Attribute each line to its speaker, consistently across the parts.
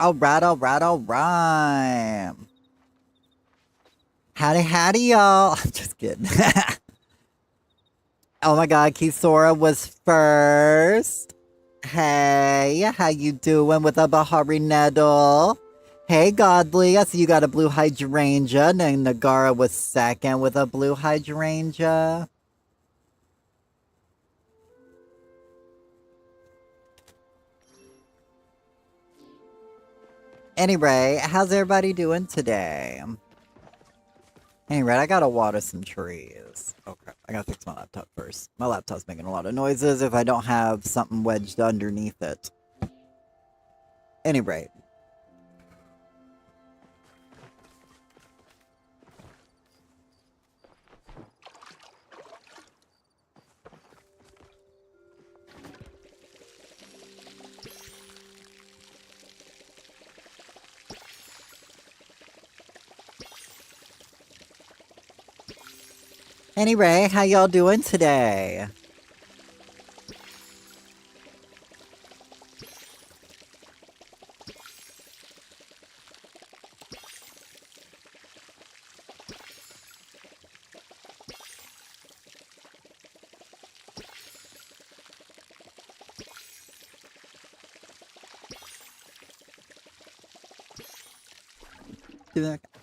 Speaker 1: Alright, alright, alright. Howdy, howdy, y'all. I'm just kidding. Oh my god, Kisora was first. Hey, how you doing with a Bahari Nettle? Hey, Godly, I see you got a blue hydrangea. And Nagara was second with a blue hydrangea. Anyway, how's everybody doing today? Anyway, I gotta water some trees. Okay, I gotta fix my laptop first. My laptop's making a lot of noises if I don't have something wedged underneath it. Anyway. Anyway, how y'all doing today?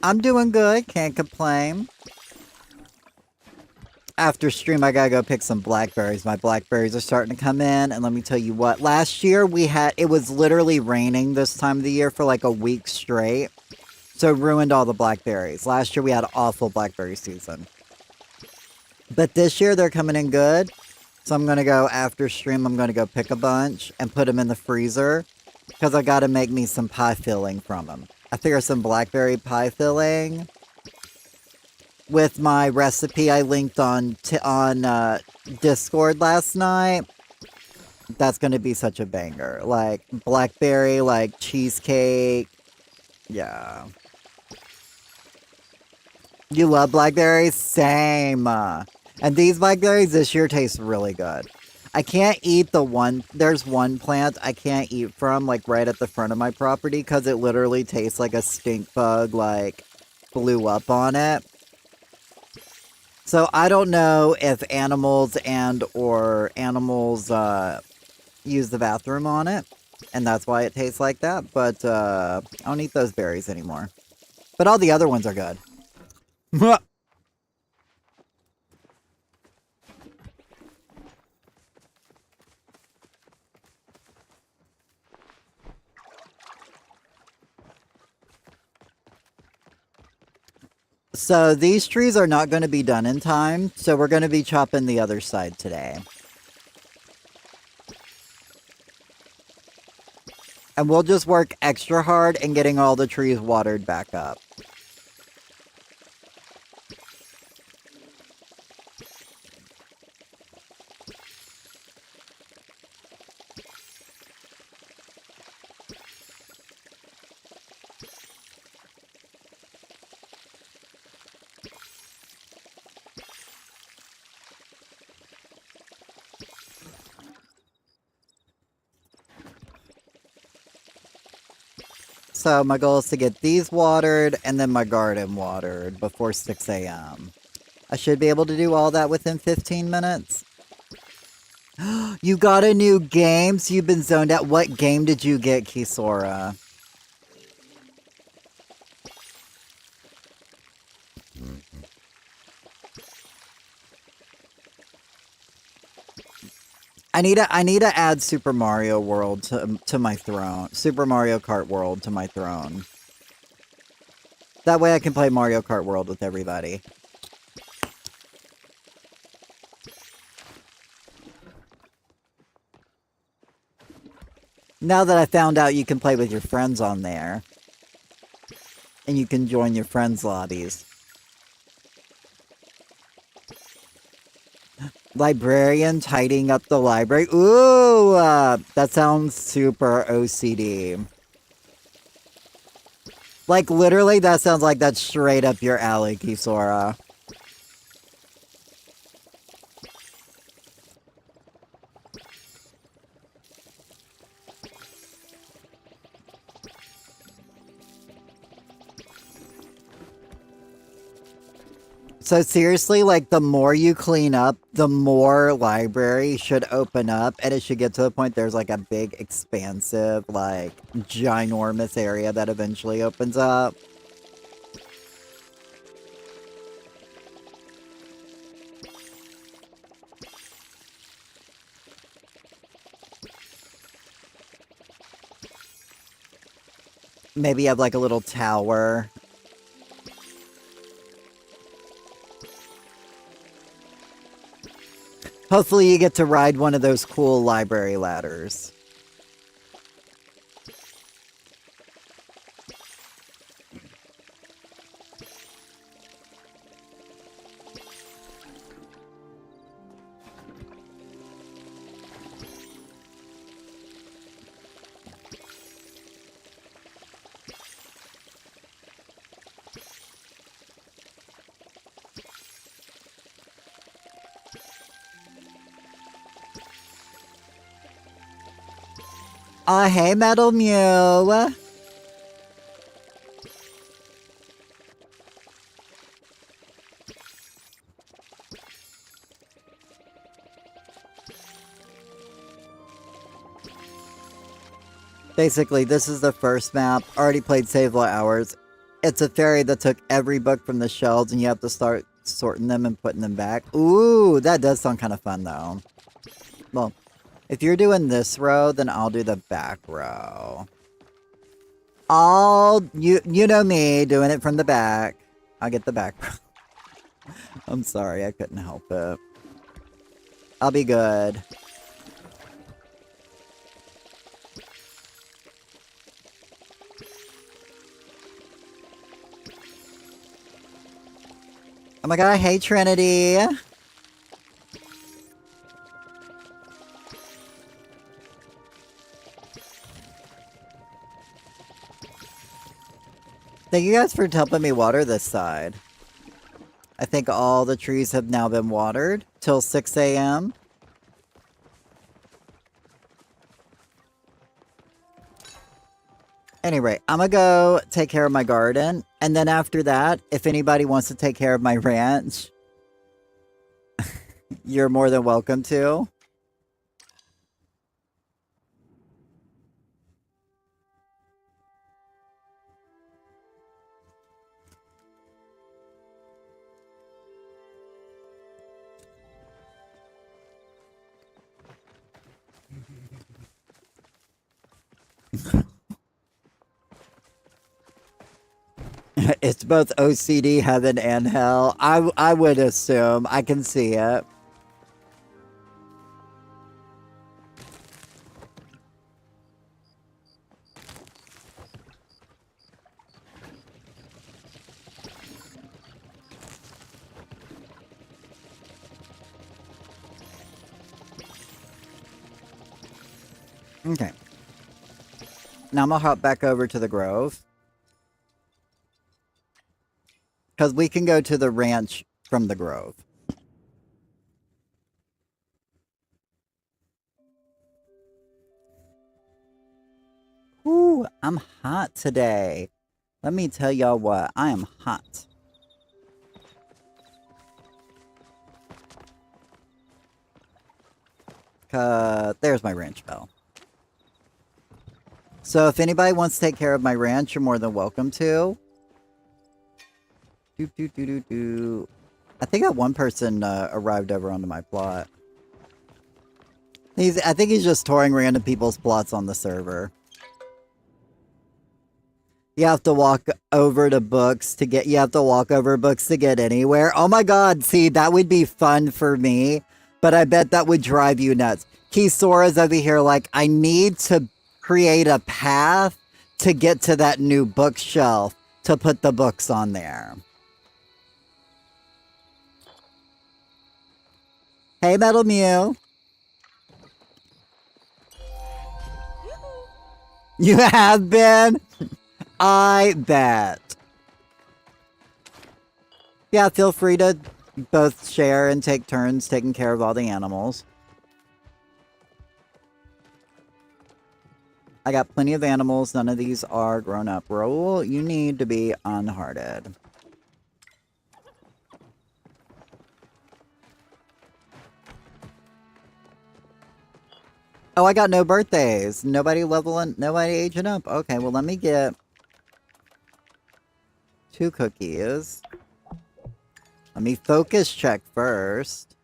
Speaker 1: I'm doing good, can't complain. After stream, I gotta go pick some blackberries. My blackberries are starting to come in, and let me tell you what, last year it was literally raining this time of the year for like a week straight. So it ruined all the blackberries. Last year we had an awful blackberry season. But this year they're coming in good. So I'm gonna go after stream, I'm gonna go pick a bunch and put them in the freezer. Because I gotta make me some pie filling from them. I figure some blackberry pie filling with my recipe I linked on Discord last night. That's gonna be such a banger. Like blackberry, like cheesecake. Yeah. You love blackberries? Same. And these blackberries this year taste really good. I can't eat there's one plant I can't eat from, like right at the front of my property, because it literally tastes like a stink bug, like, blew up on it. So I don't know if animals use the bathroom on it, and that's why it tastes like that, but I don't eat those berries anymore. But all the other ones are good. So these trees are not going to be done in time, so we're going to be chopping the other side today. And we'll just work extra hard in getting all the trees watered back up. So my goal is to get these watered and then my garden watered before 6 a.m. I should be able to do all that within 15 minutes. You got a new game, so you've been zoned out. What game did you get, Kisora? I need to add Super Mario World to my throne. Super Mario Kart World to my throne. That way I can play Mario Kart World with everybody. Now that I found out you can play with your friends on there. And you can join your friends' lobbies. Librarian tidying up the library. Ooh, that sounds super OCD. Like, literally, that sounds like that's straight up your alley, Kisora. So seriously, like, the more you clean up, the more library should open up, and it should get to the point there's, like, a big, expansive, like, ginormous area that eventually opens up. Maybe have, like, a little tower. Hopefully you get to ride one of those cool library ladders. Hey, Metal Mew. Basically, this is the first map. Already played Save Lot Hours. It's a fairy that took every book from the shelves and you have to start sorting them and putting them back. Ooh, that does sound kind of fun though. Well, if you're doing this row, then I'll do the back row. You know me, doing it from the back. I'll get the back row. I'm sorry, I couldn't help it. I'll be good. Oh my god, hey Trinity! Thank you guys for helping me water this side. I think all the trees have now been watered till 6 a.m. Anyway, I'm gonna go take care of my garden. And then after that, if anybody wants to take care of my ranch, you're more than welcome to. It's both OCD, heaven, and hell. I would assume. I can see it. Okay. Now I'm gonna hop back over to the Grove. Because we can go to the ranch from the Grove. Ooh, I'm hot today. Let me tell y'all what, I am hot. There's my ranch bell. So if anybody wants to take care of my ranch, you're more than welcome to. I think that one person arrived over onto my plot. I think he's just touring random people's plots on the server. You have to walk over to books to get. You have to walk over books to get anywhere. Oh my god! See, that would be fun for me, but I bet that would drive you nuts. Kisora's over here like, I need to create a path to get to that new bookshelf to put the books on there. Hey, Metal Mew. You have been? I bet. Yeah, feel free to both share and take turns taking care of all the animals. I got plenty of animals. None of these are grown up. Raoul, you need to be unhearted. Oh, I got no birthdays. Nobody leveling, nobody aging up. Okay, well, let me get 2 cookies. Let me focus check first.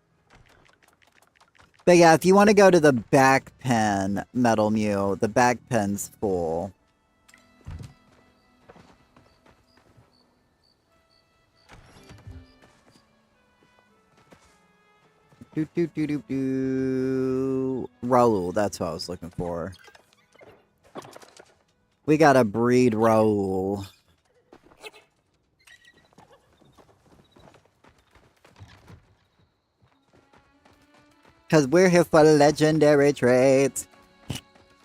Speaker 1: But yeah, if you want to go to the back pen, Metal Mew, the back pen's full. Raoul, that's what I was looking for. We gotta breed Raoul. Because we're here for legendary traits.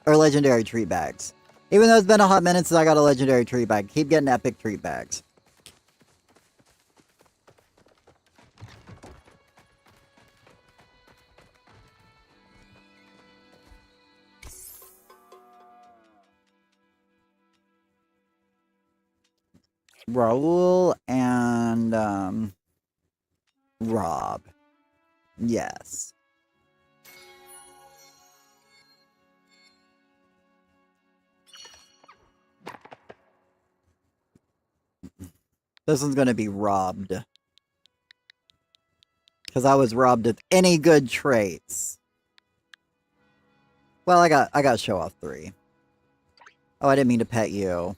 Speaker 1: Or legendary treat bags. Even though it's been a hot minute since I got a legendary treat bag. Keep getting epic treat bags. Raoul and Rob. Yes. This one's gonna be robbed. Because I was robbed of any good traits. Well, I got show off 3. Oh, I didn't mean to pet you.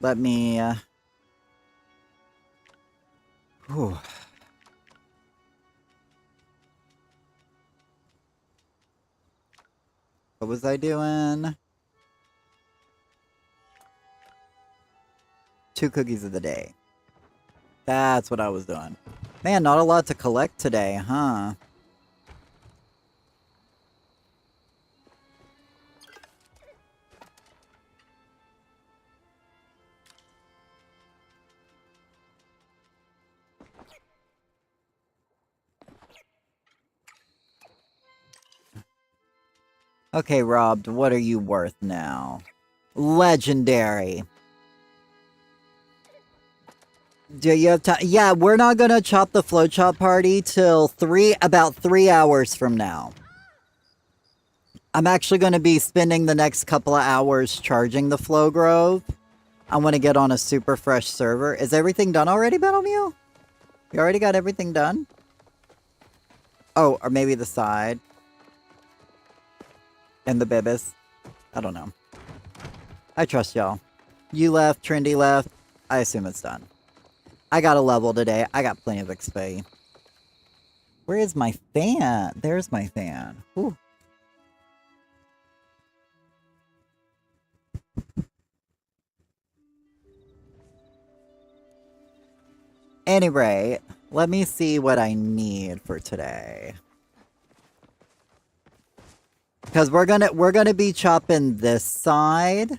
Speaker 1: Let me, whew. What was I doing? 2 cookies of the day. That's what I was doing. Man, not a lot to collect today, huh? Okay, Rob, what are you worth now? Legendary. Do you have time? Yeah, we're not gonna chop the flow chop party till about 3 hours from now. I'm actually gonna be spending the next couple of hours charging the Flow Grove. I want to get on a super fresh server. Is everything done already, Battle Mew? You already got everything done? Oh, or maybe the side. And the bibis. I don't know. I trust y'all. You left, Trendy left. I assume it's done. I got a level today. I got plenty of XP. Where is my fan? There's my fan. Whew. Anyway, let me see what I need for today. Because we're gonna be chopping this side.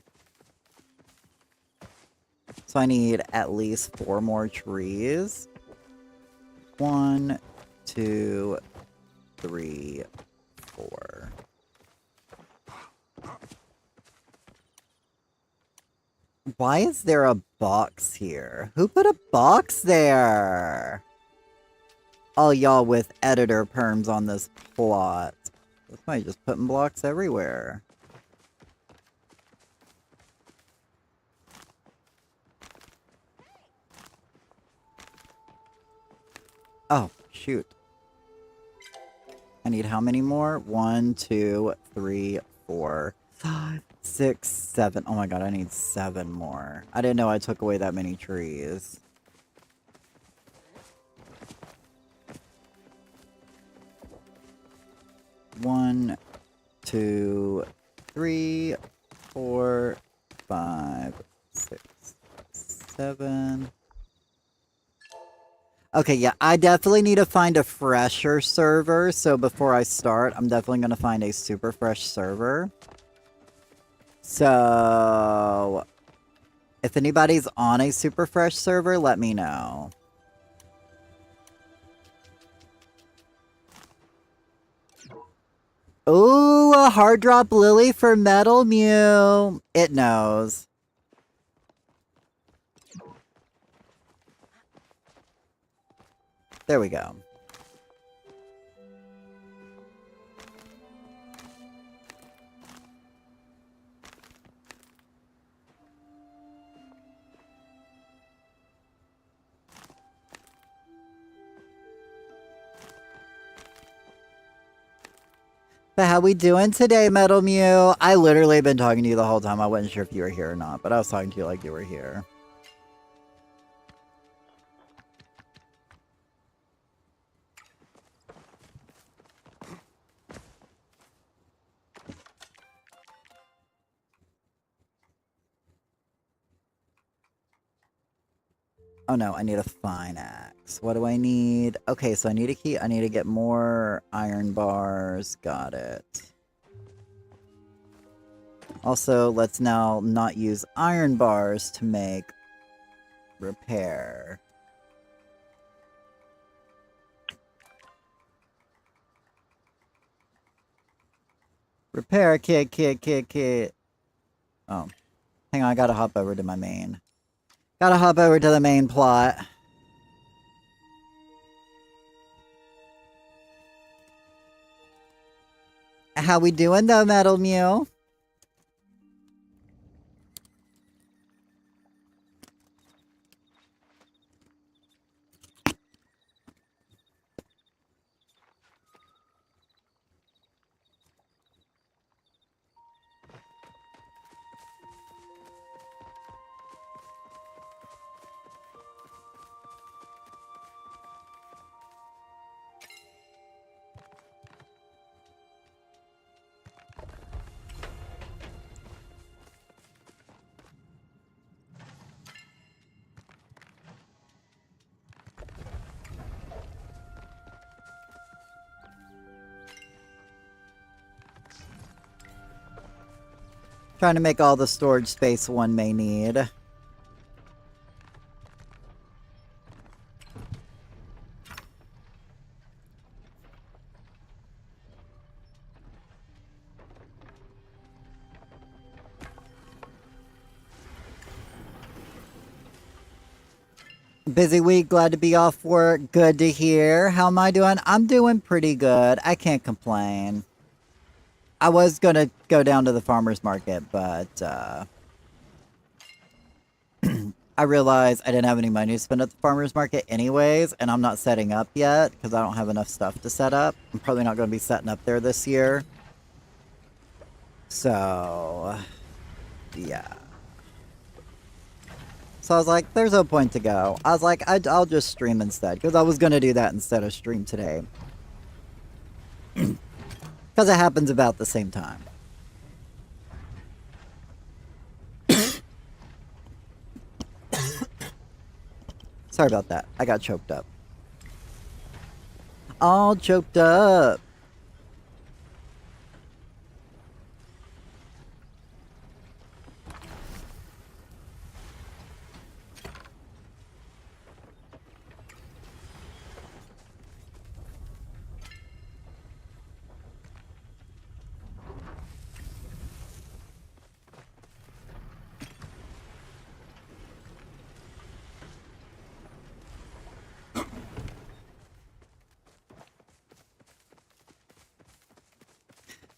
Speaker 1: So I need at least 4 more trees. 1, 2, 3, 4. Why is there a box here? Who put a box there? All y'all with editor perms on this plot. Somebody just putting blocks everywhere. Oh, shoot. I need how many more? 1, 2, 3, 4, 5, 6, 7. Oh my god, I need 7 more. I didn't know I took away that many trees. One, 2, 3, 4, 5, 6, 7. Okay, yeah, I definitely need to find a fresher server, so before I start, I'm definitely going to find a super fresh server. So, if anybody's on a super fresh server, let me know. Ooh, a hard drop lily for Metal Mew. It knows. There we go. But how we doing today, Metal Mew? I literally been talking to you the whole time. I wasn't sure if you were here or not, but I was talking to you like you were here. Oh no, I need a fine axe. What do I need? Okay, so I need to get more iron bars. Got it. Also, let's now not use iron bars to make repair. Repair kit. Oh. Hang on, I gotta hop over to my main. Gotta hop over to the main plot. How we doing though, Metal Mew? Trying to make all the storage space one may need. Busy week, glad to be off work. Good to hear. How am I doing? I'm doing pretty good. I can't complain. I was gonna go down to the farmer's market, but I realized I didn't have any money to spend at the farmer's market anyways, and I'm not setting up yet because I don't have enough stuff to set up. I'm probably not going to be setting up there this year. So, yeah. So I was like, there's no point to go. I was like, I'll just stream instead, because I was going to do that instead of stream today. Because it happens about the same time. Sorry about that. I got choked up. All choked up.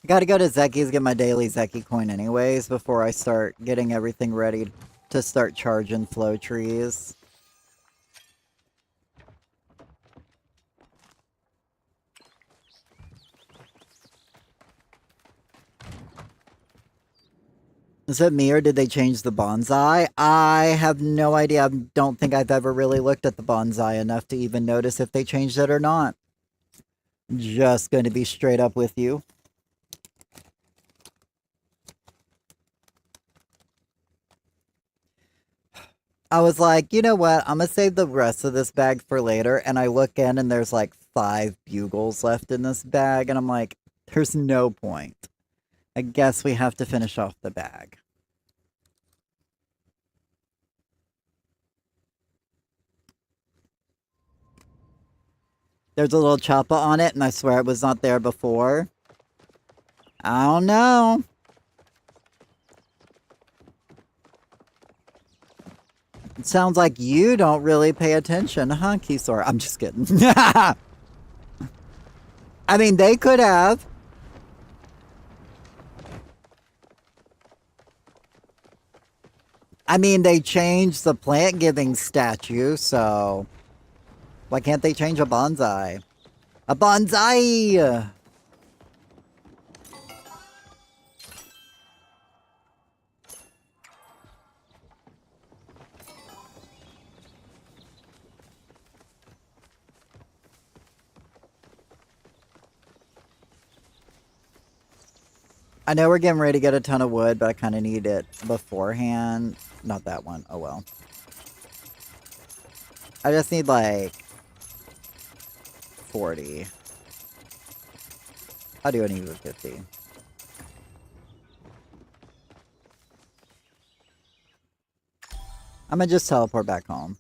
Speaker 1: Gotta go to Zeki's, get my daily Zeki coin anyways, before I start getting everything ready to start charging flow trees. Is it me or did they change the bonsai? I have no idea. I don't think I've ever really looked at the bonsai enough to even notice if they changed it or not. Just going to be straight up with you. I was like, you know what? I'm going to save the rest of this bag for later. And I look in and there's like 5 bugles left in this bag. And I'm like, there's no point. I guess we have to finish off the bag. There's a little choppa on it, and I swear it was not there before. I don't know. It sounds like you don't really pay attention, huh, Keysor? I'm just kidding. I mean, they could have. I mean, they changed the plant giving statue, so why can't they change a bonsai? A bonsai! I know we're getting ready to get a ton of wood, but I kind of need it beforehand. Not that one. Oh well. I just need like 40. I'll do an even 50. I'm gonna just teleport back home.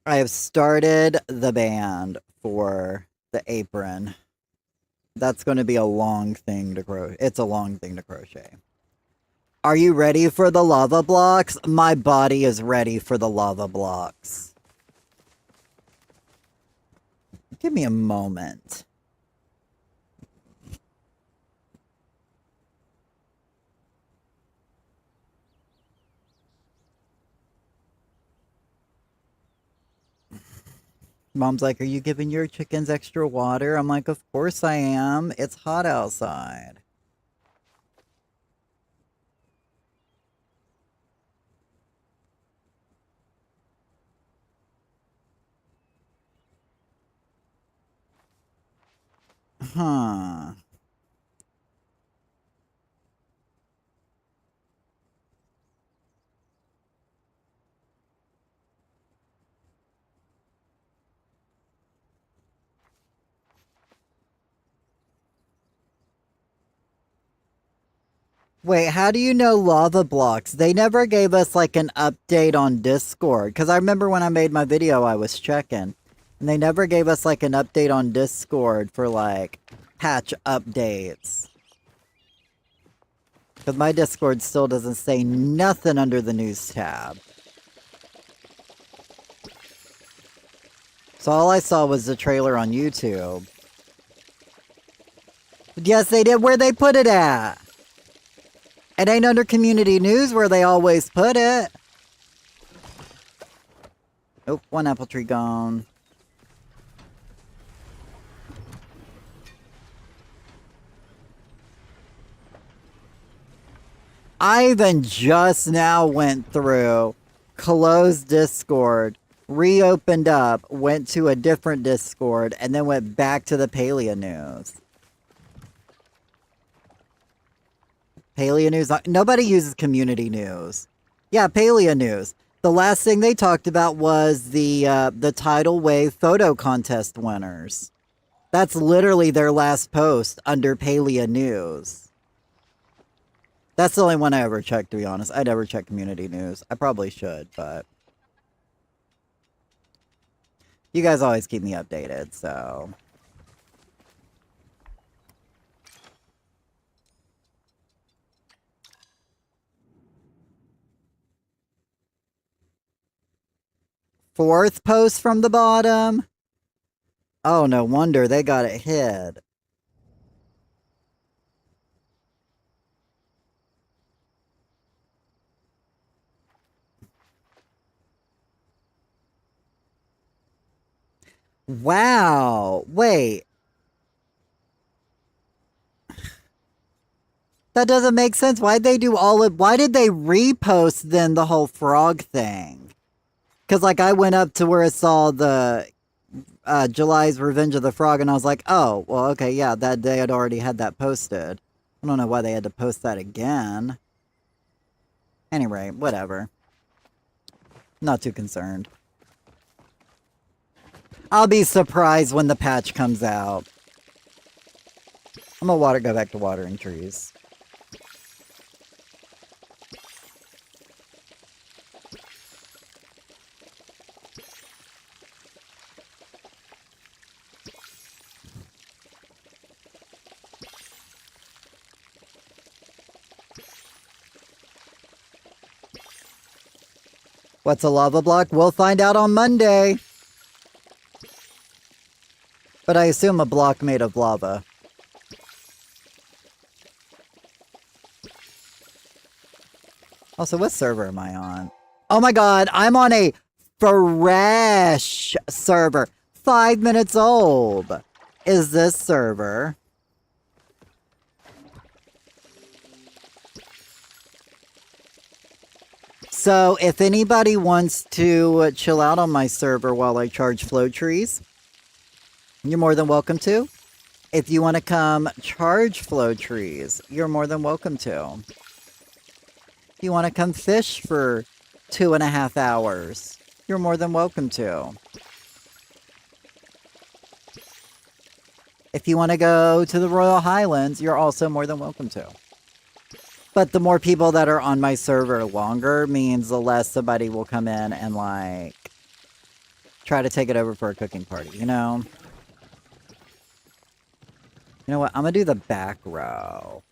Speaker 1: I have started the band for the apron. That's going to be a long thing to crochet. It's a long thing to crochet. Are you ready for the lava blocks? My body is ready for the lava blocks. Give me a moment. Mom's like, are you giving your chickens extra water? I'm like, of course I am. It's hot outside. Huh. Wait, how do you know lava blocks? They never gave us like an update on Discord. Because I remember when I made my video, I was checking. And they never gave us like an update on Discord for like patch updates. Because my Discord still doesn't say nothing under the news tab. So all I saw was the trailer on YouTube. But yes, they did. Where they put it at? It ain't under community news where they always put it. Nope, one apple tree gone. I even just now went through, closed Discord, reopened up, went to a different Discord, and then went back to the Paleo News. Paleo News? Nobody uses community news. Yeah, Paleo News. The last thing they talked about was the tidal wave photo contest winners. That's literally their last post under Paleo News. That's the only one I ever checked, to be honest. I never check community news. I probably should, but you guys always keep me updated, so. Fourth post from the bottom? Oh, no wonder they got it hid. Wow. Wait. That doesn't make sense. Why'd they do all of... Why did they repost then the whole frog thing? Because, like, I went up to where I saw the July's Revenge of the Frog, and I was like, oh, well, okay, yeah, that day I'd already had that posted. I don't know why they had to post that again. Anyway, whatever. Not too concerned. I'll be surprised when the patch comes out. I'm gonna go back to watering trees. What's a lava block? We'll find out on Monday. But I assume a block made of lava. Also, what server am I on? Oh my god, I'm on a fresh server. 5 minutes old is this server. So, if anybody wants to chill out on my server while I charge flow trees, you're more than welcome to. If you want to come charge flow trees, you're more than welcome to. If you want to come fish for 2.5 hours, you're more than welcome to. If you want to go to the Royal Highlands, you're also more than welcome to. But the more people that are on my server longer means the less somebody will come in and, like, try to take it over for a cooking party, you know? You know what? I'm gonna do the back row.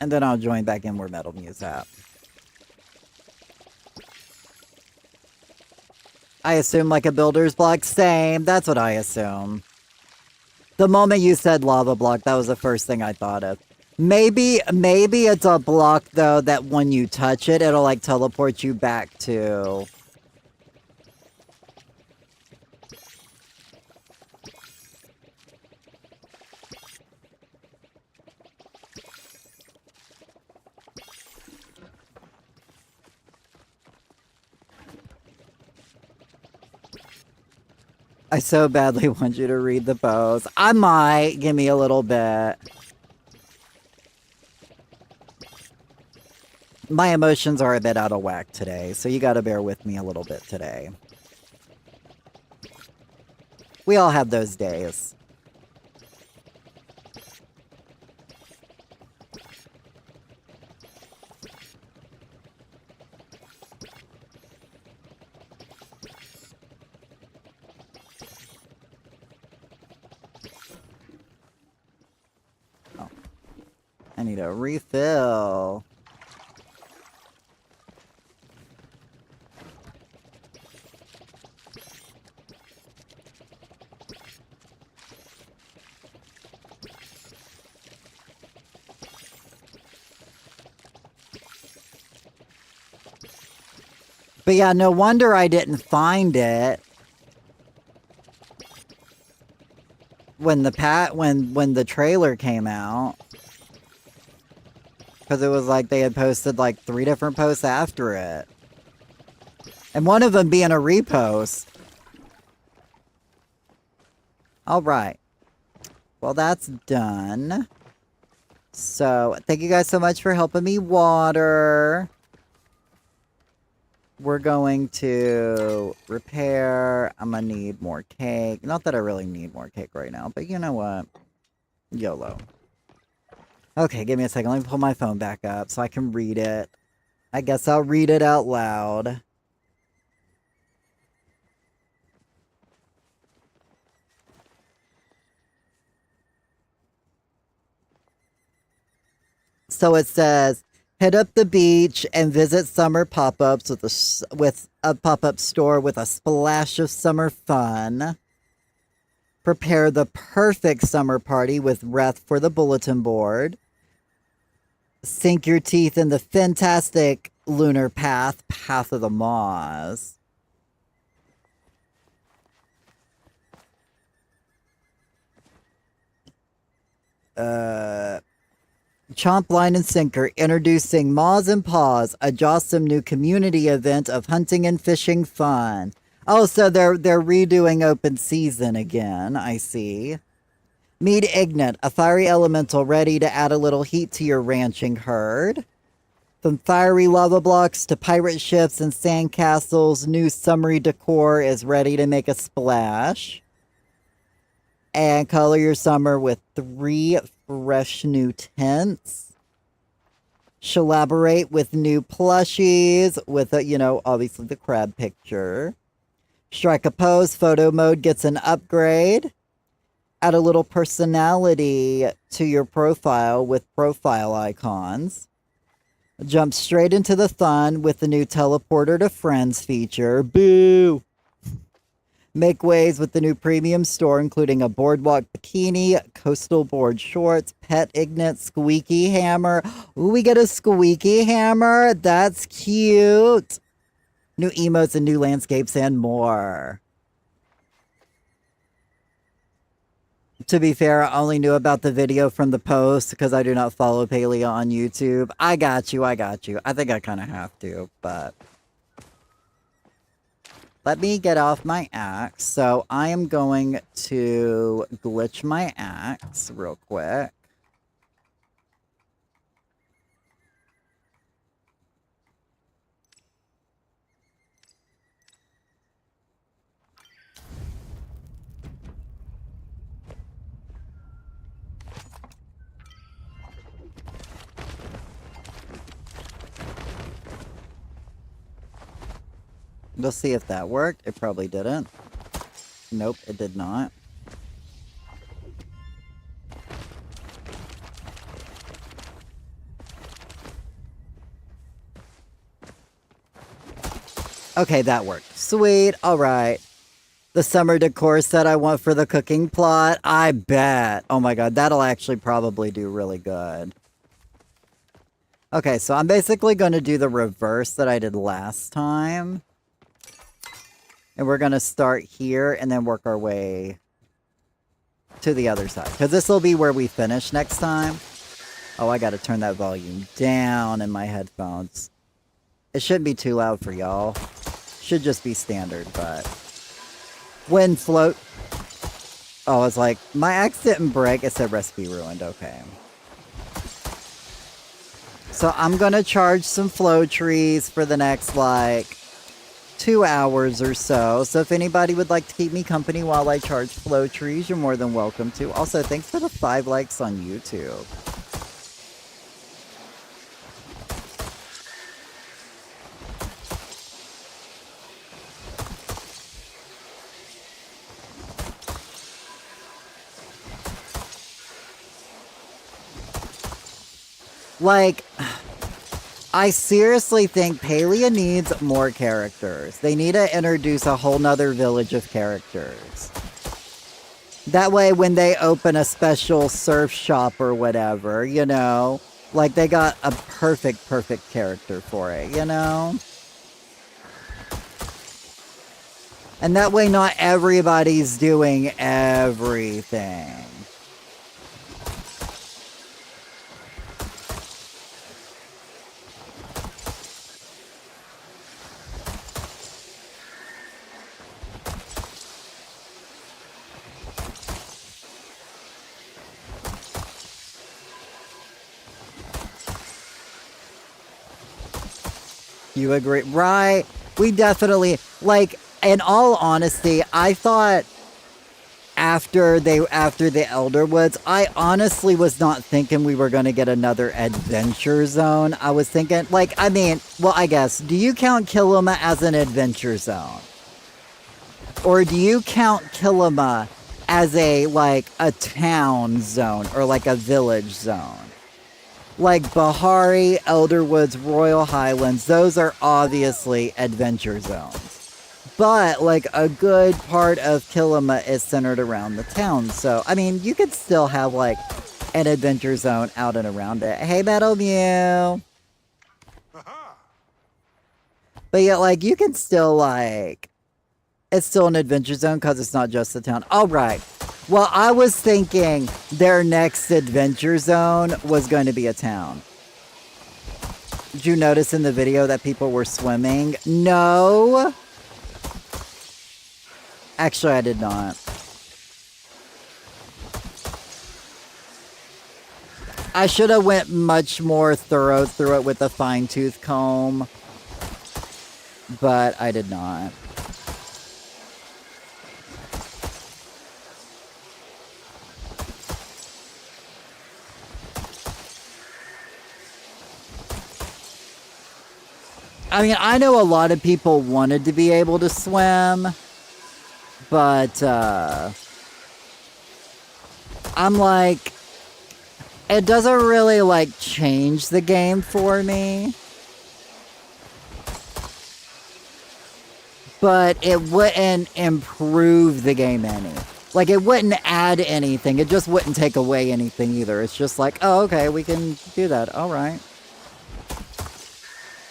Speaker 1: And then I'll join back in where Metal Muse at. I assume like a builder's block? Same. That's what I assume. The moment you said lava block, that was the first thing I thought of. Maybe it's a block, though, that when you touch it, it'll, like, teleport you back to... I so badly want you to read the post. I might. Give me a little bit. My emotions are a bit out of whack today, so you gotta bear with me a little bit today. We all have those days. Oh. I need a refill. But yeah, no wonder I didn't find it when the trailer came out. Because it was like they had posted like 3 different posts after it. And one of them being a repost. Alright. Well, that's done. So, thank you guys so much for helping me water. We're going to repair. I'm gonna need more cake. Not that I really need more cake right now, but you know what? YOLO. Okay, give me a second. Let me pull my phone back up so I can read it. I guess I'll read it out loud. So it says, hit up the beach and visit summer pop-ups with a pop-up store with a splash of summer fun. Prepare the perfect summer party with Wreath for the bulletin board. Sink your teeth in the fantastic lunar path, Path of the Moz. Chomp, Line, and Sinker introducing Moz and Paws, a jawsome new community event of hunting and fishing fun. Oh, so they're redoing open season again, I see. Meet Ignat, a fiery elemental ready to add a little heat to your ranching herd. From fiery lava blocks to pirate ships and sandcastles, new summery decor is ready to make a splash. And color your summer with 3 fresh new tints. Collaborate with new plushies with, obviously the crab picture. Strike a pose, photo mode gets an upgrade. Add a little personality to your profile with profile icons. Jump straight into the fun with the new teleporter to friends feature. Boo! Make waves with the new premium store, including a boardwalk bikini, coastal board shorts, pet Ignat, squeaky hammer. Ooh, we get a squeaky hammer. That's cute. New emotes and new landscapes and more. To be fair, I only knew about the video from the post because I do not follow Palia on YouTube. I got you. I think I kind of have to, but... Let me get off my axe. So I am going to glitch my axe real quick. We'll see if that worked. It probably didn't. Nope, it did not. Okay, that worked. Sweet. All right. The summer decor set I want for the cooking plot. I bet. Oh my god, that'll actually probably do really good. Okay, so I'm basically going to do the reverse that I did last time. And we're going to start here and then work our way to the other side. Because this will be where we finish next time. Oh, I got to turn that volume down in my headphones. It shouldn't be too loud for y'all. Should just be standard, but... When float... Oh, it's like, my axe didn't break. It said recipe ruined. Okay. So I'm gonna charge some flow trees for the next, like, 2 hours or so. So if anybody would like to keep me company while I charge flow trees, you're more than welcome to. Also, thanks for the 5 likes on YouTube. Like, I seriously think Palia needs more characters. They need to introduce a whole nother village of characters. That way, when they open a special surf shop or whatever, you know, like they got a perfect character for it, you know? And that way, not everybody's doing everything. You agree? Right. We definitely, like, in all honesty, I thought after the Elder Woods, I honestly was not thinking we were going to get another adventure zone. I was thinking, like, I mean, well, I guess, do you count Kilima as an adventure zone? Or do you count Kilima as a, like, a town zone or like a village zone? Like Bahari, Elderwoods, Royal Highlands, those are obviously adventure zones. But, like, a good part of Kilima is centered around the town. So, I mean, you could still have, like, an adventure zone out and around it. Hey, Battle Mew! But yeah, like, you can still, like... It's still an adventure zone because it's not just the town. Alright. Well, I was thinking their next adventure zone was going to be a town. Did you notice in the video that people were swimming? No! Actually, I did not. I should have went much more thorough through it with a fine-tooth comb. But I did not. I mean, I know a lot of people wanted to be able to swim, but, I'm like, it doesn't really, like, change the game for me. But it wouldn't improve the game any. Like, it wouldn't add anything. It just wouldn't take away anything either. It's just like, oh, okay, we can do that. All right.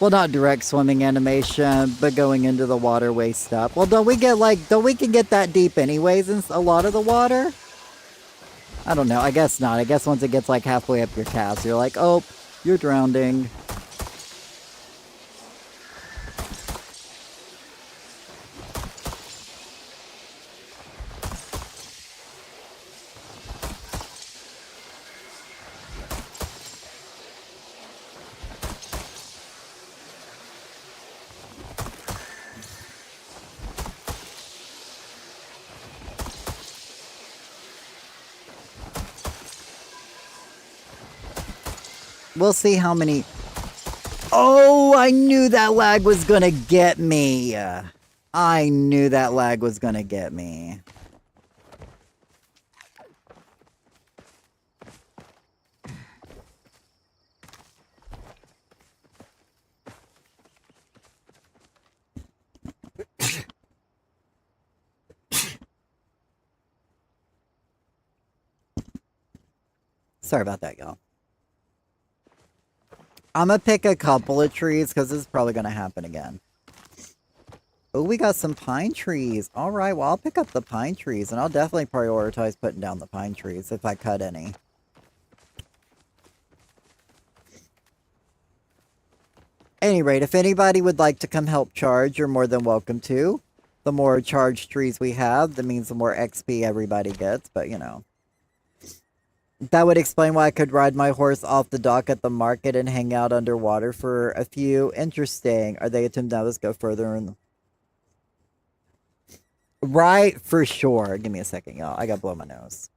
Speaker 1: Well, not direct swimming animation, but going into the waterway stuff. Well, don't we can get that deep anyways in a lot of the water? I don't know. I guess not. I guess once it gets, like, halfway up your calves, you're like, oh, you're drowning. We'll see how many... Oh, I knew that lag was gonna get me. I knew that lag was gonna get me. Sorry about that, y'all. I'm gonna pick a couple of trees because this is probably gonna happen again. Oh, we got some pine trees. All right, well, I'll pick up the pine trees, and I'll definitely prioritize putting down the pine trees if I cut any. Any rate, if anybody would like to come help charge, you're more than welcome to. The more charged trees we have, that means the more XP everybody gets, but you know. That would explain why I could ride my horse off the dock at the market and hang out underwater for a few. Interesting. Are they attempt now? Let's go further in. Right, for sure. Give me a second, y'all. I gotta blow my nose.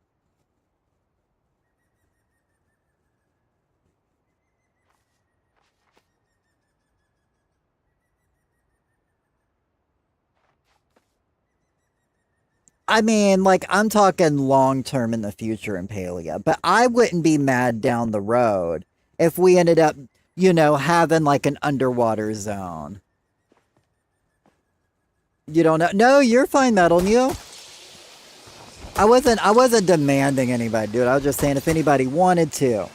Speaker 1: I mean, like, I'm talking long term in the future in Palia, but I wouldn't be mad down the road if we ended up, you know, having like an underwater zone. You don't know? No, you're fine, Metal Mew. I wasn't demanding anybody do it. I was just saying if anybody wanted to,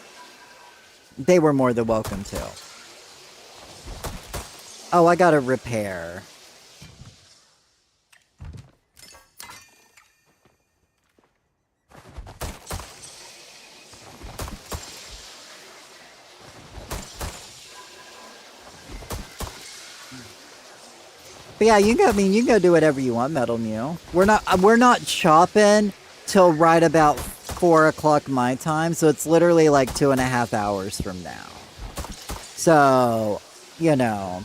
Speaker 1: they were more than welcome to. Oh, I gotta repair. But yeah, you can. I mean, you can go do whatever you want, Metal Mew. We're not chopping till right about 4 o'clock my time, so it's literally like 2.5 hours from now. So, you know,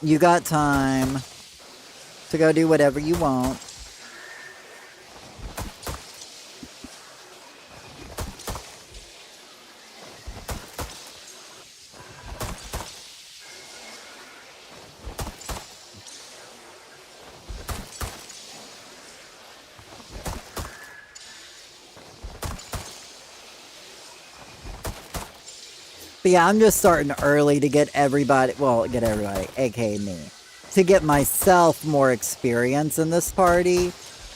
Speaker 1: you got time to go do whatever you want. But yeah, I'm just starting early to get everybody, well, aka me, to get myself more experience in this party.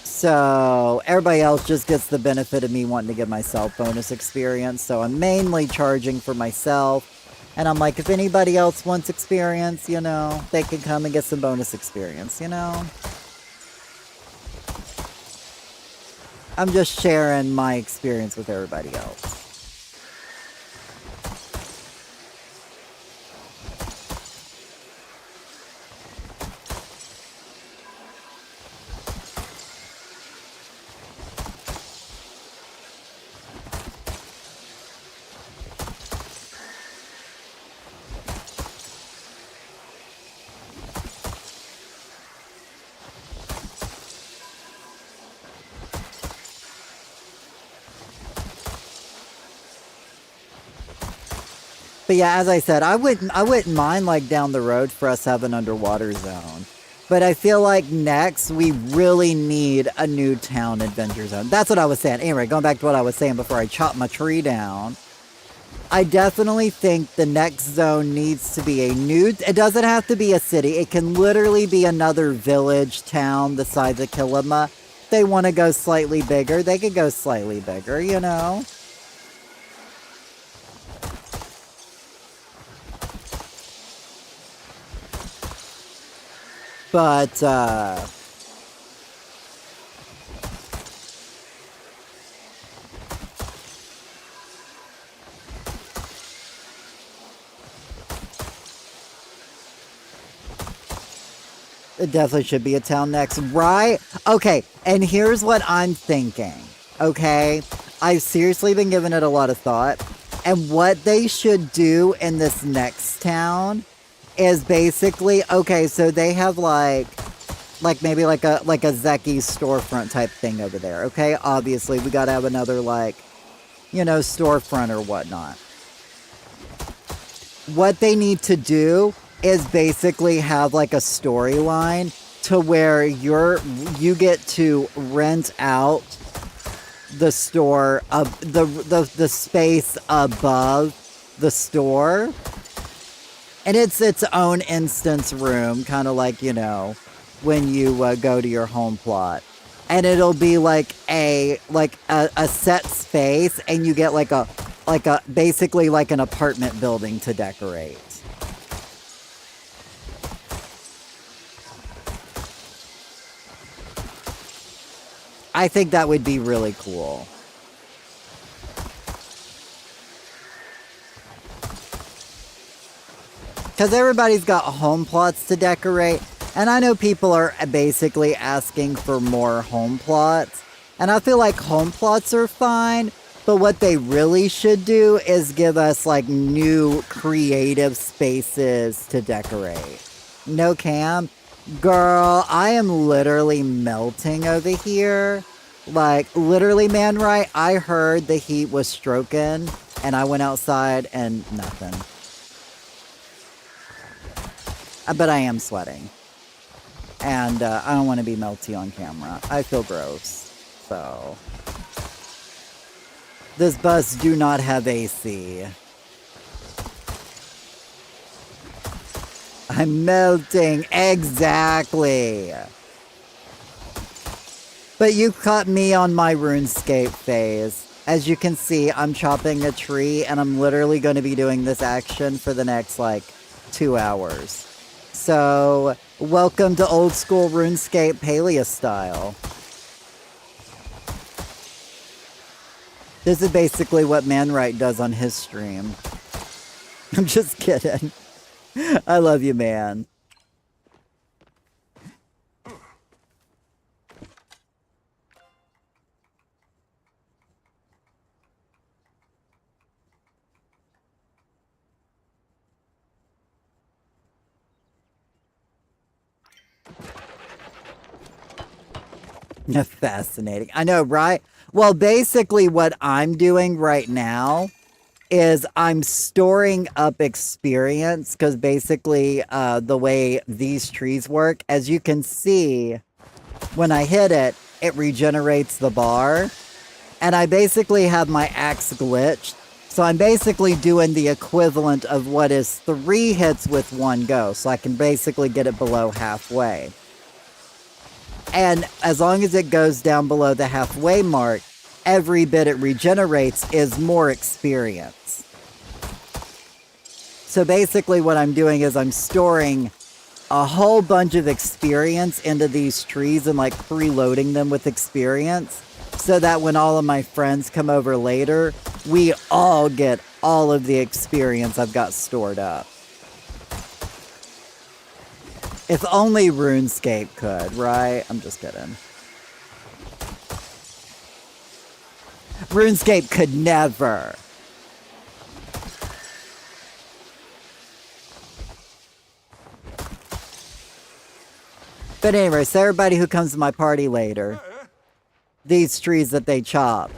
Speaker 1: So everybody else just gets the benefit of me wanting to give myself bonus experience. So I'm mainly charging for myself. And I'm like, if anybody else wants experience, you know, they can come and get some bonus experience, you know? I'm just sharing my experience with everybody else. But yeah, as I said, I wouldn't mind like down the road for us to have an underwater zone. But I feel like next we really need a new town adventure zone. That's what I was saying. Anyway, going back to what I was saying before I chopped my tree down. I definitely think the next zone needs to be a new. It doesn't have to be a city. It can literally be another village, town the size of Kilima. They want to go slightly bigger. They could go slightly bigger, you know? But, it definitely should be a town next, right? Okay, and here's what I'm thinking, okay? I've seriously been giving it a lot of thought. And what they should do in this next town is basically, okay, so they have like maybe like a Zeki storefront type thing over there, okay? Obviously, we gotta have another like, you know, storefront or whatnot. What they need to do is basically have like a storyline to where you get to rent out the store of the space above the store, and it's its own instance room, kind of like, you know, when you go to your home plot, and it'll be like a set space, and you get like a basically like an apartment building to decorate. I think that would be really cool. Because everybody's got home plots to decorate. And I know people are basically asking for more home plots. And I feel like home plots are fine. But what they really should do is give us like new creative spaces to decorate. No cam? Girl, I am literally melting over here. Like, literally, man, right? I heard the heat was stroking. And I went outside and nothing. But I am sweating. And I don't want to be melty on camera. I feel gross. So. This bus do not have AC. I'm melting. Exactly. But you caught me on my RuneScape phase. As you can see, I'm chopping a tree and I'm literally going to be doing this action for the next, like, 2 hours. So, welcome to old school RuneScape Paleo style. This is basically what Manwright does on his stream. I'm just kidding. I love you, man. Fascinating. I know, right? Well, basically what I'm doing right now is I'm storing up experience because basically the way these trees work, as you can see, when I hit it, it regenerates the bar. And I basically have my axe glitched. So I'm basically doing the equivalent of what is 3 hits with 1 go. So I can basically get it below halfway. And as long as it goes down below the halfway mark, every bit it regenerates is more experience. So basically what I'm doing is I'm storing a whole bunch of experience into these trees and like preloading them with experience so that when all of my friends come over later, we all get all of the experience I've got stored up. If only RuneScape could, right? I'm just kidding. RuneScape could never. But anyway, so everybody who comes to my party later, these trees that they chop,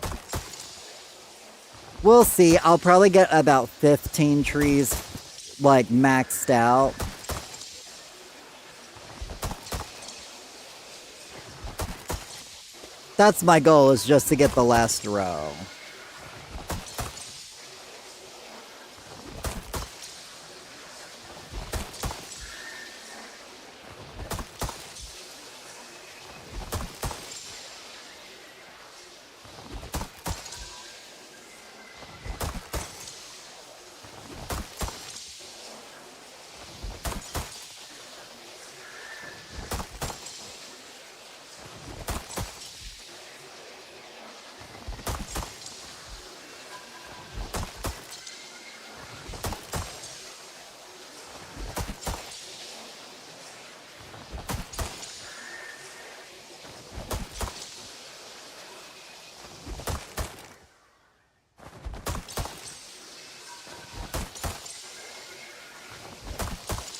Speaker 1: we'll see. I'll probably get about 15 trees, like, maxed out. That's my goal, is just to get the last row.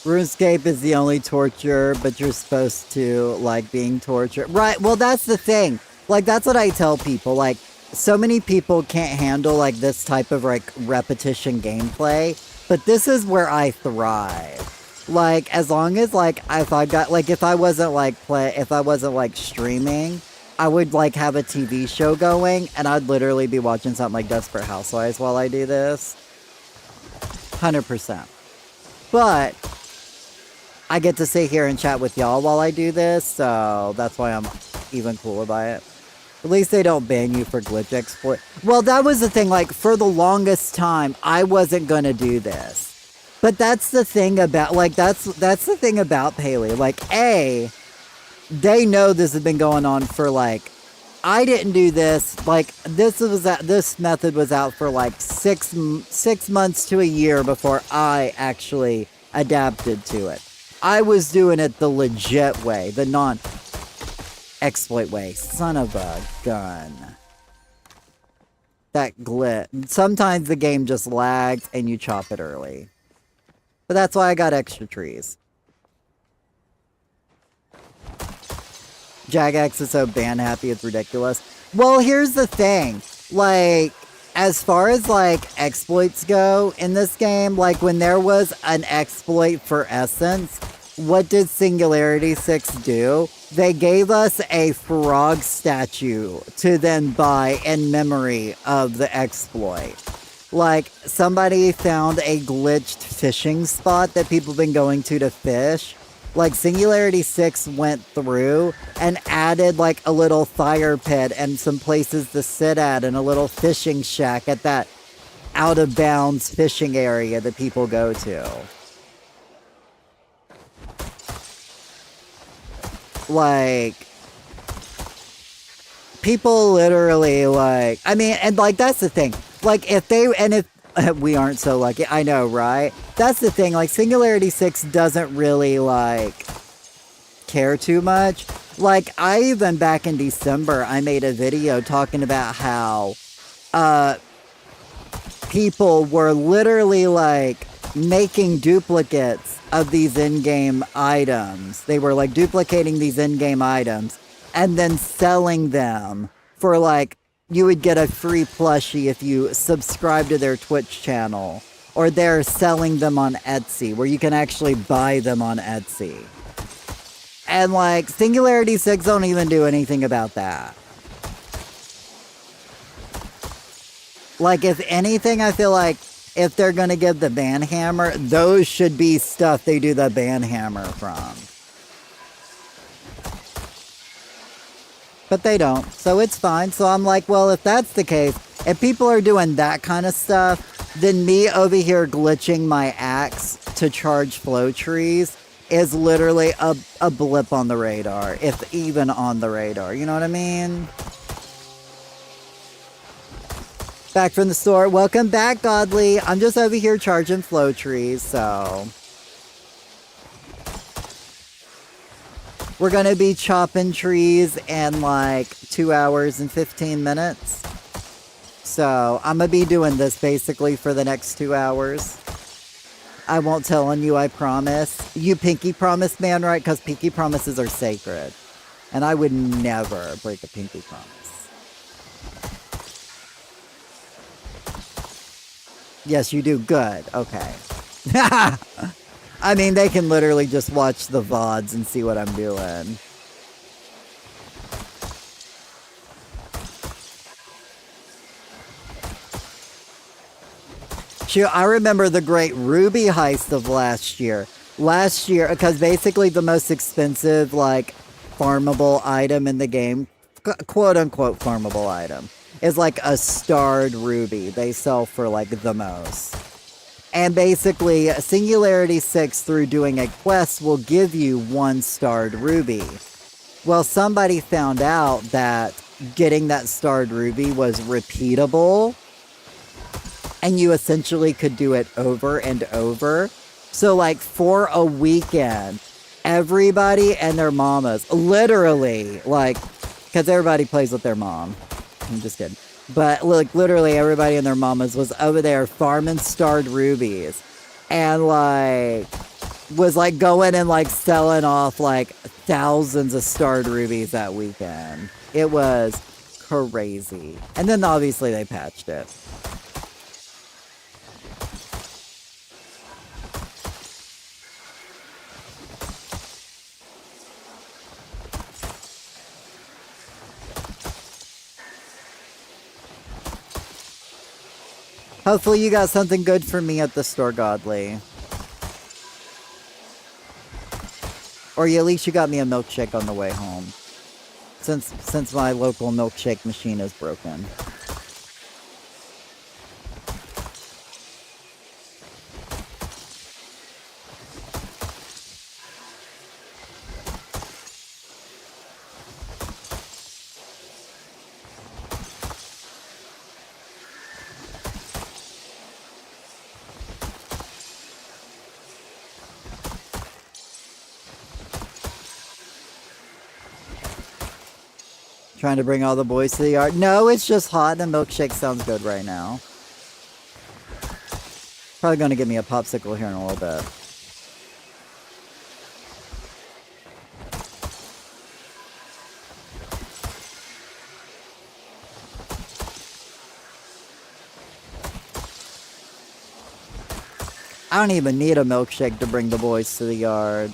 Speaker 1: RuneScape is the only torture, but you're supposed to like being tortured. Right, well that's the thing. Like that's what I tell people. Like so many people can't handle like this type of like repetition gameplay, but this is where I thrive. Like as long as like if I wasn't like streaming, I would like have a TV show going and I'd literally be watching something like Desperate Housewives while I do this. 100%. But I get to sit here and chat with y'all while I do this, so that's why I'm even cooler by it. At least they don't ban you for glitch exploit. Well, that was the thing, like, for the longest time, I wasn't gonna do this. But that's the thing about, like, that's the thing about Paleo. Like, A, they know this has been going on for, like, I didn't do this, like, this method was out for, like, six months to a year before I actually adapted to it. I was doing it the legit way, the non-exploit way. Son of a gun. That glitch. Sometimes the game just lags and you chop it early. But that's why I got extra trees. Jagex is so band happy, it's ridiculous. Well, here's the thing. Like, as far as, like, exploits go in this game, like, when there was an exploit for Essence, what did Singularity 6 do? They gave us a frog statue to then buy in memory of the exploit. Like, somebody found a glitched fishing spot that people have been going to fish. Like, Singularity 6 went through and added, like, a little fire pit and some places to sit at and a little fishing shack at that out-of-bounds fishing area that people go to. Like, people literally, like, I mean, and, like, that's the thing. Like, if we aren't so lucky, I know, right? That's the thing, like, Singularity 6 doesn't really, like, care too much. Like, I even back in December, I made a video talking about how, people were literally, like, making duplicates of these in-game items. They were, like, duplicating these in-game items and then selling them for, like, you would get a free plushie if you subscribe to their Twitch channel. Or they're selling them on Etsy, where you can actually buy them on Etsy. And, like, Singularity 6 don't even do anything about that. Like, if anything, I feel like if they're gonna give the banhammer, those should be stuff they do the banhammer from. But they don't, so it's fine. So I'm like, well, if that's the case, if people are doing that kind of stuff, then me over here glitching my axe to charge flow trees is literally a blip on the radar, if even on the radar. You know what I mean? Back from the store. Welcome back, Godly. I'm just over here charging flow trees, so we're gonna be chopping trees in like 2 hours and 15 minutes. So I'm gonna be doing this basically for the next 2 hours. I won't tell on you, I promise. You pinky promise, man, right? Because pinky promises are sacred. And I would never break a pinky promise. Yes, you do. Good. Okay. I mean, they can literally just watch the VODs and see what I'm doing. Shoot, I remember the great Ruby heist of last year. Last year, because basically the most expensive, like, farmable item in the game, quote-unquote farmable item, is like a starred ruby. They sell for, like, the most. And basically, Singularity 6, through doing a quest, will give you 1 starred ruby. Well, somebody found out that getting that starred ruby was repeatable, and you essentially could do it over and over. So, like, for a weekend, everybody and their mamas, literally, like, because everybody plays with their mom. I'm just kidding. But, like, literally everybody and their mamas was over there farming starred rubies. And, like, was, like, going and, like, selling off, like, thousands of starred rubies that weekend. It was crazy. And then, obviously, they patched it. Hopefully you got something good for me at the store, Godly. Or at least you got me a milkshake on the way home. Since my local milkshake machine is broken. Trying to bring all the boys to the yard. No, it's just hot and a milkshake sounds good right now. Probably gonna give me a popsicle here in a little bit. I don't even need a milkshake to bring the boys to the yard.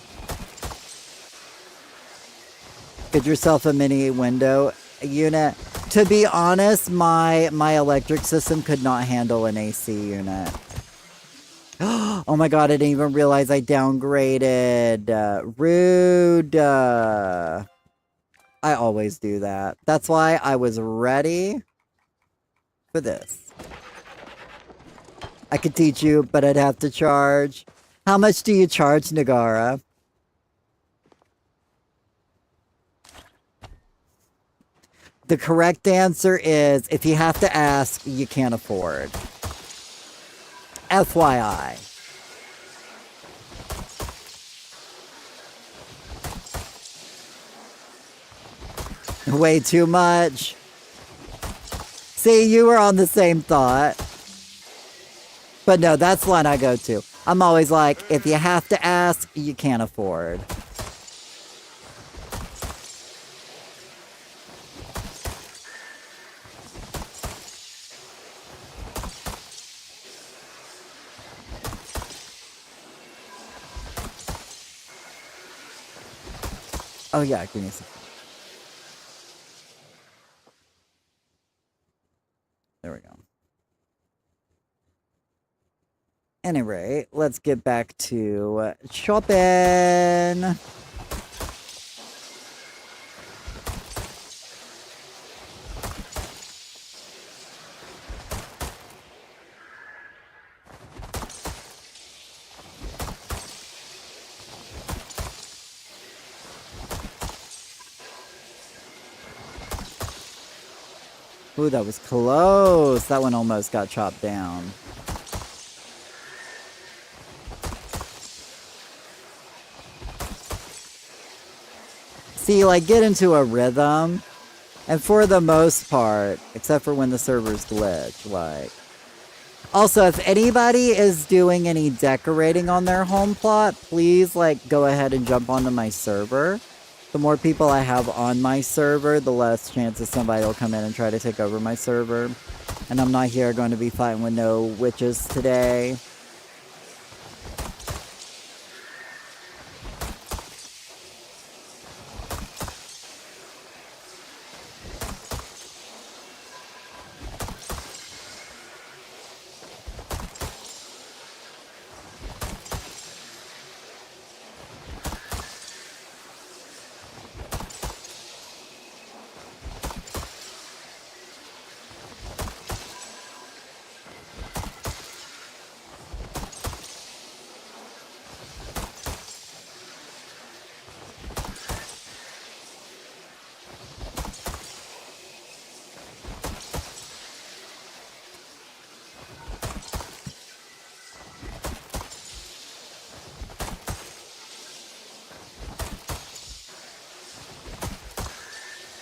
Speaker 1: Get yourself a mini window unit. To be honest, my electric system could not handle an AC unit. Oh my god, I didn't even realize I downgraded. Rude. I always do that. That's why I was ready for this. I could teach you, but I'd have to charge. How much do you charge, Nagara? The correct answer is, if you have to ask, you can't afford. FYI. Way too much. See, you were on the same thought. But no, that's the line I go to. I'm always like, if you have to ask, you can't afford. Oh yeah, give me a second. There we go. Anyway, let's get back to shopping. Ooh, that was close. That one almost got chopped down. See, like, get into a rhythm. And for the most part, except for when the servers glitch, like... Also, if anybody is doing any decorating on their home plot, please, like, go ahead and jump onto my server. The more people I have on my server, the less chances somebody will come in and try to take over my server. And I'm not here going to be fighting with no witches today.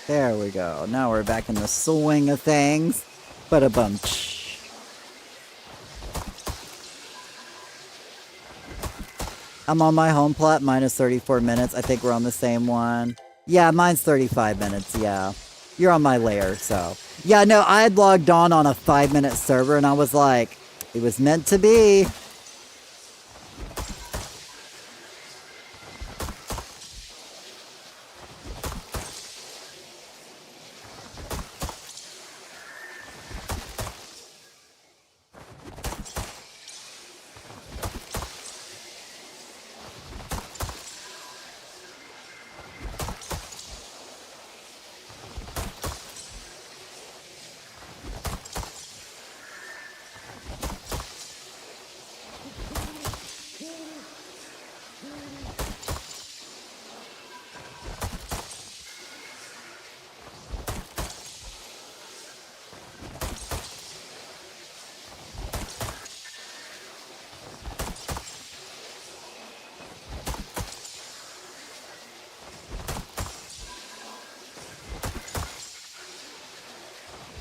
Speaker 1: There we go. Now we're back in the swing of things. Ba-da-bum-tsh. I'm on my home plot, minus 34 minutes. I think we're on the same one. Yeah, mine's 35 minutes, yeah. You're on my layer, so. Yeah, no, I had logged on a 5-minute server, and I was like, it was meant to be.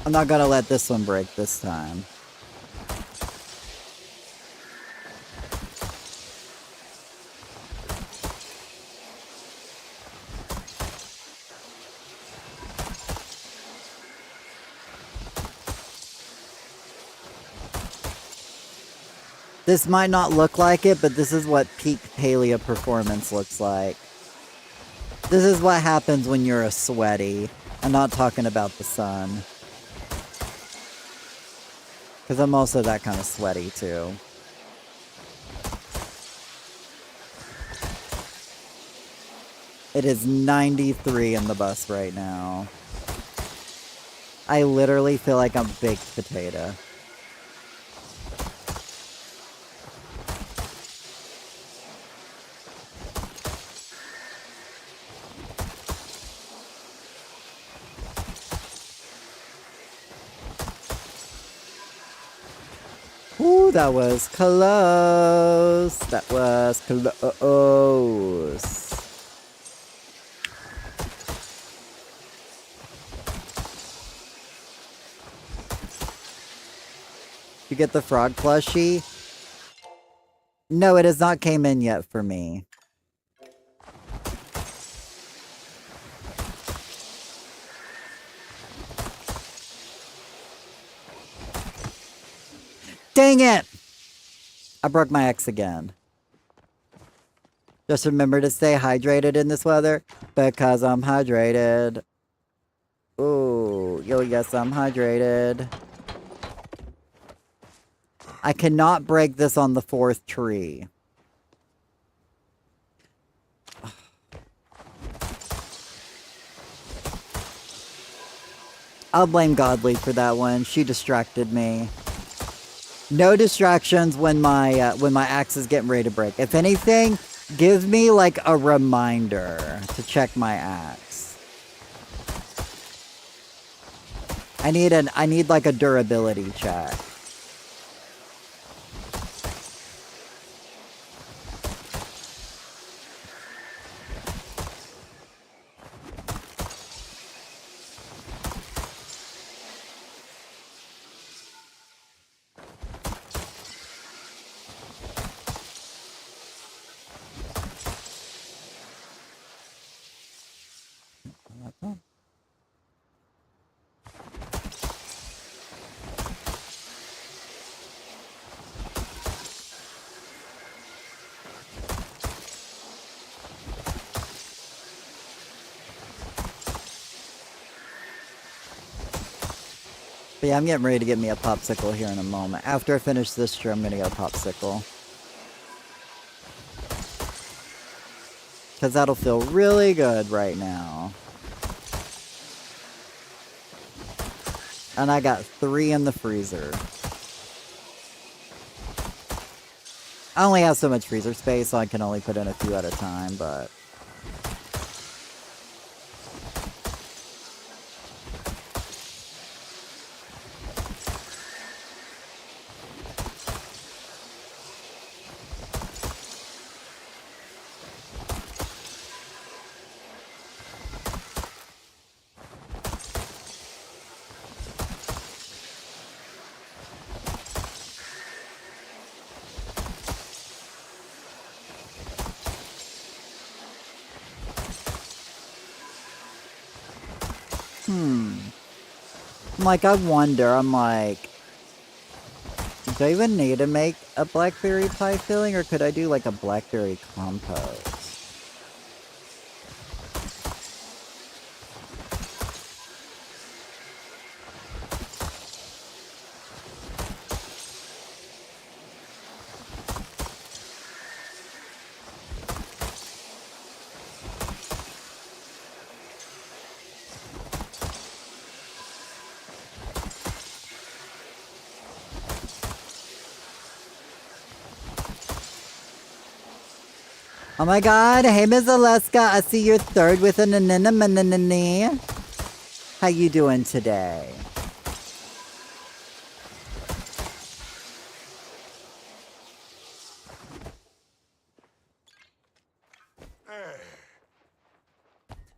Speaker 1: I'm not gonna let this one break this time. This might not look like it, but this is what peak Palia performance looks like. This is what happens when you're a sweaty. I'm not talking about the sun. Because I'm also that kind of sweaty, too. It is 93 in the bus right now. I literally feel like I'm baked potato. Ooh, that was close. That was close. You get the frog plushie? No, it has not came in yet for me. Dang it! I broke my X again. Just remember to stay hydrated in this weather, because I'm hydrated. Ooh, yo, yes, I'm hydrated. I cannot break this on the 4th tree. I'll blame Godly for that one. She distracted me. No distractions when my axe is getting ready to break. If anything, give me like a reminder to check my axe. I need like a durability check. But yeah, I'm getting ready to get me a popsicle here in a moment. After I finish this tree, I'm gonna get a popsicle. Because that'll feel really good right now. And I got 3 in the freezer. I only have so much freezer space, so I can only put in a few at a time, but... I'm like, I wonder, I'm like... Do I even need to make a blackberry pie filling, or could I do like a blackberry compote? Oh my god, hey Ms. Alaska, I see you're 3rd with an anemone. How you doing today?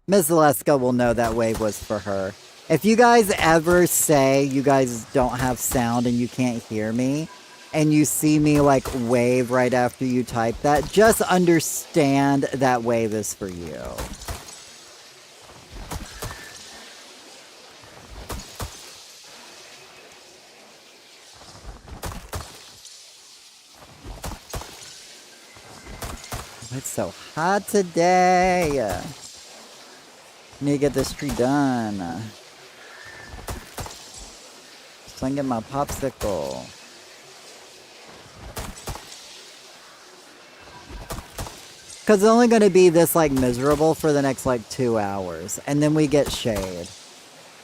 Speaker 1: Ms. Alaska will know that wave was for her. If you guys ever say you guys don't have sound and you can't hear me, and you see me like wave right after you type that, just understand that wave is for you. It's so hot today. Need to get this tree done. So I can get my popsicle. Because it's only going to be this, like, miserable for the next, like, 2 hours. And then we get shade.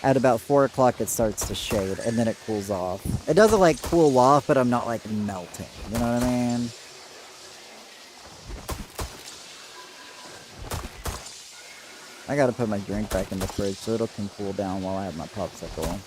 Speaker 1: At about 4 o'clock, it starts to shade, and then it cools off. It doesn't, like, cool off, but I'm not, like, melting. You know what I mean? I gotta put my drink back in the fridge so it'll can cool down while I have my popsicle.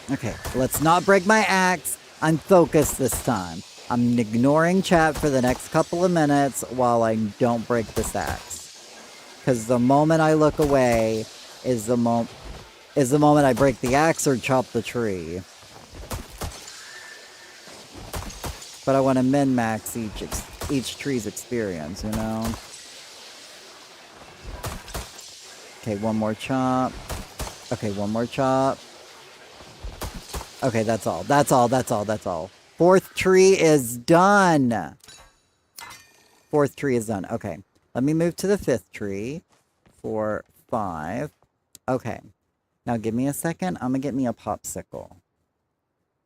Speaker 1: Okay, let's not break my axe. I'm focused this time. I'm ignoring chat for the next couple of minutes while I don't break this axe. Because the moment I look away is the moment I break the axe or chop the tree. But I want to min-max each tree's experience, you know? Okay, one more chop. Okay, one more chop. Okay, that's all. That's all. That's all. That's all. Fourth tree is done. Fourth tree is done. Okay. Let me move to the fifth tree. 4, 5. Okay. Now give me a second. I'm going to get me a popsicle.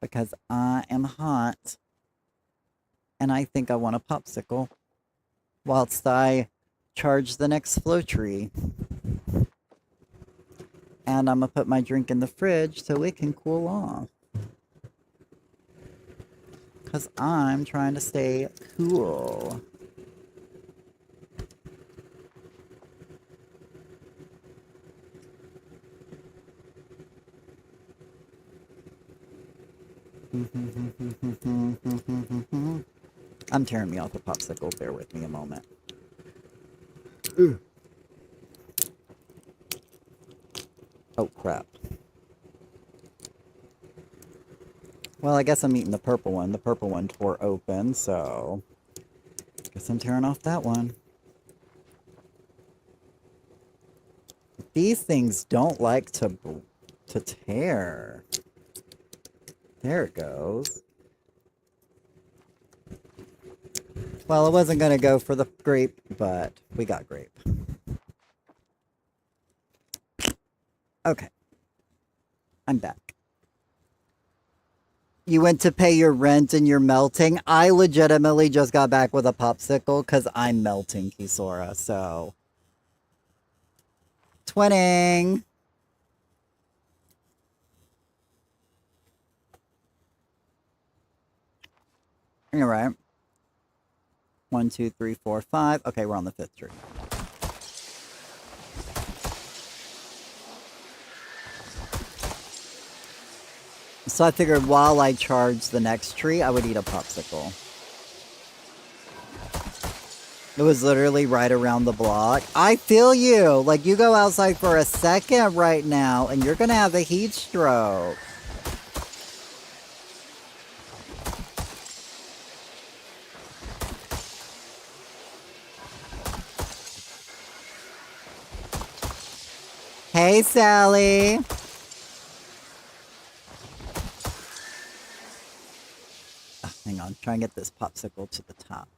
Speaker 1: Because I am hot. And I think I want a popsicle. Whilst I charge the next flow tree. And I'm going to put my drink in the fridge so it can cool off. Because I'm trying to stay cool. I'm tearing me off a popsicle. Bear with me a moment. Oh, crap. Well, I guess I'm eating the purple one. The purple one tore open, so... guess I'm tearing off that one. These things don't like to tear. There it goes. Well, I wasn't going to go for the grape, but we got grape. Okay. I'm back. You went to pay your rent and you're melting. I legitimately just got back with a popsicle because I'm melting, Kisora, so... Twinning! You're right. 1, 2, 3, 4, 5. Okay, we're on the 5th tree. So I figured while I charge the next tree, I would eat a popsicle. It was literally right around the block. I feel you! Like, you go outside for a second right now, and you're gonna have a heat stroke. Hey, Sally! Oh, hang on, try and get this popsicle to the top.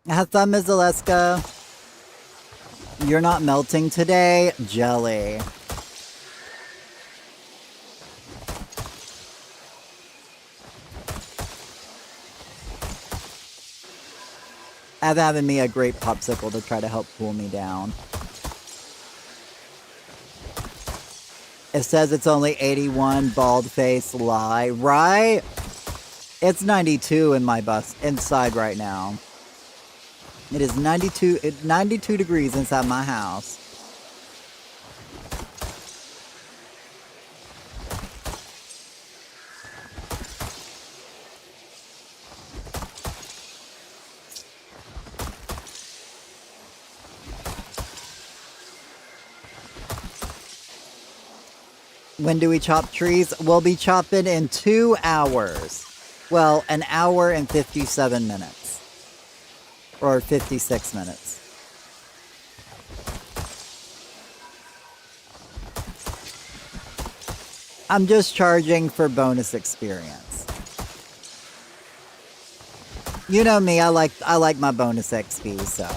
Speaker 1: Have fun, Ms. Aleska. You're not melting today? Jelly. I've having me a great popsicle to try to help cool me down. It says it's only 81, bald face, lie. Right? It's 92 in my bus inside right now. It is 92 degrees inside my house. When do we chop trees? We'll be chopping in 2 hours. Well, an hour and 57 minutes. Or 56 minutes. I'm just charging for bonus experience. You know me, I like my bonus XP, so.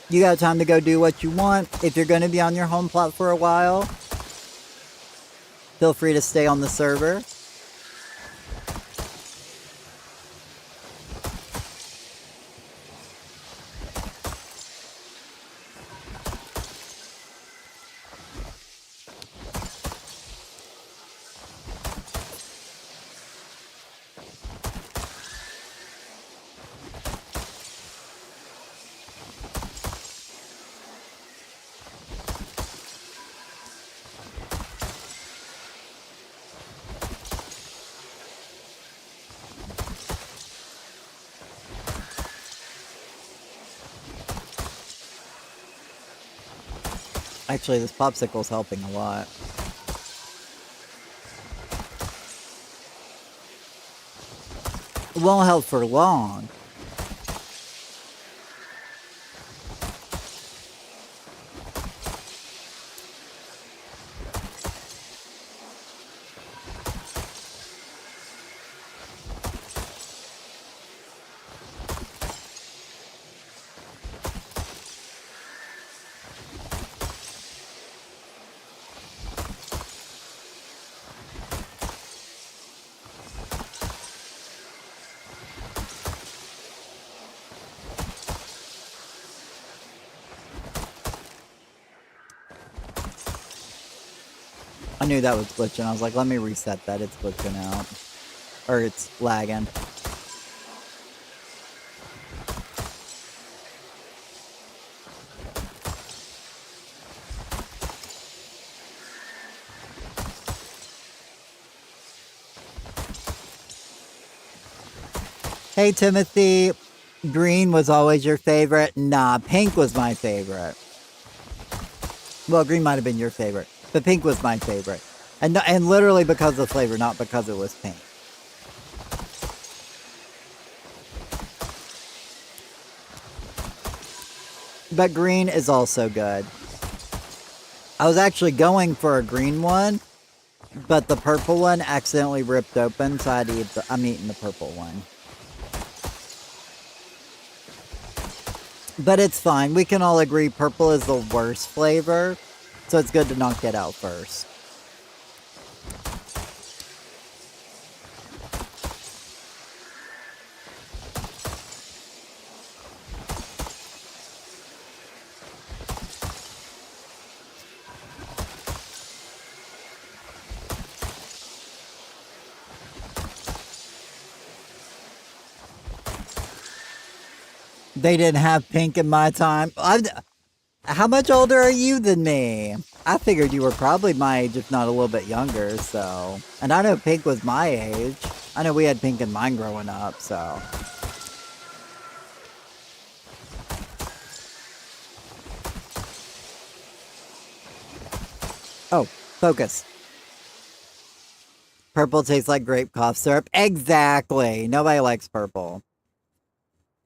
Speaker 1: You got time to go do what you want. If you're going to be on your home plot for a while, feel free to stay on the server. Actually, this popsicle's helping a lot. It won't help for long. I knew that was glitching. I was like, let me reset that. It's glitching out. Or it's lagging. Hey, Timothy. Green was always your favorite? Nah, pink was my favorite. Well, green might have been your favorite, but pink was my favorite. And literally because of the flavor, not because it was pink. But green is also good. I was actually going for a green one, but the purple one accidentally ripped open, so I'm eating the purple one. But it's fine. We can all agree purple is the worst flavor, so it's good to knock it out first. They didn't have pink in my time. How much older are you than me? I figured you were probably my age, if not a little bit younger, so. And I know pink was my age. I know we had pink in mine growing up, so. Oh, focus. Purple tastes like grape cough syrup. Exactly. Nobody likes purple.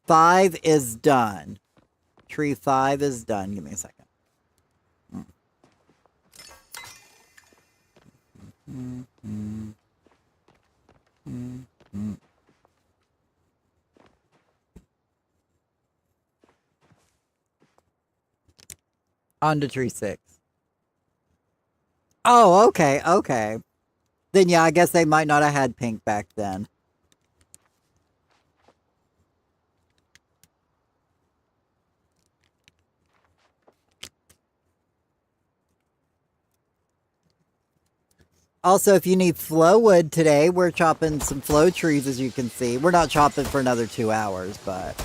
Speaker 1: 5 is done. Tree 5 is done. Give me a second. Mm. On to tree 6. Oh, okay, okay. Then yeah, I guess they might not have had pink back then. Also, if you need flow wood today, we're chopping some flow trees, as you can see. We're not chopping for another 2 hours, but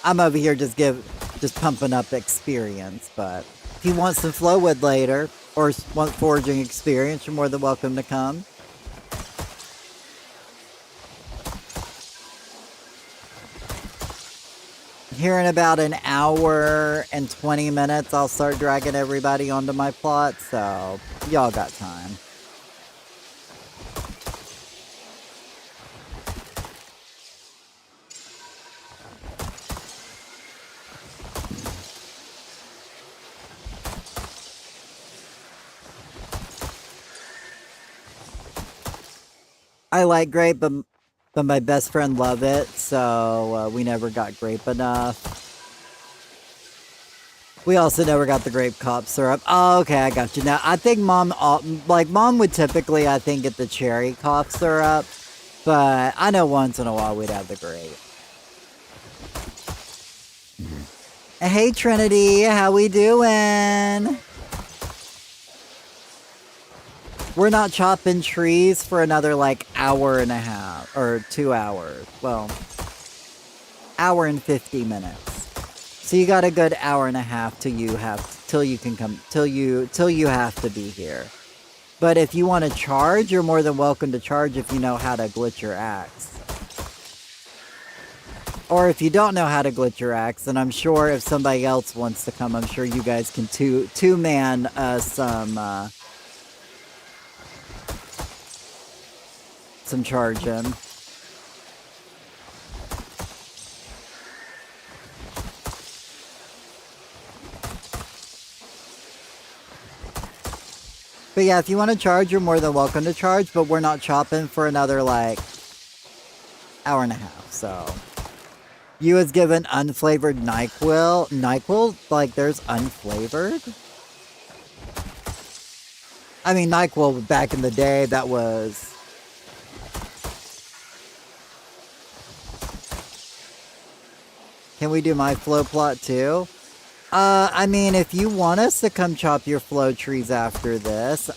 Speaker 1: I'm over here just pumping up experience. But if you want some flow wood later, or want foraging experience, you're more than welcome to come. Here in about an hour and 20 minutes, I'll start dragging everybody onto my plot, so y'all got time. I like grape, but my best friend loved it, so we never got grape enough. We also never got the grape cop syrup. Oh, okay, I got you. Now, I think Mom would typically, I think, get the cherry cough syrup, but I know once in a while we'd have the grape. Hey, Trinity, how we doing? We're not chopping trees for another, like, hour and a half, or 2 hours. Well, hour and 50 minutes. So you got a good hour and a half till you have to be here. But if you want to charge, you're more than welcome to charge if you know how to glitch your axe. Or if you don't know how to glitch your axe, then I'm sure if somebody else wants to come, I'm sure you guys can two-man some charging. But yeah, if you want to charge, you're more than welcome to charge, but we're not chopping for another, like, hour and a half, so. You was given unflavored NyQuil. NyQuil? Like, there's unflavored? I mean, NyQuil back in the day, that was... Can we do my flow plot too? I mean, if you want us to come chop your flow trees after this,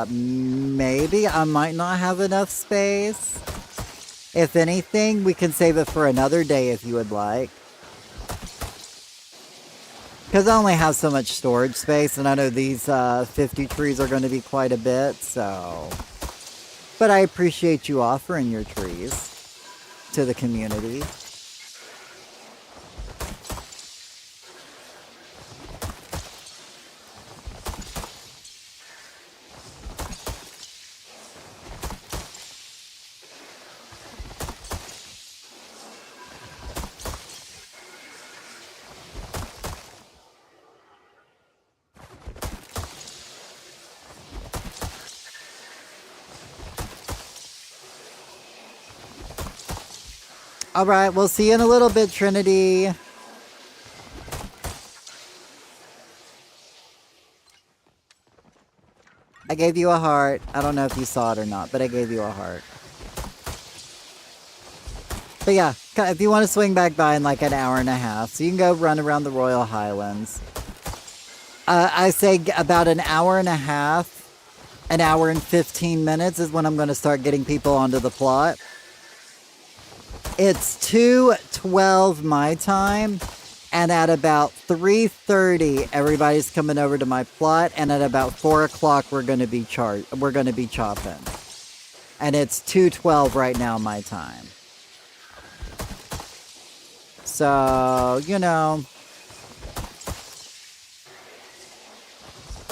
Speaker 1: maybe I might not have enough space. If anything, we can save it for another day if you would like. Because I only have so much storage space, and I know these 50 trees are going to be quite a bit, so... But I appreciate you offering your trees to the community. Alright, we'll see you in a little bit, Trinity. I gave you a heart. I don't know if you saw it or not, but I gave you a heart. But yeah, if you want to swing back by in like an hour and a half, so you can go run around the Royal Highlands. I say about an hour and a half, an hour and 15 minutes is when I'm going to start getting people onto the plot. It's 2:12 my time, and at about 3:30, everybody's coming over to my plot, and at about 4 o'clock, we're going to be chopping. And it's 2:12 right now my time. So, you know,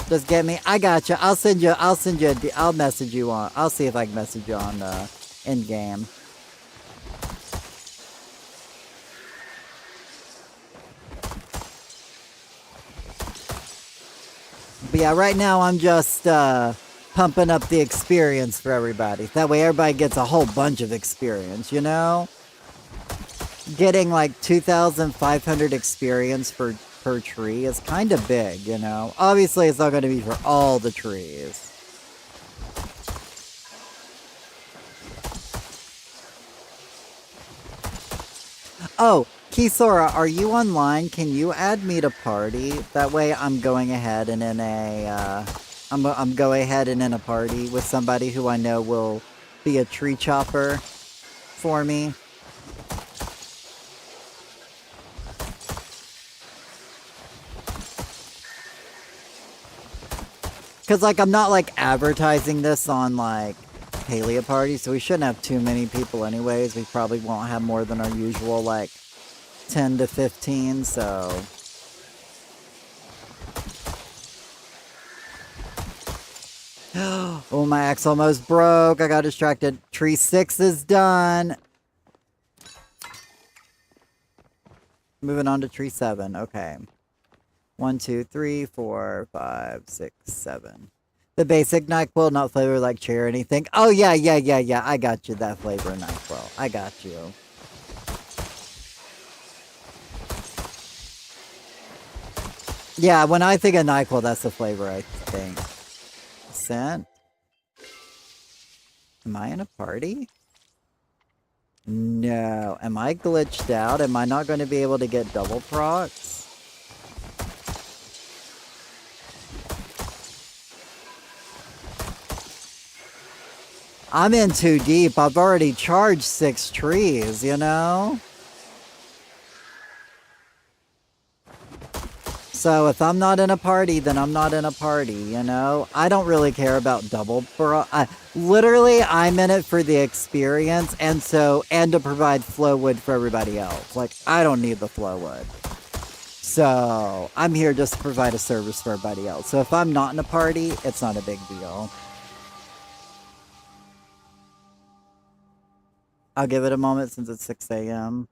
Speaker 1: just get me. I got you. I'll message you on. I'll see if I can message you on in game. But yeah, right now I'm just pumping up the experience for everybody. That way everybody gets a whole bunch of experience, you know? Getting like 2,500 experience per tree is kind of big, you know? Obviously, it's not going to be for all the trees. Oh, Kisora, are you online? Can you add me to party? That way I'm going ahead and in a, I'm going ahead and in a party with somebody who I know will be a tree chopper for me. Because, like, I'm not, like, advertising this on, like, Palia Party, so we shouldn't have too many people anyways. We probably won't have more than our usual, like, 10 to 15, so... Oh, my axe almost broke. I got distracted. Tree 6 is done. Moving on to tree 7. Okay. 1, 2, 3, 4, 5, 6, 7. The basic NyQuil, not flavored like cherry or anything. Oh, yeah. I got you, that flavor of NyQuil. I got you. Yeah, when I think of NyQuil, that's the flavor, I think. Scent? Am I in a party? No. Am I glitched out? Am I not going to be able to get double procs? I'm in too deep. I've already charged 6 trees, you know? So if I'm not in a party, then I'm not in a party, you know? I don't really care about double literally, I'm in it for the experience and to provide flow wood for everybody else. Like, I don't need the flow wood. So I'm here just to provide a service for everybody else. So if I'm not in a party, it's not a big deal. I'll give it a moment since it's 6 a.m.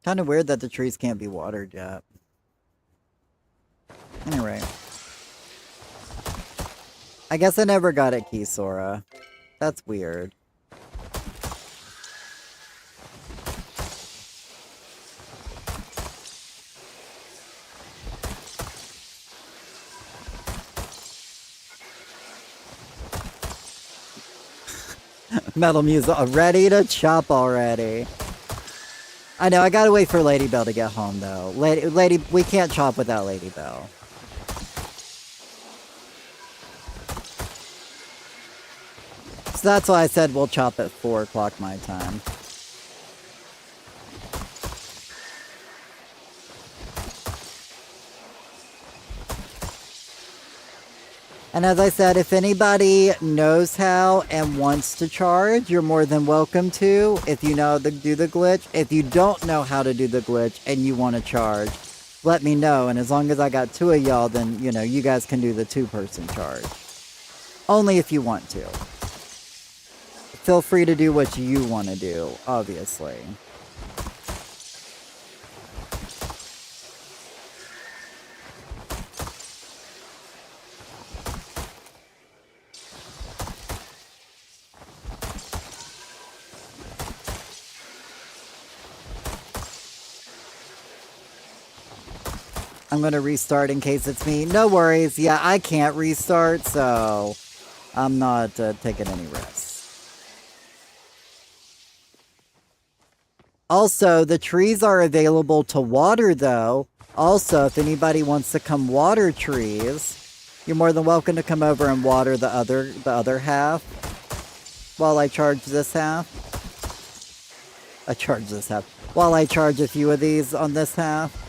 Speaker 1: Kind of weird that the trees can't be watered yet. Anyway. I guess I never got it, Kisora. That's weird. Metal Muse ready to chop already. I know, I gotta wait for Lady Bell to get home, though. Lady, we can't chop without Lady Bell. So that's why I said we'll chop at 4 o'clock my time. And as I said, if anybody knows how and wants to charge, you're more than welcome to, if you know how to do the glitch. If you don't know how to do the glitch and you want to charge, let me know. And as long as I got 2 of y'all, then, you know, you guys can do the 2-person charge. Only if you want to. Feel free to do what you want to do, obviously. I'm going to restart in case it's me. No worries. Yeah, I can't restart, so I'm not taking any risks. Also, the trees are available to water, though. Also, if anybody wants to come water trees, you're more than welcome to come over and water the other half while I charge this half. I charge this half. While I charge a few of these on this half.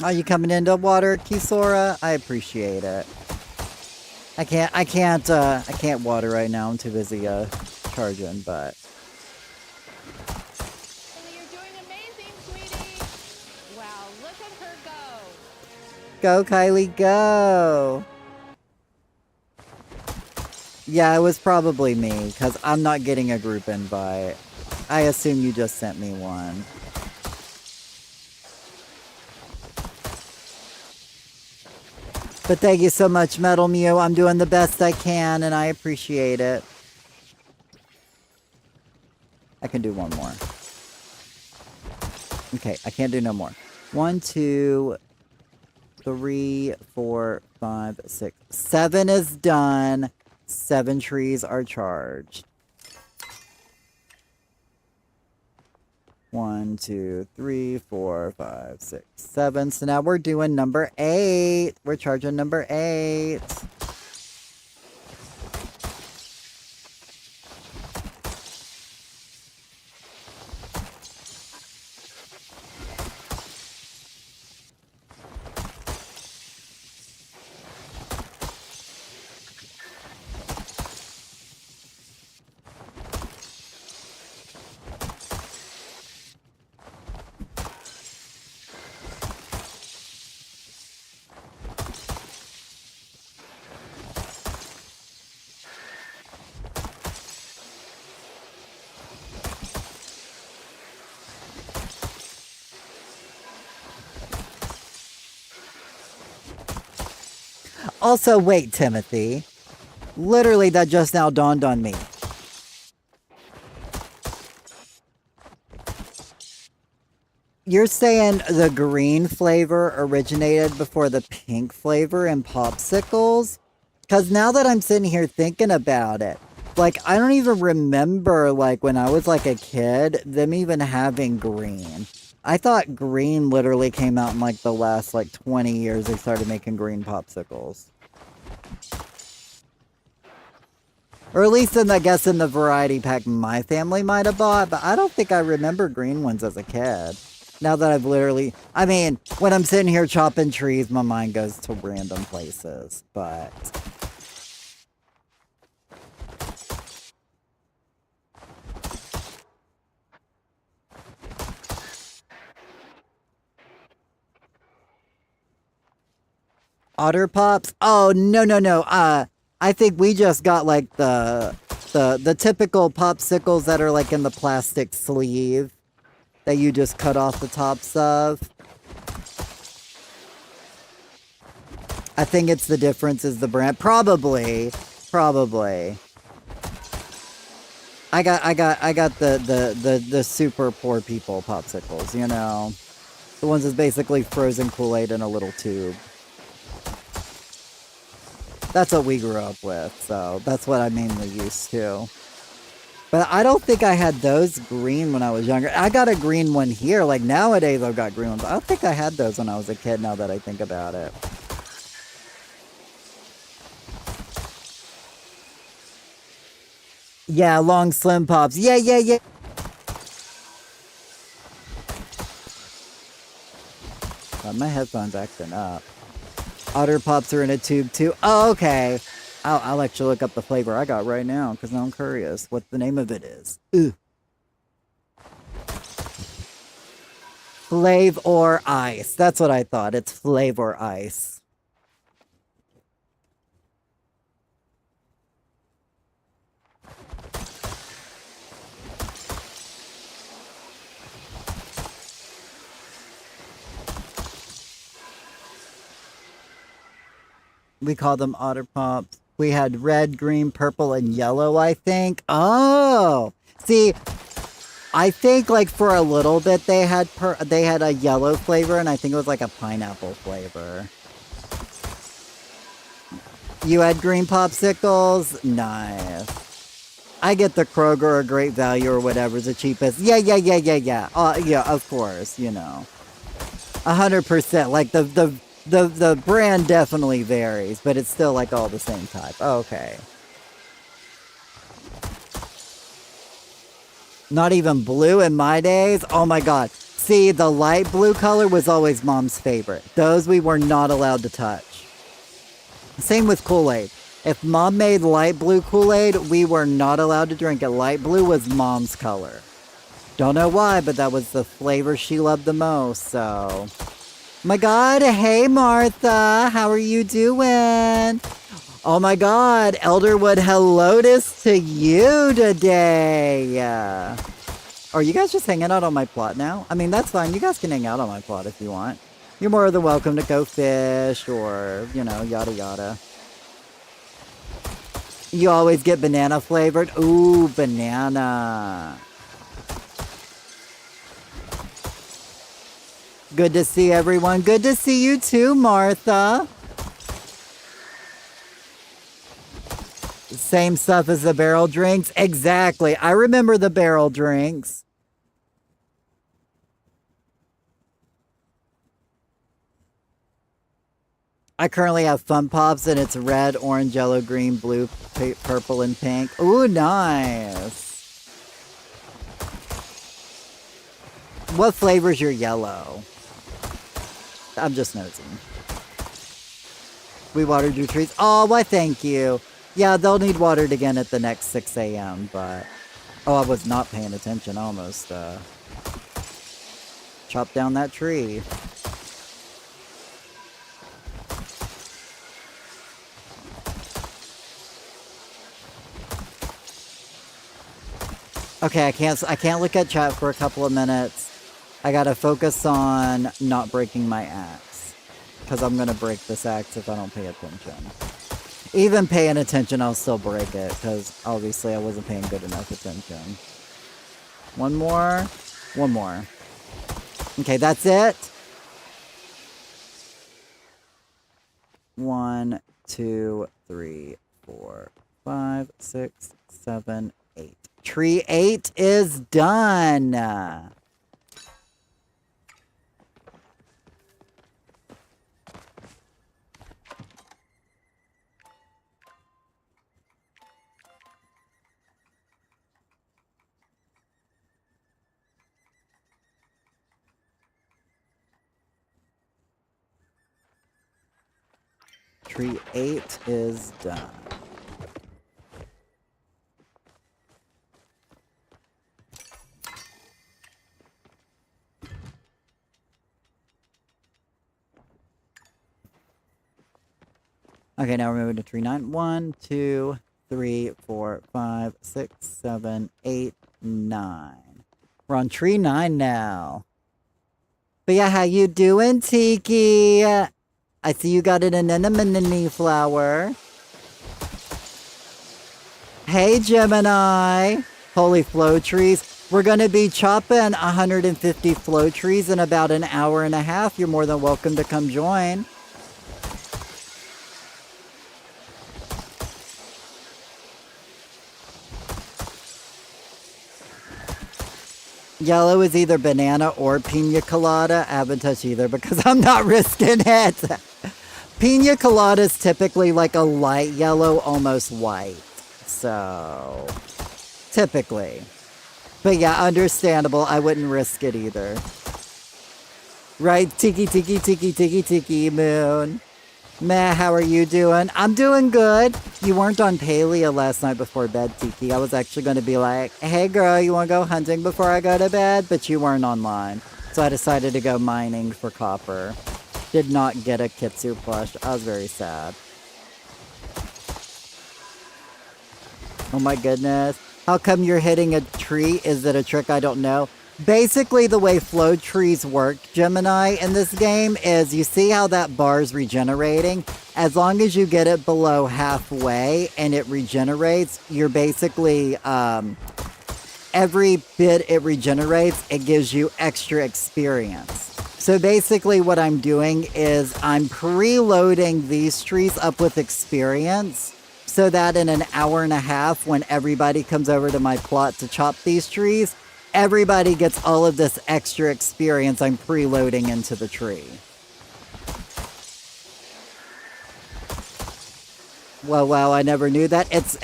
Speaker 1: Are you coming into water, Kisora? I appreciate it. I can't water right now. I'm too busy, charging, but.
Speaker 2: You're doing amazing, sweetie. Wow, look at her
Speaker 1: Go,
Speaker 2: go.
Speaker 1: Kylie, go! Yeah, it was probably me, because I'm not getting a group invite. I assume you just sent me one. But thank you so much, Metal Mew. I'm doing the best I can, and I appreciate it. I can do one more. Okay, I can't do no more. 1, 2, 3, 4, 5, 6. 7 is done. 7 trees are charged. 1, 2, 3, 4, 5, 6, 7. So now we're doing number 8. We're charging number 8. Also, wait, Timothy. Literally, that just now dawned on me. You're saying the green flavor originated before the pink flavor in popsicles? Because now that I'm sitting here thinking about it, like, I don't even remember, like, when I was, like, a kid, them even having green. I thought green literally came out in, like, the last, like, 20 years they started making green popsicles. Or at least in, I guess, in the variety pack my family might have bought, but I don't think I remember green ones as a kid. Now that I've literally, I mean, when I'm sitting here chopping trees, my mind goes to random places, but. Otter Pops? Oh, no, no, no. I think we just got like the typical popsicles that are like in the plastic sleeve that you just cut off the tops of. I think it's the difference is the brand. Probably. I got the super poor people popsicles, you know. The ones that's basically frozen Kool-Aid in a little tube. That's what we grew up with, so that's what I mainly used to. But I don't think I had those green when I was younger. I got a green one here. Like, nowadays I've got green ones. I don't think I had those when I was a kid, now that I think about it. Yeah, long slim pops. Yeah. My headphone's acting up. Otter Pops are in a tube too. Oh, okay. I'll actually look up the flavor I got right now because now I'm curious what the name of it is. Ooh. Flavor Ice. That's what I thought. It's Flavor Ice. We call them Otter Pops. We had red, green, purple, and yellow, I think. Oh, see, I think like for a little bit they had a yellow flavor, and I think it was like a pineapple flavor. You had green popsicles? Nice. I get the Kroger or Great Value or whatever's the cheapest. Yeah. Yeah, of course, you know. 100%. Like the brand definitely varies, but it's still like all the same type. Okay. Not even blue in my days? Oh my god. See, the light blue color was always Mom's favorite. Those we were not allowed to touch. Same with Kool-Aid. If Mom made light blue Kool-Aid, we were not allowed to drink it. Light blue was Mom's color. Don't know why, but that was the flavor she loved the most, so... My God, hey Martha, how are you doing? Oh my God, Elderwood, hello to you today. Are you guys just hanging out on my plot now? I mean, that's fine. You guys can hang out on my plot if you want. You're more than welcome to go fish or, you know, yada yada. You always get banana flavored. Ooh, banana. Good to see everyone. Good to see you too, Martha. Same stuff as the barrel drinks? Exactly. I remember the barrel drinks. I currently have Fun Pops and it's red, orange, yellow, green, blue, purple, and pink. Ooh, nice. What flavor's your yellow? I'm just nosing. We watered your trees. Oh, why thank you. Yeah, they'll need watered again at the next 6 a.m., but... Oh, I was not paying attention almost. Chopped down that tree. Okay, I can't look at chat for a couple of minutes. I gotta focus on not breaking my axe. Because I'm gonna break this axe if I don't pay attention. Even paying attention, I'll still break it. Because obviously I wasn't paying good enough attention. One more. One more. Okay, that's it. 1, 2, 3, 4, 5, 6, 7, 8. Tree 8 is done. Tree 8 is done. Okay, now we're moving to tree 9. 1, 2, 3, 4, 5, 6, 7, 8, 9. We're on tree 9 now. But yeah, how you doing, Tiki? I see you got an anemone flower. Hey, Gemini. Holy flow trees. We're going to be chopping 150 flow trees in about an hour and a half. You're more than welcome to come join. Yellow is either banana or pina colada. I haven't touched either because I'm not risking it. Pina colada is typically like a light yellow, almost white. So, typically. But yeah, understandable. I wouldn't risk it either. Right? Tiki, tiki, tiki, tiki, tiki, moon. Meh, how are you doing? I'm doing good. You weren't on Paleo last night before bed, Tiki. I was actually going to be like, hey girl, you want to go hunting before I go to bed? But you weren't online. So I decided to go mining for copper. Did not get a Kitsu plush. I was very sad. Oh my goodness. How come you're hitting a tree? Is it a trick? I don't know. Basically, the way flow trees work, Gemini, in this game is you see how that bar's regenerating? As long as you get it below halfway and it regenerates, you're basically, every bit it regenerates, it gives you extra experience. So basically what I'm doing is I'm preloading these trees up with experience so that in an hour and a half, when everybody comes over to my plot to chop these trees, everybody gets all of this extra experience I'm preloading into the tree. Well, wow, I never knew that. It's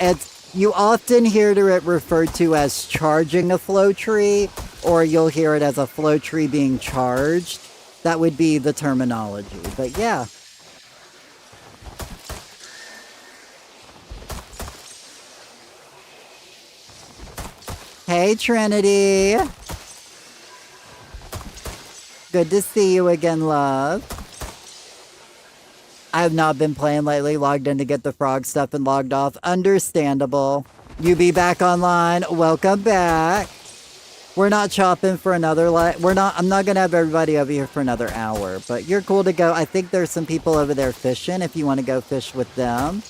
Speaker 1: you often hear it referred to as charging a flow tree. or you'll hear it as a flow tree being charged. That would be the terminology. But yeah. Hey, Trinity. Good to see you again, love. I have not been playing lately. Logged in to get the frog stuff and logged off. Understandable. You be back online. Welcome back. We're not chopping for another I'm not gonna have everybody over here for another hour, but you're cool to go. I think there's some people over there fishing if you want to go fish with them.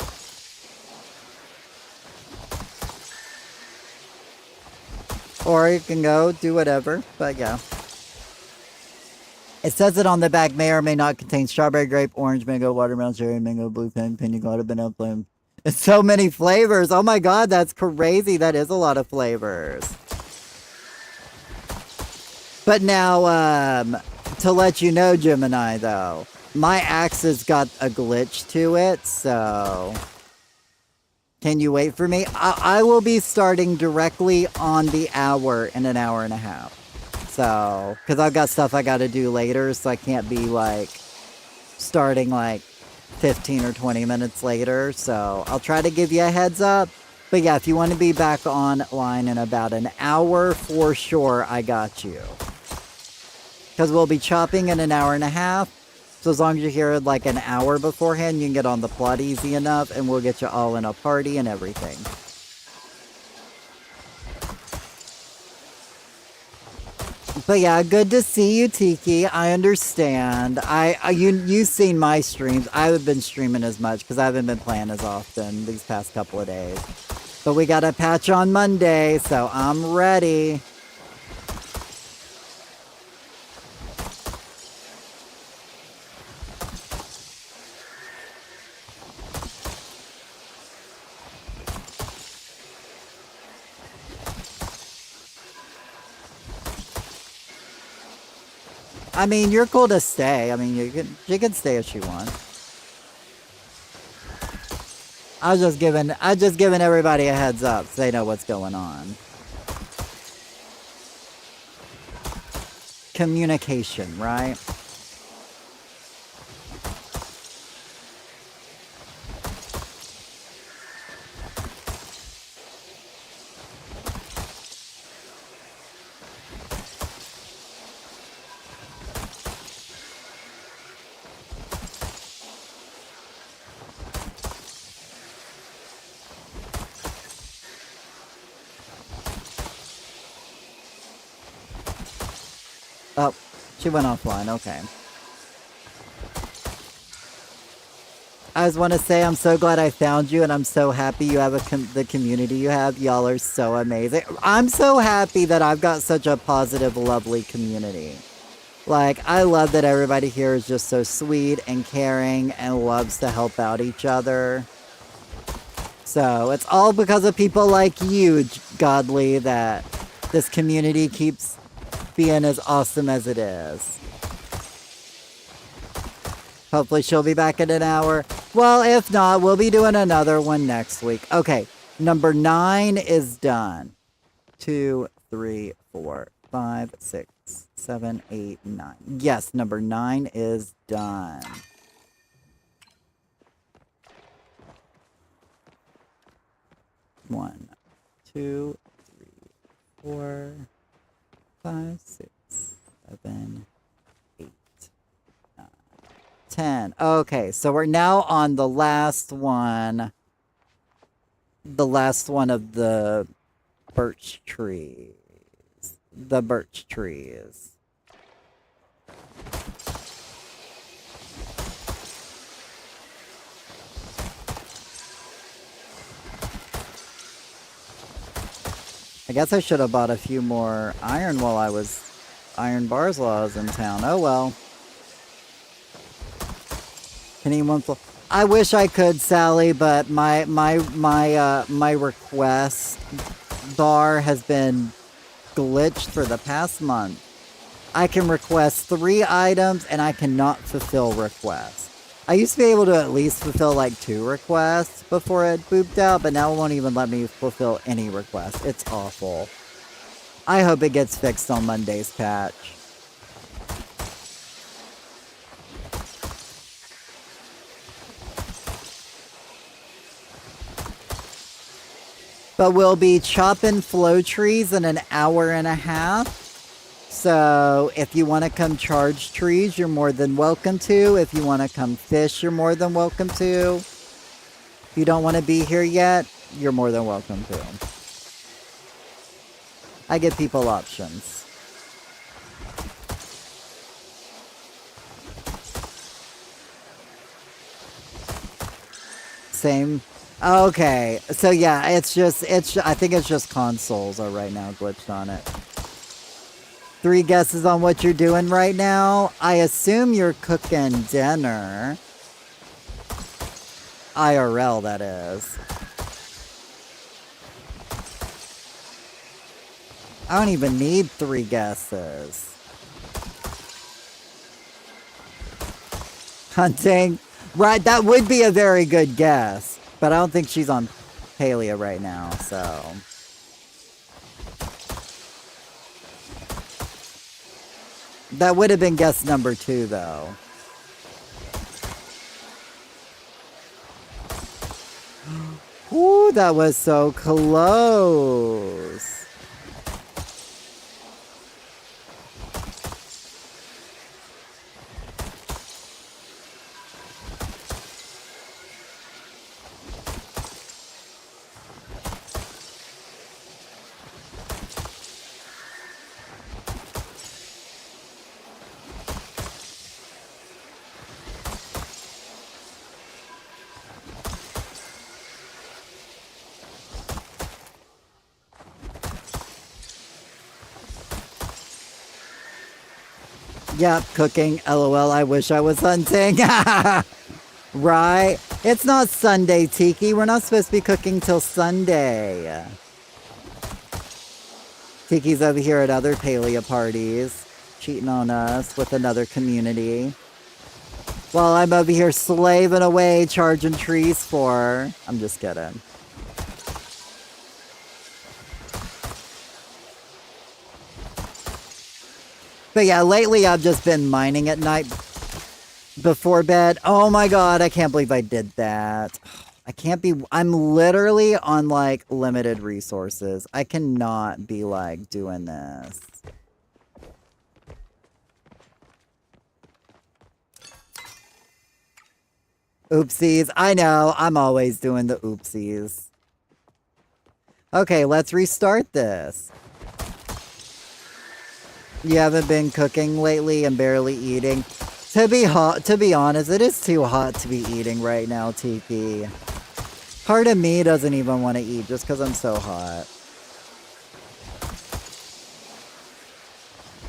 Speaker 1: Or you can go do whatever, but yeah. It says it on the back may or may not contain strawberry, grape, orange, mango, watermelon, cherry, mango, blue pen, pina colada, banana, plum. It's so many flavors. Oh my god, that's crazy. That is a lot of flavors. But now, to let you know, Gemini, though, my axe has got a glitch to it, so... Can you wait for me? I will be starting directly on the hour in an hour and a half. So, because I've got stuff I got to do later, so I can't be, like, starting, like, 15 or 20 minutes later. So, I'll try to give you a heads up. But yeah, if you want to be back online in about an hour, for sure, I got you. Because we'll be chopping in an hour and a half. So as long as you're here like an hour beforehand, you can get on the plot easy enough, and we'll get you all in a party and everything. But yeah, good to see you, Tiki. I understand. You've seen my streams. I haven't been streaming as much because I haven't been playing as often these past couple of days. But we got a patch on Monday, so I'm ready. I mean, you're cool to stay. I mean, you can stay if you want. I was just giving everybody a heads up so they know what's going on. Communication, right? Oh, she went offline. Okay. I just want to say I'm so glad I found you, and I'm so happy you have the community you have. Y'all are so amazing. I'm so happy that I've got such a positive, lovely community. Like, I love that everybody here is just so sweet and caring and loves to help out each other. So, it's all because of people like you, Godly, that this community keeps being as awesome as it is. Hopefully she'll be back in an hour. Well, if not, we'll be doing another one next week. Okay, number 9 is done. 2, 3, 4, 5, 6, 7, 8, 9. Yes, number 9 is done. One, 2, 3, 4, 5, 6, 7, 8, 9, 10. Okay, so we're now on the last one. The last one of the birch trees. The birch trees. I guess I should have bought a few more iron bars while I was in town. Oh well. Can anyone I wish I could, Sally, but my request bar has been glitched for the past month. I can request 3 items and I cannot fulfill requests. I used to be able to at least fulfill like 2 requests before it booped out, but now it won't even let me fulfill any requests. It's awful. I hope it gets fixed on Monday's patch. But we'll be chopping flow trees in an hour and a half. So if you want to come charge trees, you're more than welcome to. If you want to come fish, you're more than welcome to. If you don't want to be here yet, you're more than welcome to. I give people options. Same. Okay, so yeah, I think it's just consoles are right now glitched on it. 3 guesses on what you're doing right now. I assume you're cooking dinner. IRL, that is. I don't even need 3 guesses. Hunting. Right, that would be a very good guess. But I don't think she's on Palia right now, so... That would have been guess number 2, though. Ooh, that was so close. Yep, cooking. LOL, I wish I was hunting. Right? It's not Sunday, Tiki. We're not supposed to be cooking till Sunday. Tiki's over here at other Palia parties, cheating on us with another community. While I'm over here slaving away, charging trees for her. I'm just kidding. But yeah, lately I've just been mining at night before bed. Oh my god, I can't believe I did that. I can't be... I'm literally on, like, limited resources. I cannot be, like, doing this. Oopsies. I know, I'm always doing the oopsies. Okay, let's restart this. You haven't been cooking lately and barely eating. To be honest, it is too hot to be eating right now, Tiki. Part of me doesn't even want to eat just because I'm so hot.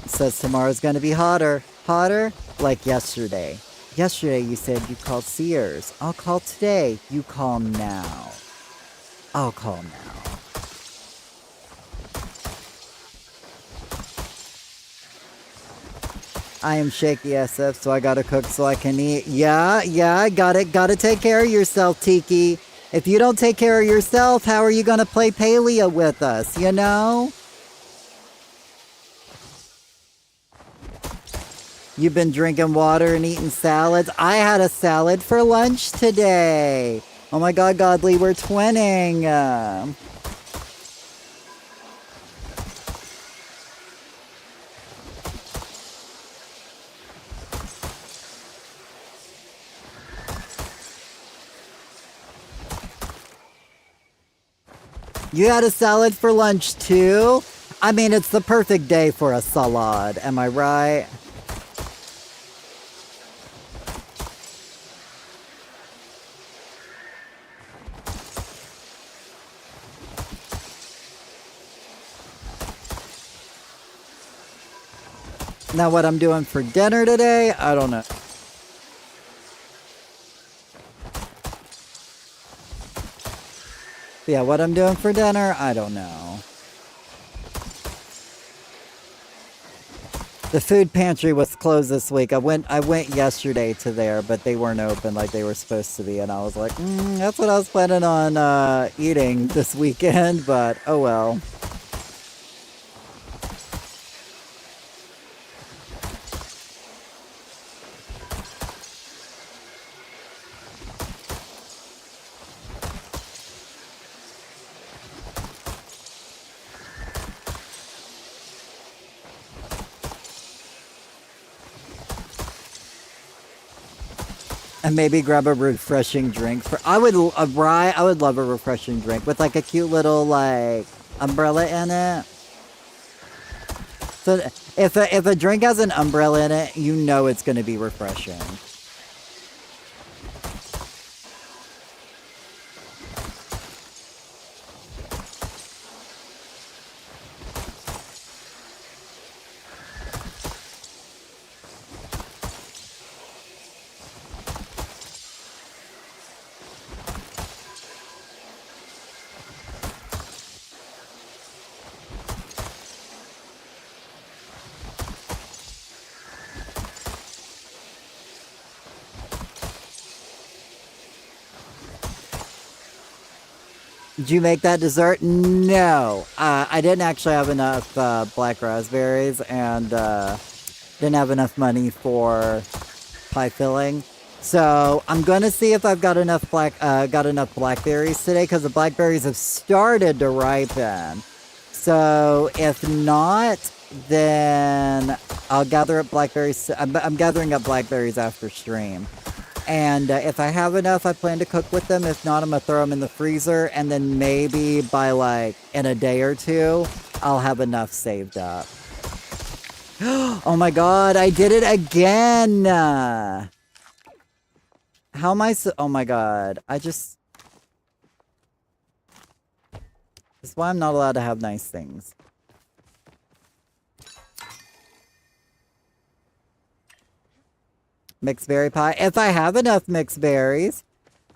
Speaker 1: It says tomorrow's gonna be hotter. Hotter? Like yesterday. Yesterday you said you called Sears. I'll call today. You call now. I'll call now. I am shaky SF, so I gotta cook so I can eat. Yeah, got it. Gotta take care of yourself, Tiki. If you don't take care of yourself, how are you gonna play Palia with us, you know? You've been drinking water and eating salads. I had a salad for lunch today. Oh my god, Godly, we're twinning. You had a salad for lunch too? I mean, it's the perfect day for a salad, am I right? Now what I'm doing for dinner today, I don't know. Yeah, what I'm doing for dinner, I don't know. The food pantry was closed this week. I went yesterday to there, but they weren't open like they were supposed to be, and I was like, that's what I was planning on eating this weekend, but oh well. And maybe grab a refreshing drink for. I would Rye. I would love a refreshing drink with like a cute little like umbrella in it. So if a drink has an umbrella in it, you know it's going to be refreshing. Did you make that dessert? No. I didn't actually have enough black raspberries and didn't have enough money for pie filling. So I'm gonna see if I've got enough blackberries today because the blackberries have started to ripen. So if not, then I'll gather up blackberries. I'm gathering up blackberries after stream. And if I have enough, I plan to cook with them. If not, I'm going to throw them in the freezer. And then maybe by like in a day or two, I'll have enough saved up. Oh my god, I did it again! How am I so... Oh my god, That's why I'm not allowed to have nice things. Mixed berry pie. If I have enough mixed berries.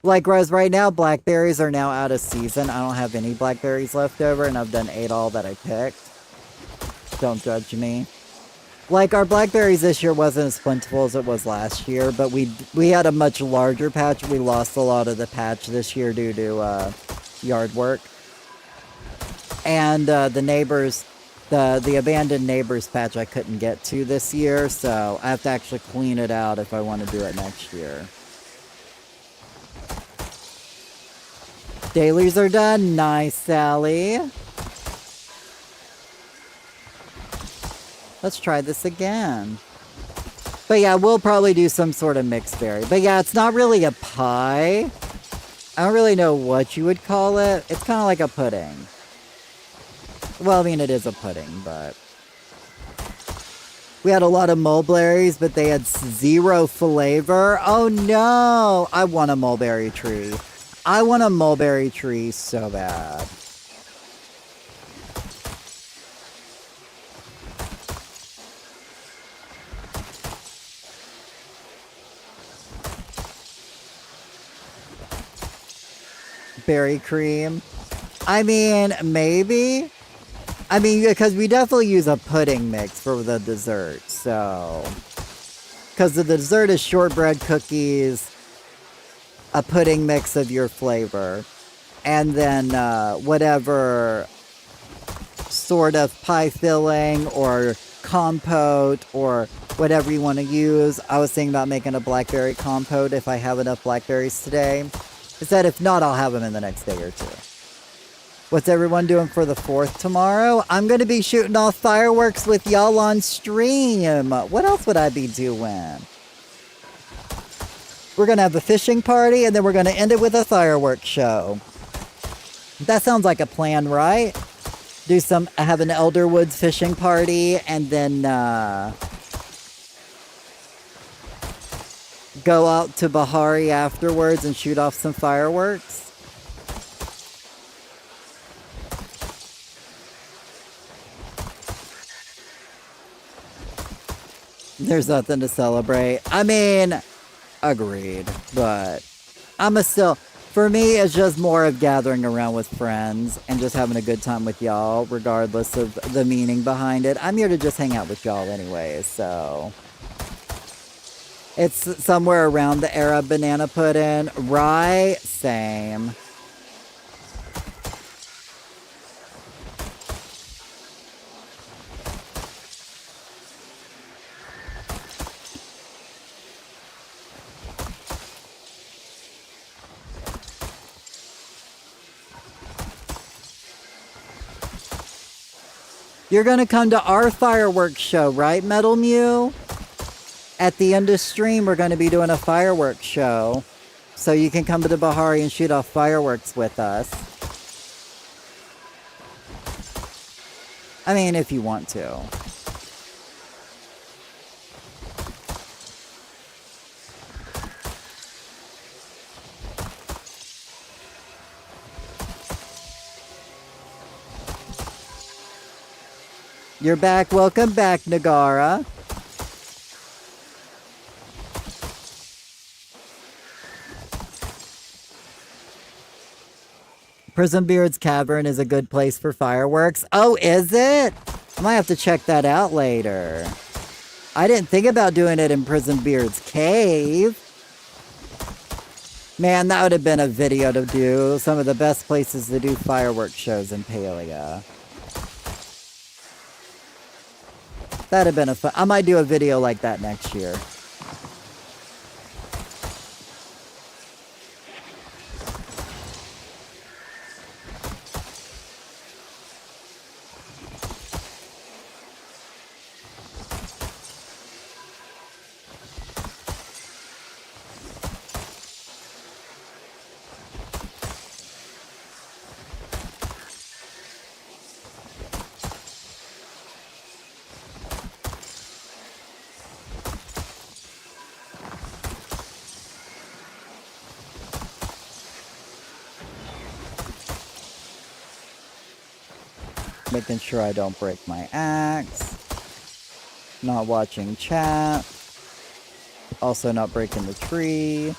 Speaker 1: Like, Rose, right now, blackberries are now out of season. I don't have any blackberries left over, and I've ate all that I picked. Don't judge me. Like, our blackberries this year wasn't as plentiful as it was last year, but we had a much larger patch. We lost a lot of the patch this year due to yard work. And the neighbors... The abandoned neighbors patch I couldn't get to this year, so I have to actually clean it out if I want to do it next year. Dailies are done. Nice, Sally. Let's try this again. But yeah, we'll probably do some sort of mixed berry. But yeah, it's not really a pie. I don't really know what you would call it. It's kind of like a pudding. Well, I mean, it is a pudding, but... We had a lot of mulberries, but they had zero flavor. Oh no! I want a mulberry tree. I want a mulberry tree so bad. Berry cream. I mean, maybe... I mean, because we definitely use a pudding mix for the dessert, so... Because the dessert is shortbread cookies, a pudding mix of your flavor, and then whatever sort of pie filling or compote or whatever you want to use. I was thinking about making a blackberry compote if I have enough blackberries today. I said if not, I'll have them in the next day or two. What's everyone doing for the 4th tomorrow? I'm going to be shooting off fireworks with y'all on stream. What else would I be doing? We're going to have a fishing party, and then we're going to end it with a fireworks show. That sounds like a plan, right? Have an Elderwoods fishing party, and then go out to Bahari afterwards and shoot off some fireworks. There's nothing to celebrate. I mean, agreed, but for me, it's just more of gathering around with friends and just having a good time with y'all, regardless of the meaning behind it. I'm here to just hang out with y'all anyway, so... It's somewhere around the era of banana pudding. Rye, same. You're gonna come to our fireworks show, right, Metal Mew? At the end of stream, we're going to be doing a fireworks show. So you can come to the Bahari and shoot off fireworks with us. I mean, if you want to. You're back. Welcome back, Nagara. Prismbeard's Cavern is a good place for fireworks. Oh, is it? I might have to check that out later. I didn't think about doing it in Prismbeard's Cave. Man, that would have been a video to do. Some of the best places to do fireworks shows in Palia. That'd have been a fun... I might do a video like that next year. Making sure I don't break my axe. Not watching chat. Also not breaking the tree.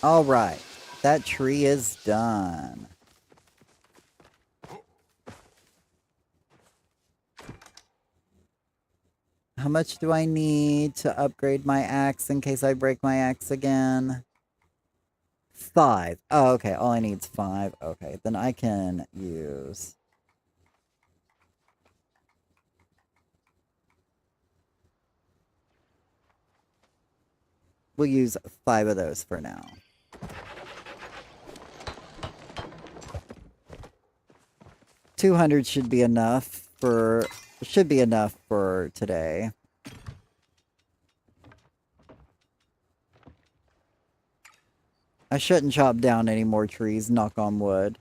Speaker 1: Alright. That tree is done. How much do I need to upgrade my axe in case I break my axe again? 5. Oh, okay. All I need is 5. Okay, then I can use... We'll use 5 of those for now. $200 should be enough for today. I shouldn't chop down any more trees, knock on wood.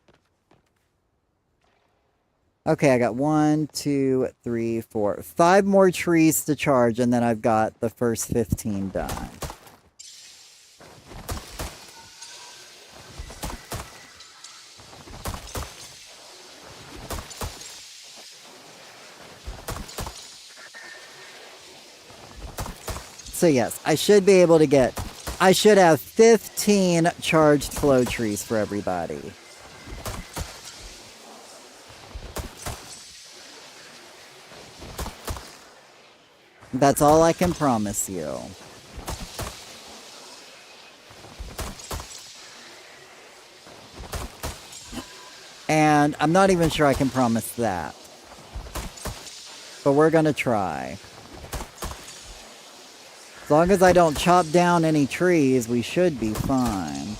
Speaker 1: Okay, I got 1, 2, 3, 4, 5 more trees to charge, and then I've got the first 15 done. So yes, I should be able to get... I should have 15 charged flow trees for everybody. That's all I can promise you. And I'm not even sure I can promise that. But we're gonna try. As long as I don't chop down any trees, we should be fine.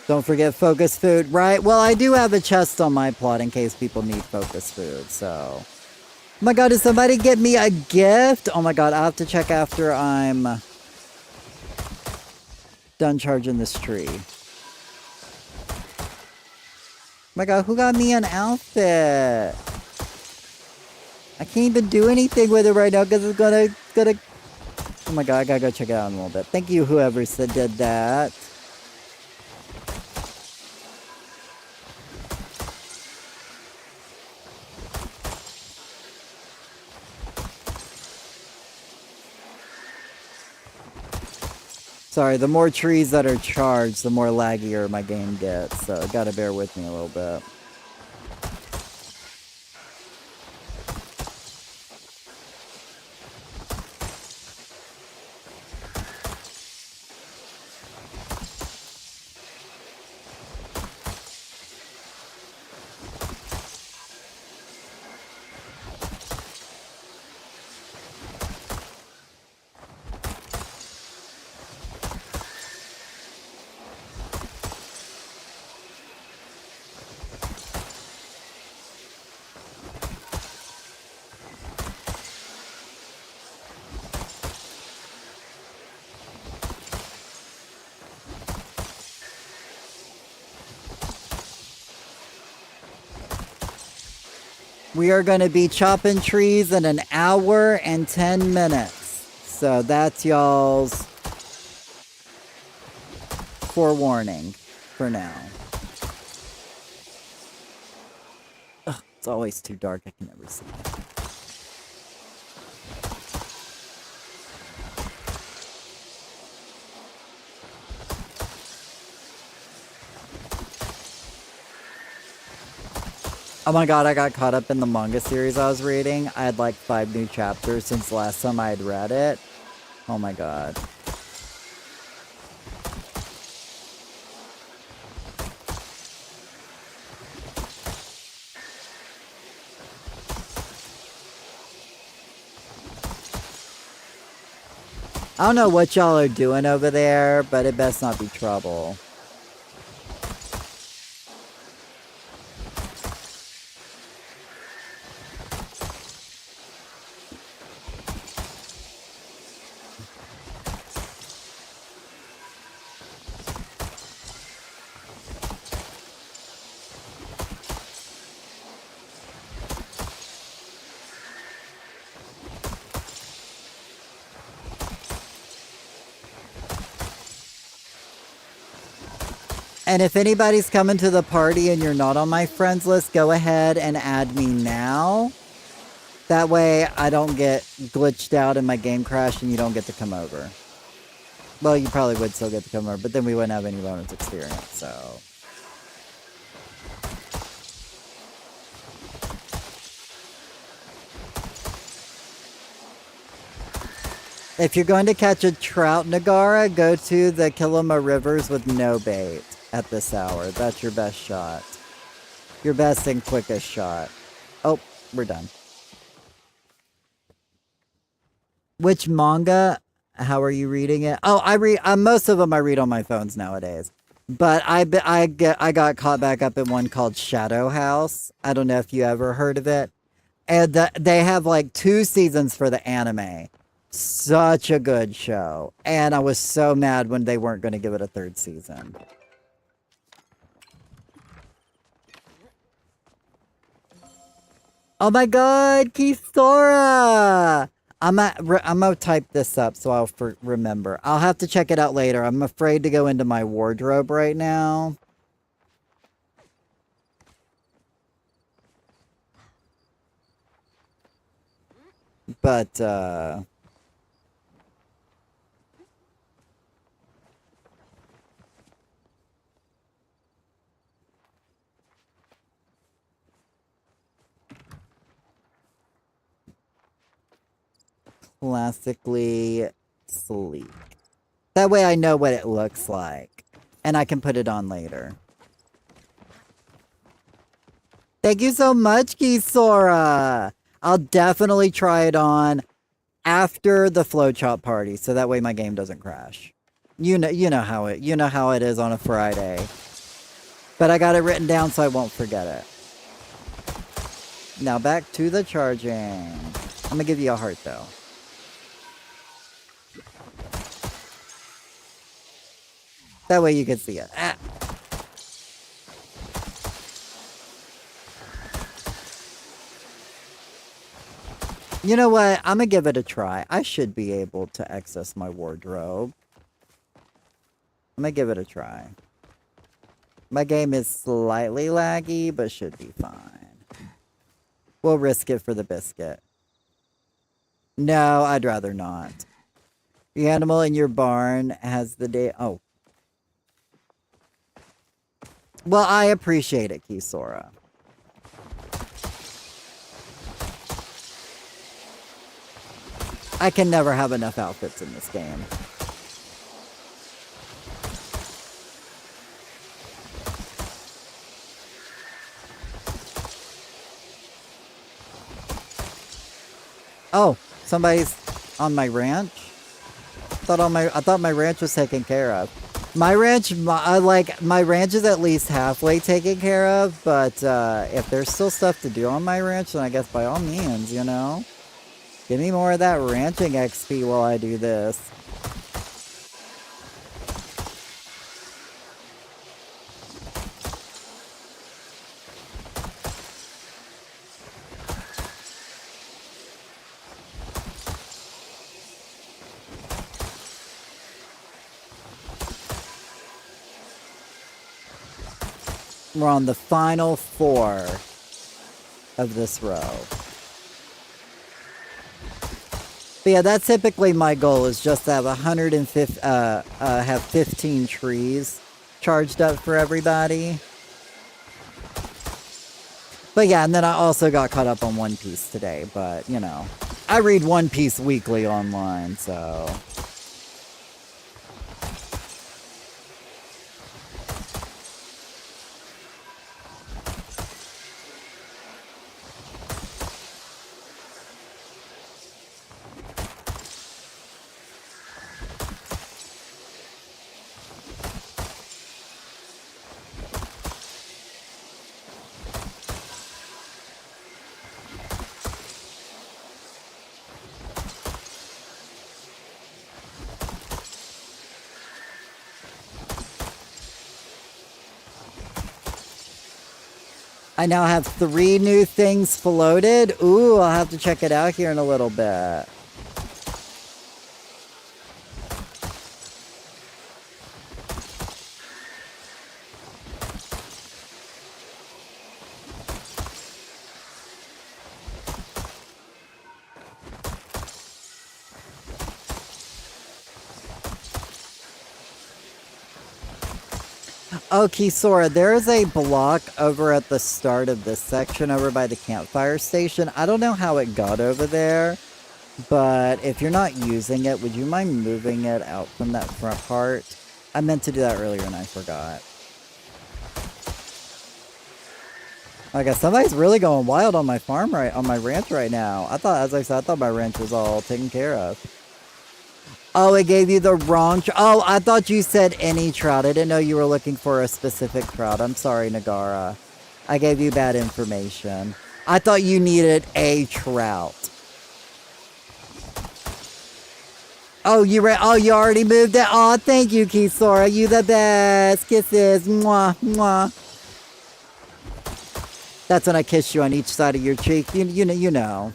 Speaker 1: Don't forget focus food, right? Well, I do have a chest on my plot in case people need focus food, so... Oh my god, did somebody get me a gift? Oh my god, I'll have to check after I'm done charging this tree. My god, who got me an outfit? I can't even do anything with it right now because it's gonna... Oh my god, I gotta go check it out in a little bit. Thank you, whoever said did that. Sorry, the more trees that are charged, the more laggier my game gets, so gotta bear with me a little bit. We are going to be chopping trees in an hour and 10 minutes. So that's y'all's forewarning for now. Ugh, it's always too dark. I can never see. Oh my god, I got caught up in the manga series I was reading. I had like 5 new chapters since last time I had read it. Oh my god. I don't know what y'all are doing over there, but it best not be trouble. And if anybody's coming to the party and you're not on my friends list, go ahead and add me now. That way I don't get glitched out in my game crash and you don't get to come over. Well, you probably would still get to come over, but then we wouldn't have any bonus experience, so... If you're going to catch a trout, Nagara, go to the Kilima Rivers with no bait at this hour. That's your best shot. Your best and quickest shot. Oh, we're done. Which manga? How are you reading it? Oh, I read most of them I read on my phones nowadays. But I got caught back up in one called Shadow House. I don't know if you ever heard of it. And they have like 2 seasons for the anime. Such a good show. And I was so mad when they weren't going to give it a 3rd season. Oh my god, Kisora! I'm gonna type this up so I'll remember. I'll have to check it out later. I'm afraid to go into my wardrobe right now. But, classically sleek. That way I know what it looks like. And I can put it on later. Thank you so much, Kisora! I'll definitely try it on after the Flowchop party, so that way my game doesn't crash. You know how it is on a Friday. But I got it written down so I won't forget it. Now back to the charging. I'm gonna give you a heart though. That way you can see it. Ah. You know what? I'm gonna give it a try. I should be able to access my wardrobe. I'm gonna give it a try. My game is slightly laggy, but should be fine. We'll risk it for the biscuit. No, I'd rather not. The animal in your barn has the day. Oh. Well, I appreciate it, Kisora. I can never have enough outfits in this game. Oh, somebody's on my ranch. I thought my ranch was taken care of. My ranch, my ranch is at least halfway taken care of. But if there's still stuff to do on my ranch, then I guess by all means, you know, give me more of that ranching XP while I do this. We're on the final 4 of this row. But yeah, that's typically my goal, is just to have 150, have 15 trees charged up for everybody. But yeah, and then I also got caught up on One Piece today, but you know, I read One Piece weekly online, so. I now have 3 new things floated. Ooh, I'll have to check it out here in a little bit. Oh, Kisora, there is a block over at the start of this section over by the campfire station. I don't know how it got over there, but if you're not using it, would you mind moving it out from that front part? I meant to do that earlier and I forgot. I guess somebody's really going wild on my farm on my ranch right now. As I said, I thought my ranch was all taken care of. Oh, it gave you the wrong oh, I thought you said any trout. I didn't know you were looking for a specific trout. I'm sorry, Nagara. I gave you bad information. I thought you needed a trout. Oh, you already moved it? Oh, thank you, Kisora. You the best. Kisses. Mwah, mwah. That's when I kiss you on each side of your cheek. You know.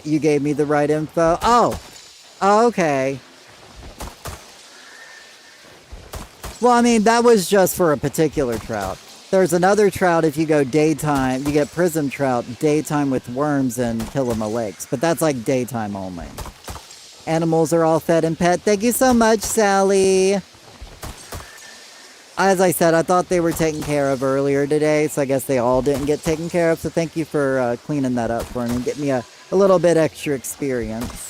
Speaker 1: You gave me the right info. Oh, okay. Well, I mean, that was just for a particular trout. There's another trout if you go daytime. You get prism trout daytime with worms in Killama Lakes. But that's like daytime only. Animals are all fed and pet. Thank you so much, Sally. As I said, I thought they were taken care of earlier today. So I guess they all didn't get taken care of. So thank you for cleaning that up for me and getting me a little bit extra experience.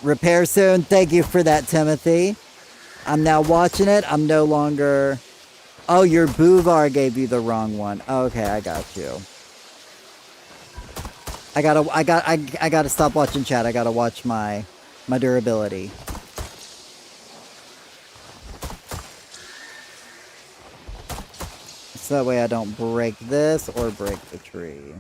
Speaker 1: Repair soon. Thank you for that, Timothy. I'm now watching it. I'm no longer... Oh, your Buvar gave you the wrong one. Okay, I got you. I gotta stop watching chat. I gotta watch my durability. So that way I don't break this or break the tree.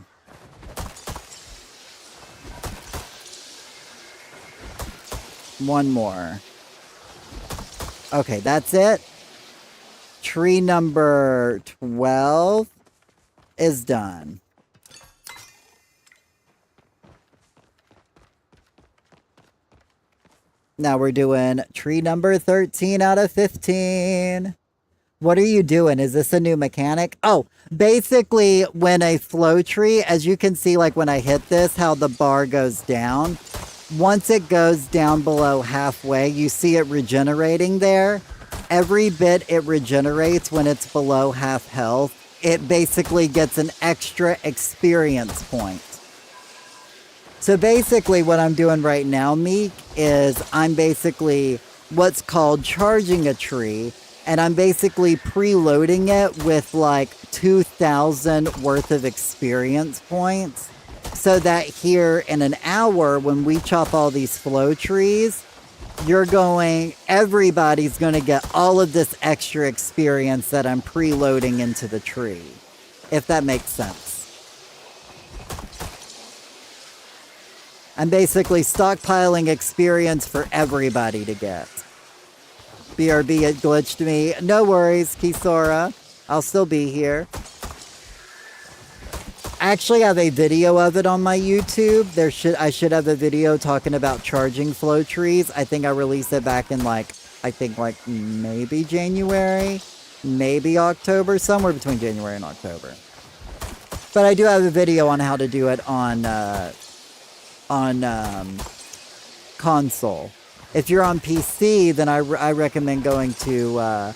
Speaker 1: One more. Okay, that's it. Tree number 12 is done. Now we're doing tree number 13 out of 15. What are you doing? Is this a new mechanic? Oh, basically when a flow tree, as you can see, like when I hit this, how the bar goes down. Once it goes down below halfway, you see it regenerating there. Every bit it regenerates when it's below half health, it basically gets an extra experience point. So basically what I'm doing right now, Meek, is I'm basically what's called charging a tree, and I'm basically preloading it with like 2,000 worth of experience points, so that here in an hour, when we chop all these flow trees, everybody's going to get all of this extra experience that I'm preloading into the tree, if that makes sense. I'm basically stockpiling experience for everybody to get. BRB, it glitched me. No worries, Kisora. I'll still be here. I actually have a video of it on my YouTube. I should have a video talking about charging flow trees. I think I released it back in maybe January, maybe October, somewhere between January and October. But I do have a video on how to do it on console. If you're on PC, then I recommend going to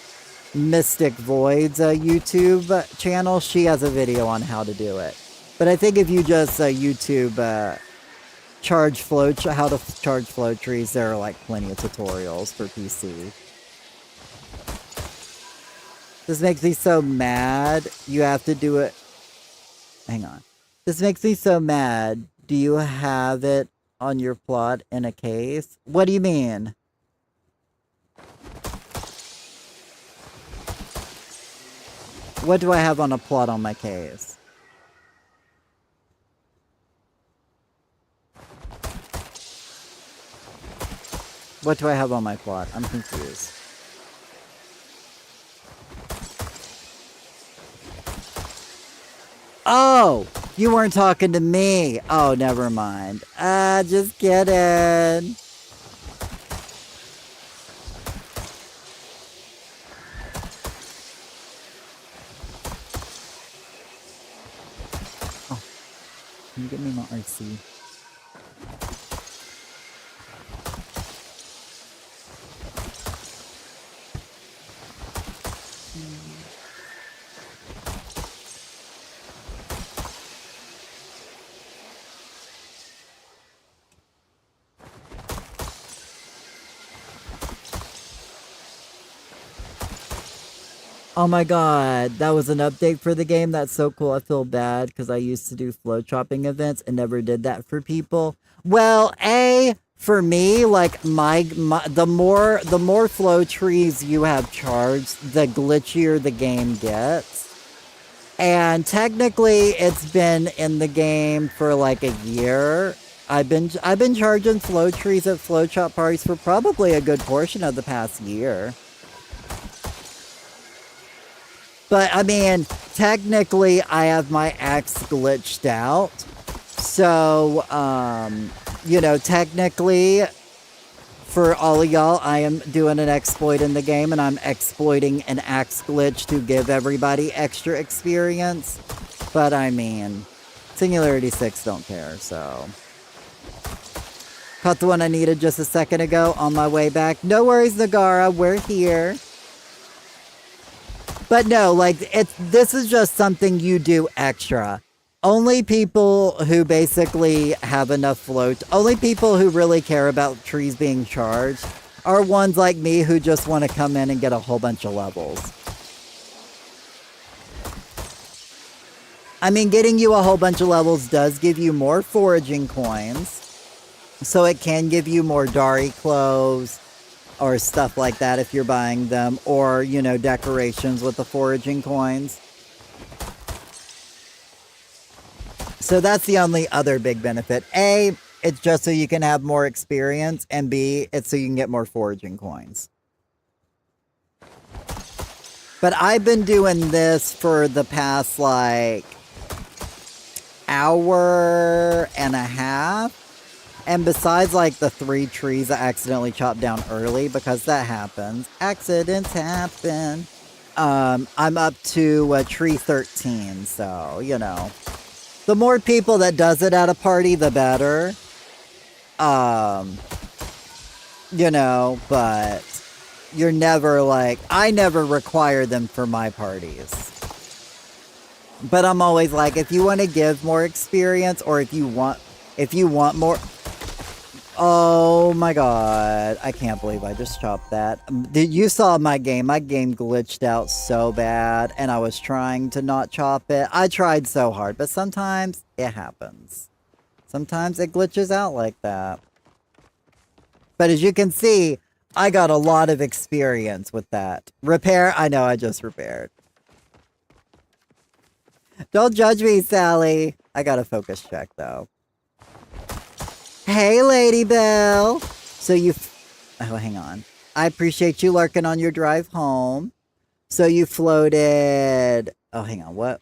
Speaker 1: Mystic Void's YouTube channel. She has a video on how to do it. But I think if you just YouTube how to charge flow trees, there are like plenty of tutorials for PC. This makes me so mad. You have to do it. Hang on. This makes me so mad. Do you have it on your plot in a case? What do you mean? What do I have on a plot on my case? What do I have on my plot? I'm confused. Oh! You weren't talking to me! Oh, never mind. Just kidding. Oh. Can you get me my RC? Oh my god, that was an update for the game? That's so cool. I feel bad because I used to do flow chopping events and never did that for people. Well, for me, like the more flow trees you have charged, the glitchier the game gets. And technically it's been in the game for like a year. I've been charging flow trees at flow chop parties for probably a good portion of the past year. But, I mean, technically, I have my axe glitched out. So, technically, for all of y'all, I am doing an exploit in the game, and I'm exploiting an axe glitch to give everybody extra experience. But, I mean, Singularity 6 don't care, so... Caught the one I needed just a second ago on my way back. No worries, Nagara, we're here. But no, like, this is just something you do extra. Only people who basically have enough float, only people who really care about trees being charged are ones like me who just want to come in and get a whole bunch of levels. I mean, getting you a whole bunch of levels does give you more foraging coins. So it can give you more Dari clothes or stuff like that if you're buying them. Or, you know, decorations with the foraging coins. So that's the only other big benefit. A, it's just so you can have more experience. And B, it's so you can get more foraging coins. But I've been doing this for the past, like, hour and a half. And besides, like, the 3 trees I accidentally chopped down early, because that happens. Accidents happen. I'm up to tree 13, so, you know. The more people that does it at a party, the better. You know, but you're never like, I never require them for my parties. But I'm always like, if you want to give more experience, or if you want more. Oh my god, I can't believe I just chopped that. You saw my game glitched out so bad, and I was trying to not chop it. I tried so hard, but sometimes it happens. Sometimes it glitches out like that. But as you can see, I got a lot of experience with that. Repair, I know I just repaired. Don't judge me, Sally. I got a focus check, though. Hey, Lady Belle. So oh, hang on. I appreciate you lurking on your drive home. So you floated... Oh, hang on. What?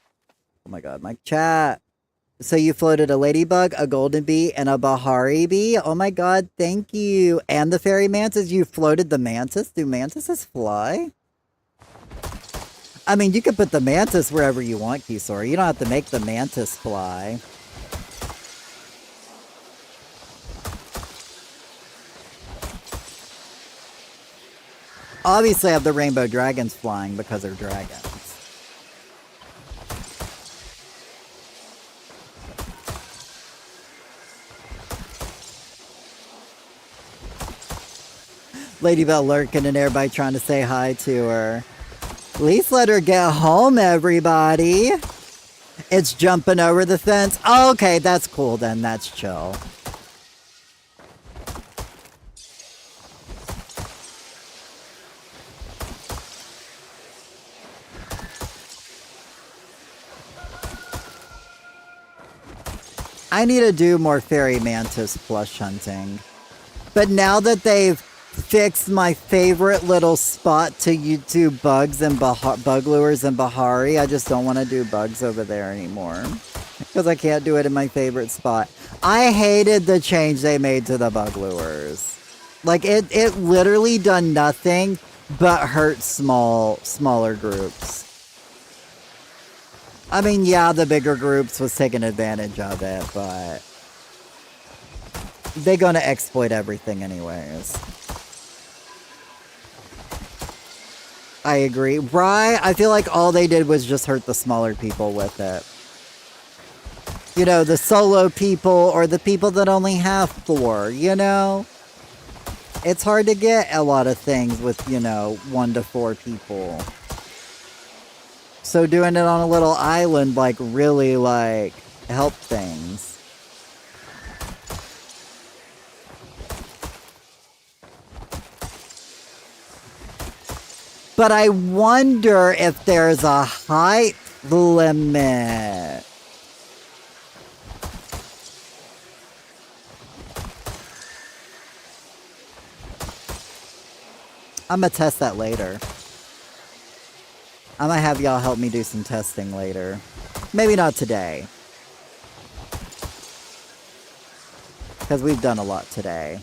Speaker 1: Oh my god, my chat. So you floated a ladybug, a golden bee, and a Bahari bee? Oh my god, thank you. And the fairy mantis. You floated the mantis? Do mantises fly? I mean, you could put the mantis wherever you want, Kisora. You don't have to make the mantis fly. Obviously, I have the rainbow dragons flying because they're dragons. Lady Belle lurking and everybody trying to say hi to her. At least let her get home, everybody. It's jumping over the fence. Oh, okay, that's cool then. That's chill. I need to do more fairy mantis plush hunting. But now that they've fixed my favorite little spot to YouTube bugs and bug lures and Bahari, I just don't want to do bugs over there anymore. Because I can't do it in my favorite spot. I hated the change they made to the bug lures. Like, it literally done nothing but hurt smaller groups. I mean, yeah, the bigger groups was taking advantage of it, but they're gonna exploit everything anyways. I agree. Right? I feel like all they did was just hurt the smaller people with it. You know, the solo people or the people that only have 4, you know? It's hard to get a lot of things with, you know, 1 to 4 people. So doing it on a little island, like, really, like, helped things. But I wonder if there's a height limit. I'm gonna test that later. I might have y'all help me do some testing later. Maybe not today. Because we've done a lot today.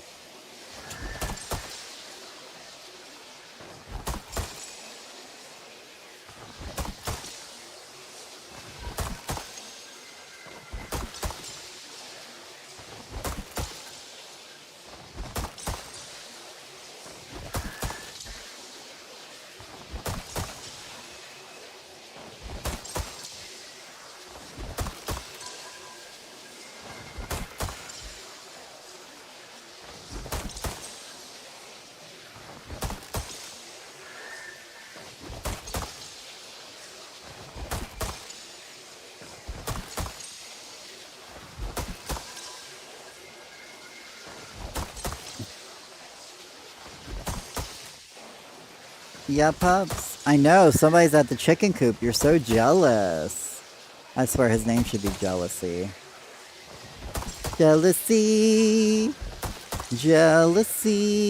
Speaker 1: Yeah, pups. I know, somebody's at the chicken coop. You're so jealous. I swear his name should be Jealousy. Jealousy. Jealousy.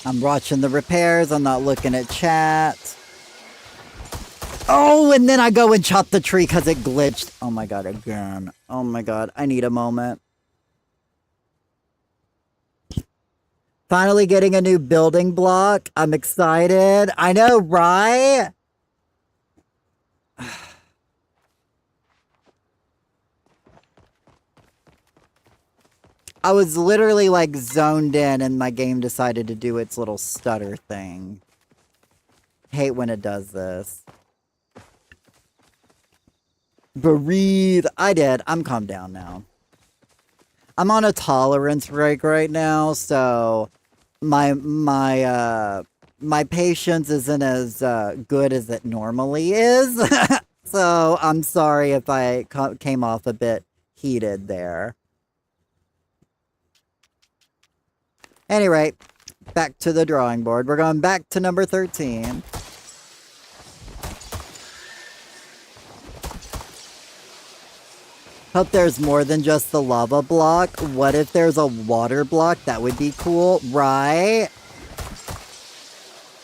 Speaker 1: I'm watching the repairs. I'm not looking at chat. Oh, and then I go and chop the tree because it glitched. Oh my god, again. Oh my god, I need a moment. Finally getting a new building block. I'm excited. I know, right? I was literally like zoned in and my game decided to do its little stutter thing. Hate when it does this. Breathe. I did. I'm calmed down now. I'm on a tolerance break right now, so my patience isn't as good as it normally is. So I'm sorry if I came off a bit heated there. Anyway, back to the drawing board. We're going back to number 13. Hope there's more than just the lava block. What if there's a water block? That would be cool, right?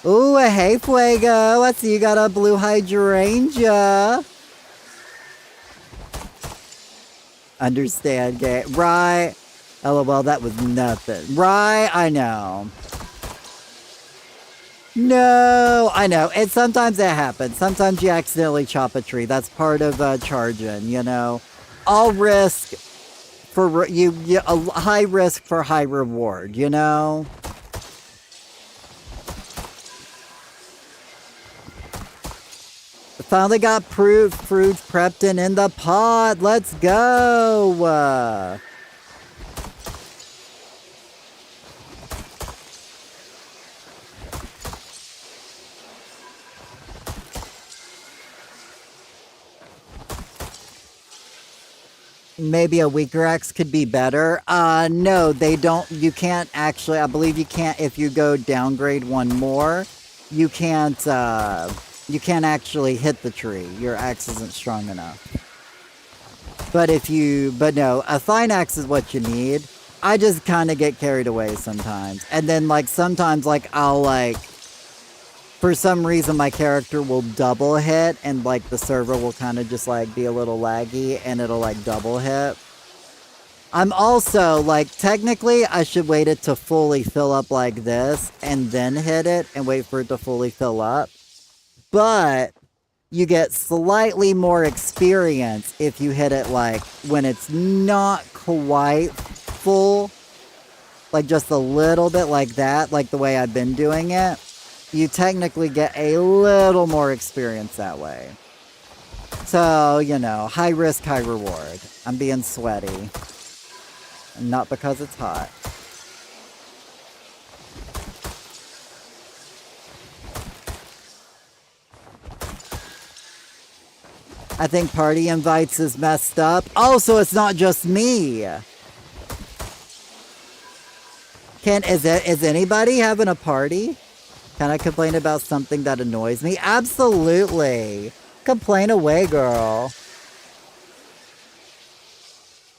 Speaker 1: Ooh, a hey Fuego. I see you got a blue hydrangea. Understand, gay. Right. LOL, that was nothing. Right, I know. No, I know. And sometimes it happens. Sometimes you accidentally chop a tree. That's part of charging, you know. All risk for you, a high risk for high reward, you know. Finally got fruit prepped and in the pot. Let's go. Maybe a weaker X could be better. No, they don't. You can't actually. I believe you can't. If you go downgrade one more, you can't. You can't actually hit the tree. Your axe isn't strong enough. But if you, but no, a fine axe is what you need. I just kind of get carried away sometimes, and then like sometimes like I'll like. For some reason, my character will double hit, and like the server will kind of just like be a little laggy, and it'll like double hit. I'm also like, technically, I should wait it to fully fill up like this, and then hit it, and wait for it to fully fill up. But you get slightly more experience if you hit it like when it's not quite full, like just a little bit like that, like the way I've been doing it. You technically get a little more experience that way. So, you know, high risk, high reward. I'm being sweaty. Not because it's hot. I think party invites is messed up. Oh, so it's not just me. Is anybody having a party? Can I complain about something that annoys me? Absolutely. Complain away, girl.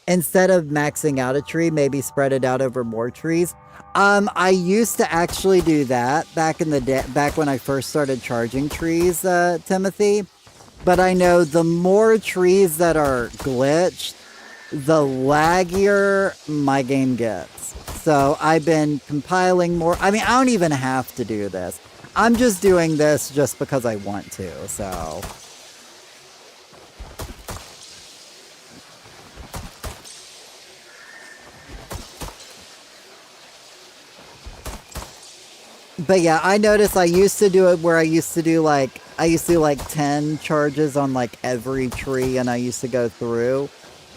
Speaker 1: Instead of maxing out a tree, maybe spread it out over more trees. I used to actually do that back in the day, back when I first started charging trees, Timothy. But I know the more trees that are glitched, the laggier my game gets. So I've been compiling more. I mean, I don't even have to do this. I'm just doing this just because I want to, so. But yeah, I noticed I used to do it where I used to do like 10 charges on like every tree, and I used to go through.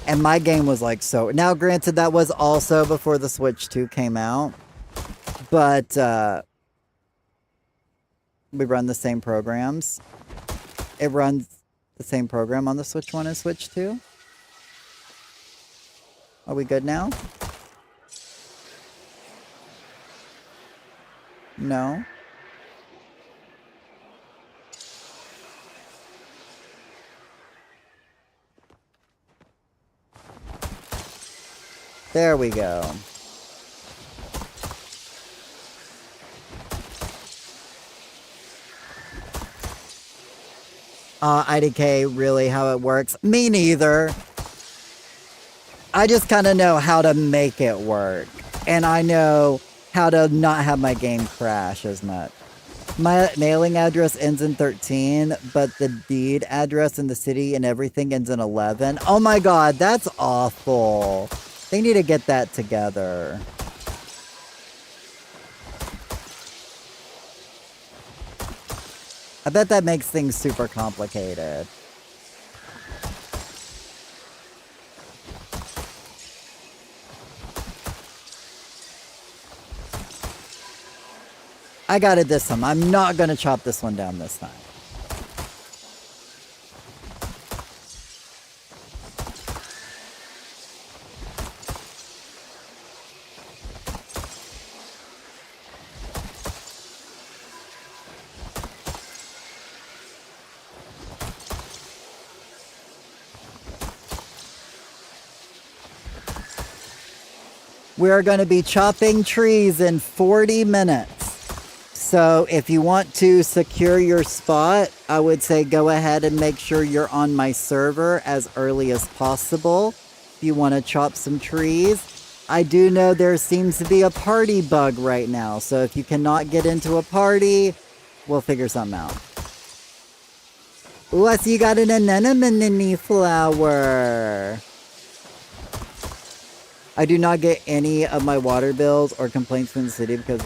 Speaker 1: And my game was like so. Now, granted, that was also before the Switch 2 came out. But we run the same programs. It runs the same program on the Switch 1 and Switch 2. Are we good now? No. There we go. IDK, really how it works? Me neither. I just kind of know how to make it work. And I know how to not have my game crash as much. My mailing address ends in 13, but the deed address in the city and everything ends in 11. Oh my god, that's awful. They need to get that together. I bet that makes things super complicated. I got it this time. I'm not going to chop this one down this time. We are going to be chopping trees in 40 minutes. So if you want to secure your spot, I would say go ahead and make sure you're on my server as early as possible. If you want to chop some trees. I do know there seems to be a party bug right now. So if you cannot get into a party, we'll figure something out. Ooh, I see you got an anemone flower. I do not get any of my water bills or complaints from the city because...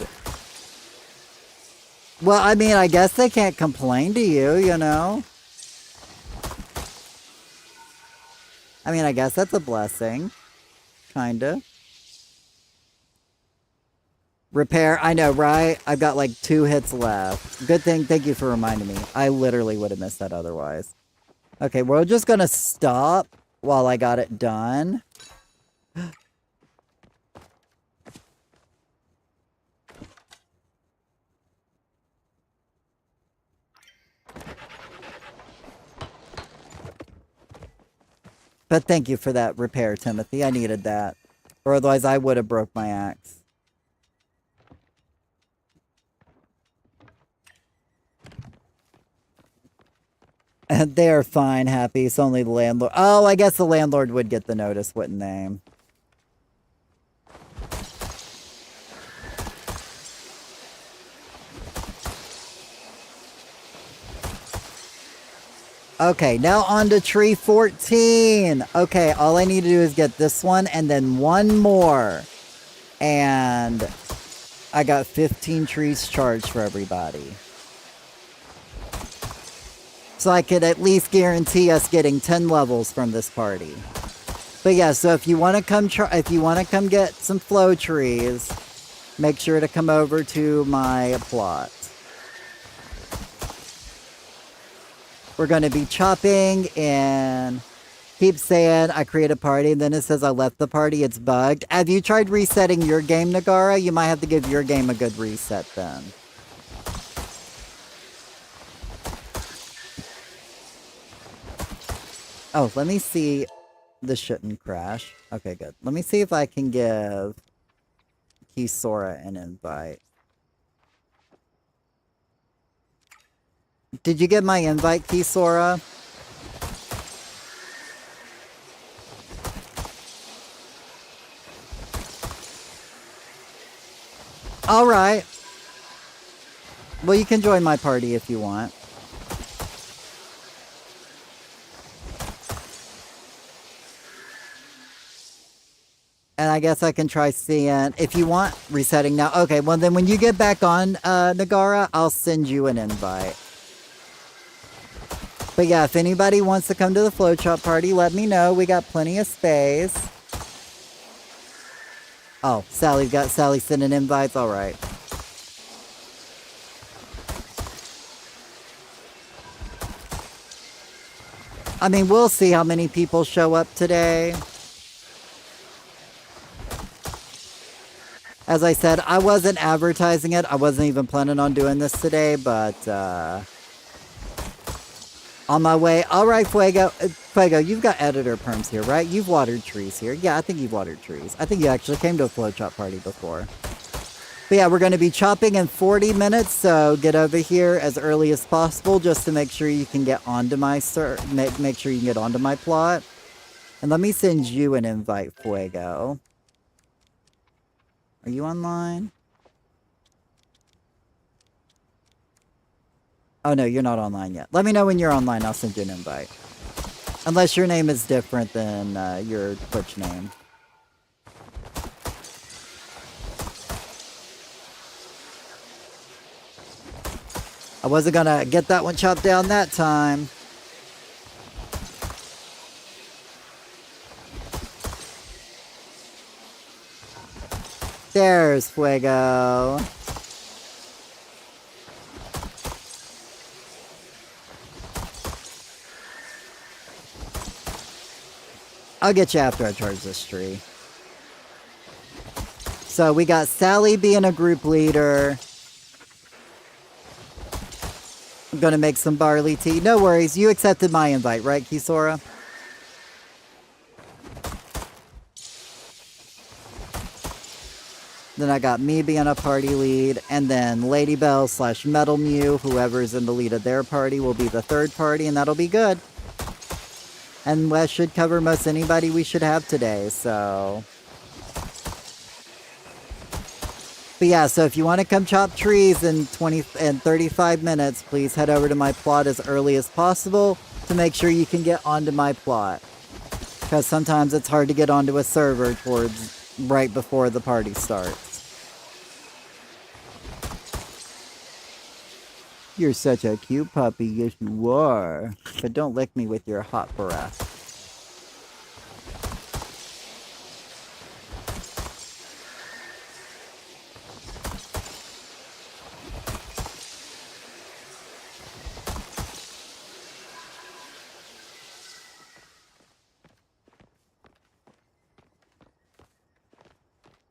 Speaker 1: Well, I mean, I guess they can't complain to you, you know? I mean, I guess that's a blessing. Kinda. Repair, I know, right? I've got like 2 hits left. Good thing, thank you for reminding me. I literally would have missed that otherwise. Okay, we're just gonna stop while I got it done. But thank you for that repair, Timothy. I needed that. Or otherwise I would have broke my axe. And they are fine, happy. It's only the landlord. Oh, I guess the landlord would get the notice, wouldn't they? Okay, now on to tree 14. Okay, all I need to do is get this one and then one more. And I got 15 trees charged for everybody. So I could at least guarantee us getting 10 levels from this party. But yeah, so if you want to come get some flow trees, make sure to come over to my plot. We're going to be chopping in keeps saying I create a party, and then it says I left the party. It's bugged. Have you tried resetting your game, Nagara? You might have to give your game a good reset then. Oh, let me see. This shouldn't crash. Okay, good. Let me see if I can give Kisora an invite. Did you get my invite, Kisora? Alright. Well, you can join my party if you want. And I guess I can try seeing, if you want, resetting now. Okay, well then when you get back on, Nagara, I'll send you an invite. But yeah, if anybody wants to come to the float shop party, let me know. We got plenty of space. Oh, Sally sending invites? Alright. I mean, we'll see how many people show up today. As I said, I wasn't advertising it. I wasn't even planning on doing this today, but on my way. All right, Fuego. Fuego, you've got editor perms here, right? You've watered trees here. Yeah, I think you've watered trees. I think you actually came to a flow chop party before. But yeah, we're going to be chopping in 40 minutes, so get over here as early as possible just to make sure you can get onto my make sure you can get onto my plot. And let me send you an invite, Fuego. Are you online? Oh no, you're not online yet. Let me know when you're online, I'll send you an invite. Unless your name is different than your Twitch name. I wasn't gonna get that one chopped down that time. There's Fuego. I'll get you after I charge this tree. So we got Sally being a group leader. I'm gonna make some barley tea. No worries, you accepted my invite, right, Kisora? Then I got me being a party lead, and then Ladybell / Metal Mew, whoever's in the lead of their party, will be the third party, and that'll be good. And that should cover most anybody we should have today, so... But yeah, so if you want to come chop trees in 35 minutes, please head over to my plot as early as possible to make sure you can get onto my plot. Because sometimes it's hard to get onto a server towards right before the party starts. You're such a cute puppy, yes you are. But don't lick me with your hot breath.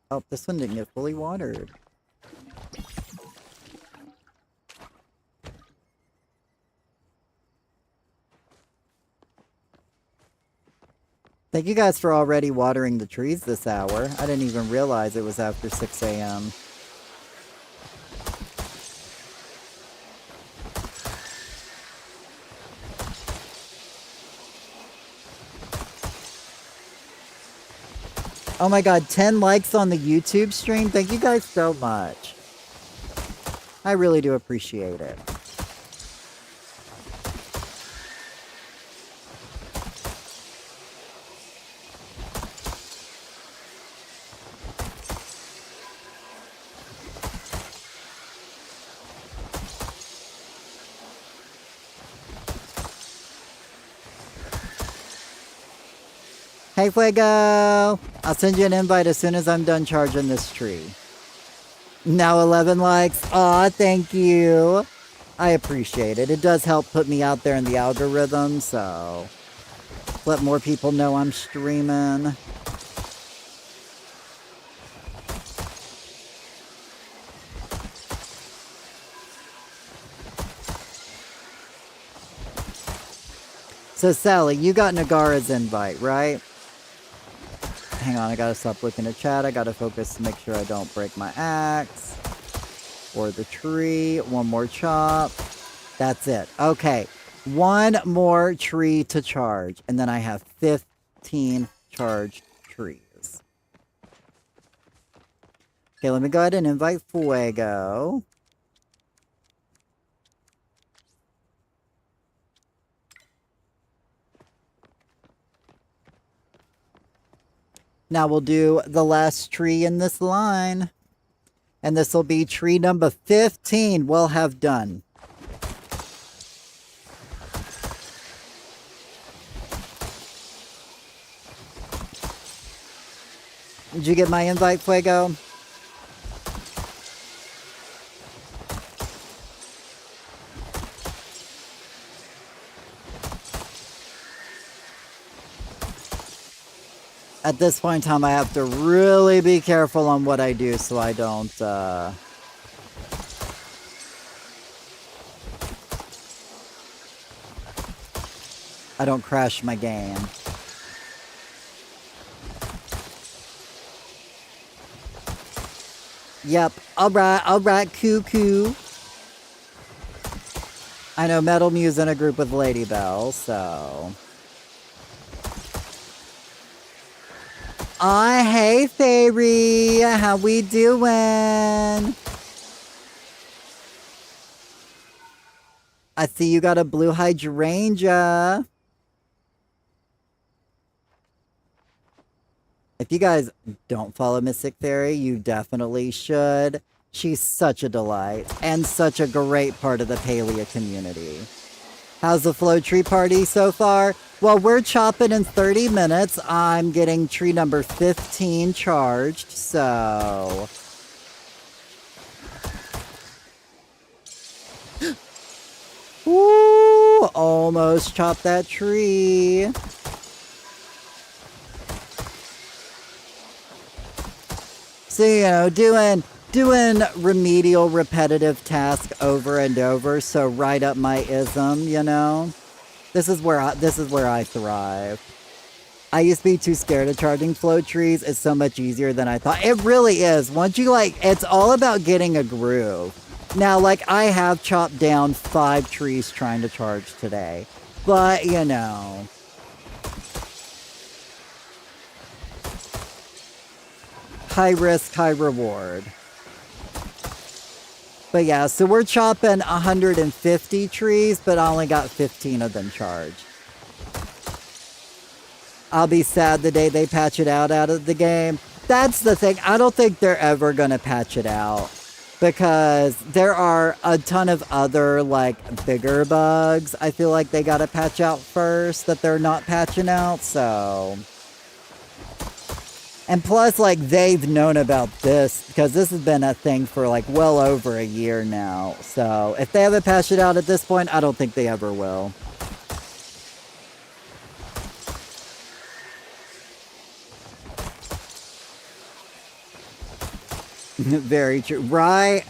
Speaker 1: Oh, this one didn't get fully watered. Thank you guys for already watering the trees this hour. I didn't even realize it was after 6 a.m. Oh my god, 10 likes on the YouTube stream? Thank you guys so much. I really do appreciate it. Hey Fuego! I'll send you an invite as soon as I'm done charging this tree. Now 11 likes. Aw, thank you. I appreciate it. It does help put me out there in the algorithm, so... Let more people know I'm streaming. So Sally, you got Nagara's invite, right? Hang on, I gotta stop looking at chat. I gotta focus to make sure I don't break my axe. Or the tree. One more chop. That's it. Okay. One more tree to charge. And then I have 15 charged trees. Okay, let me go ahead and invite Fuego. Now we'll do the last tree in this line. And this will be tree number 15 we'll have done. Did you get my invite, Fuego? At this point in time, I have to really be careful on what I do so I don't, I don't crash my game. Yep, alright, cuckoo. I know Metal Mew's in a group with Lady Bell, so... Hey Fairy, how we doing? I see you got a blue hydrangea. If you guys don't follow Mystic Fairy, you definitely should. She's such a delight and such a great part of the Palia community. How's the Flow Tree Party so far? Well, we're chopping in 30 minutes. I'm getting tree number 15 charged, so... Woo! Almost chopped that tree. So, you know, doing remedial repetitive task over and over, so right up my ism, you know? This is where I thrive. I used to be too scared of charging flow trees. It's so much easier than I thought. It really is. Once you it's all about getting a groove. Now, I have chopped down 5 trees trying to charge today. But, you know. High risk, high reward. But yeah, so we're chopping 150 trees, but I only got 15 of them charged. I'll be sad the day they patch it out of the game. That's the thing. I don't think they're ever going to patch it out. Because there are a ton of other, bigger bugs I feel like they got to patch out first that they're not patching out, so... And plus, they've known about this, because this has been a thing for, well over a year now. So, if they haven't patched it out at this point, I don't think they ever will. Very true. Right?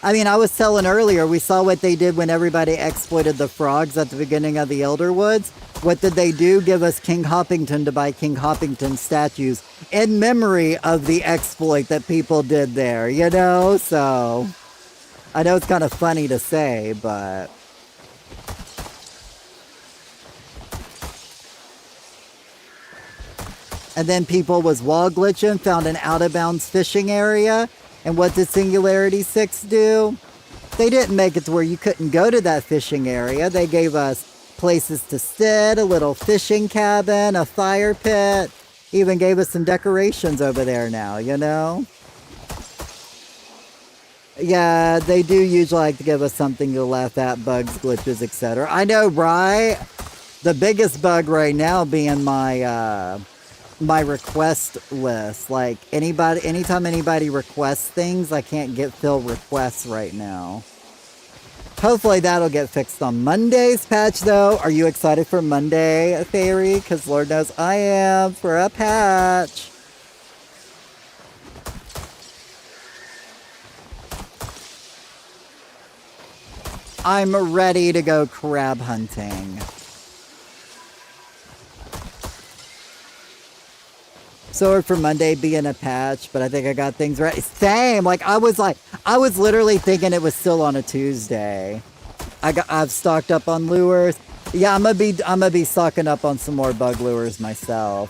Speaker 1: I mean, I was telling earlier, we saw what they did when everybody exploited the frogs at the beginning of the Elder Woods. What did they do? Give us King Hoppington to buy King Hoppington statues in memory of the exploit that people did there, you know? So, I know it's kind of funny to say, but... And then people was wall glitching, found an out-of-bounds fishing area. And what did Singularity 6 do? They didn't make it to where you couldn't go to that fishing area. They gave us places to sit, a little fishing cabin, a fire pit. Even gave us some decorations over there now, you know? Yeah, they do usually like to give us something to laugh at, bugs, glitches, etc. I know, right? The biggest bug right now being my request list. Anytime anybody requests things, I can't get fill requests right now. Hopefully that'll get fixed on Monday's patch, though. Are you excited for Monday, Fairy? Because Lord knows I am for a patch. I'm ready to go crab hunting. Sorry for Monday being a patch, but I think I got things right. Same. I was literally thinking it was still on a Tuesday. I've stocked up on lures. Yeah, I'm gonna be stocking up on some more bug lures myself.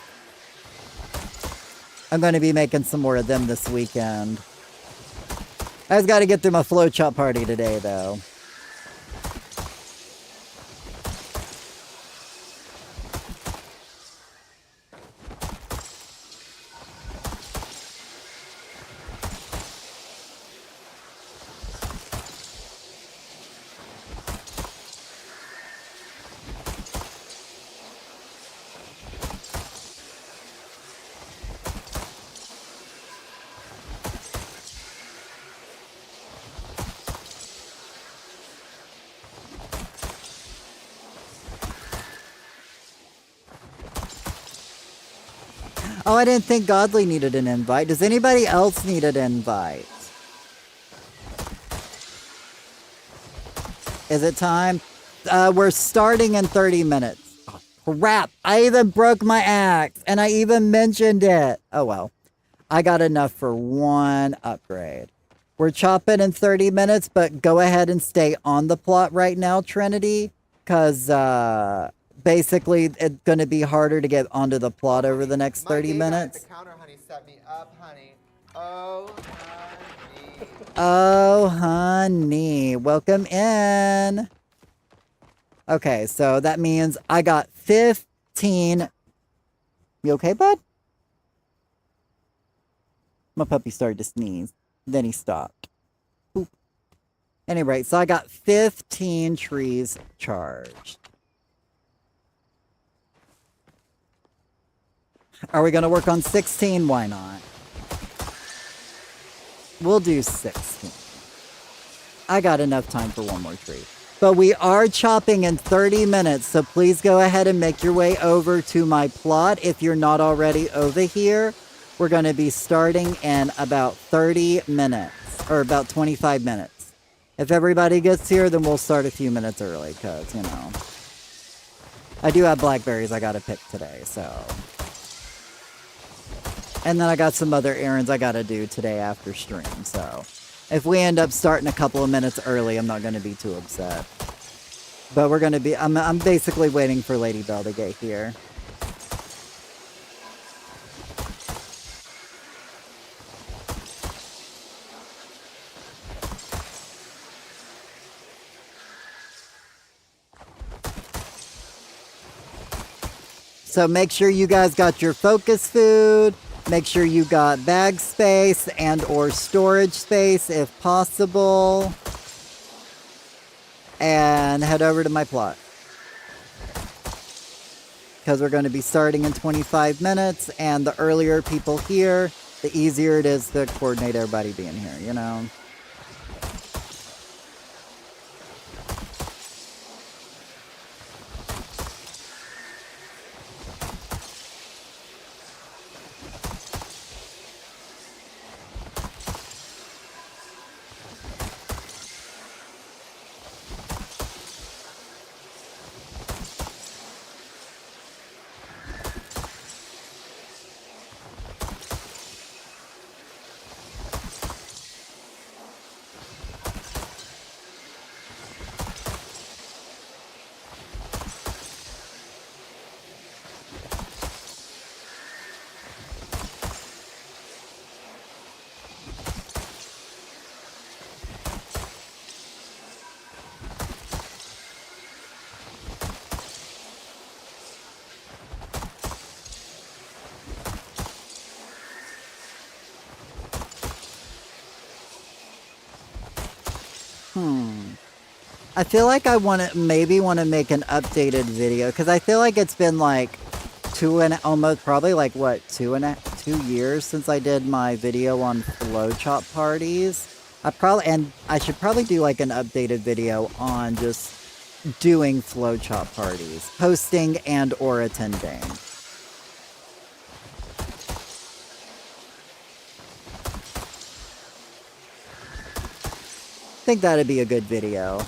Speaker 1: I'm gonna be making some more of them this weekend. I just gotta get through my flow chop party today, though. Oh, I didn't think Godly needed an invite. Does anybody else need an invite? Is it time? We're starting in 30 minutes. Oh, crap. I even broke my axe, and I even mentioned it. Oh, well. I got enough for one upgrade. We're chopping in 30 minutes, but go ahead and stay on the plot right now, Trinity, because basically it's going to be harder to get onto the plot over the next 30 minutes.
Speaker 3: The counter, honey, set me up, honey. Oh, honey.
Speaker 1: Oh, honey. Welcome in. Okay, so that means I got 15. You okay, bud? My puppy started to sneeze. Then he stopped. Boop. Anyway, so I got 15 trees charged. Are we going to work on 16? Why not? We'll do 16. I got enough time for one more tree. But we are chopping in 30 minutes, so please go ahead and make your way over to my plot if you're not already over here. We're going to be starting in about 30 minutes, or about 25 minutes. If everybody gets here, then we'll start a few minutes early, because, you know, I do have blackberries I got to pick today, so. And then I got some other errands I got to do today after stream, so. If we end up starting a couple of minutes early, I'm not going to be too upset. But we're going to be, I'm basically waiting for Lady Belle to get here. So make sure you guys got your focus food. Make sure you got bag space and or storage space if possible. And head over to my plot. Because we're going to be starting in 25 minutes. And the earlier people here, the easier it is to coordinate everybody being here, you know. I feel like I maybe want to make an updated video because I feel like it's been like probably like what 2 years since I did my video on flow chop parties. I should probably do like an updated video on just doing flow chop parties, hosting and or attending. I think that'd be a good video.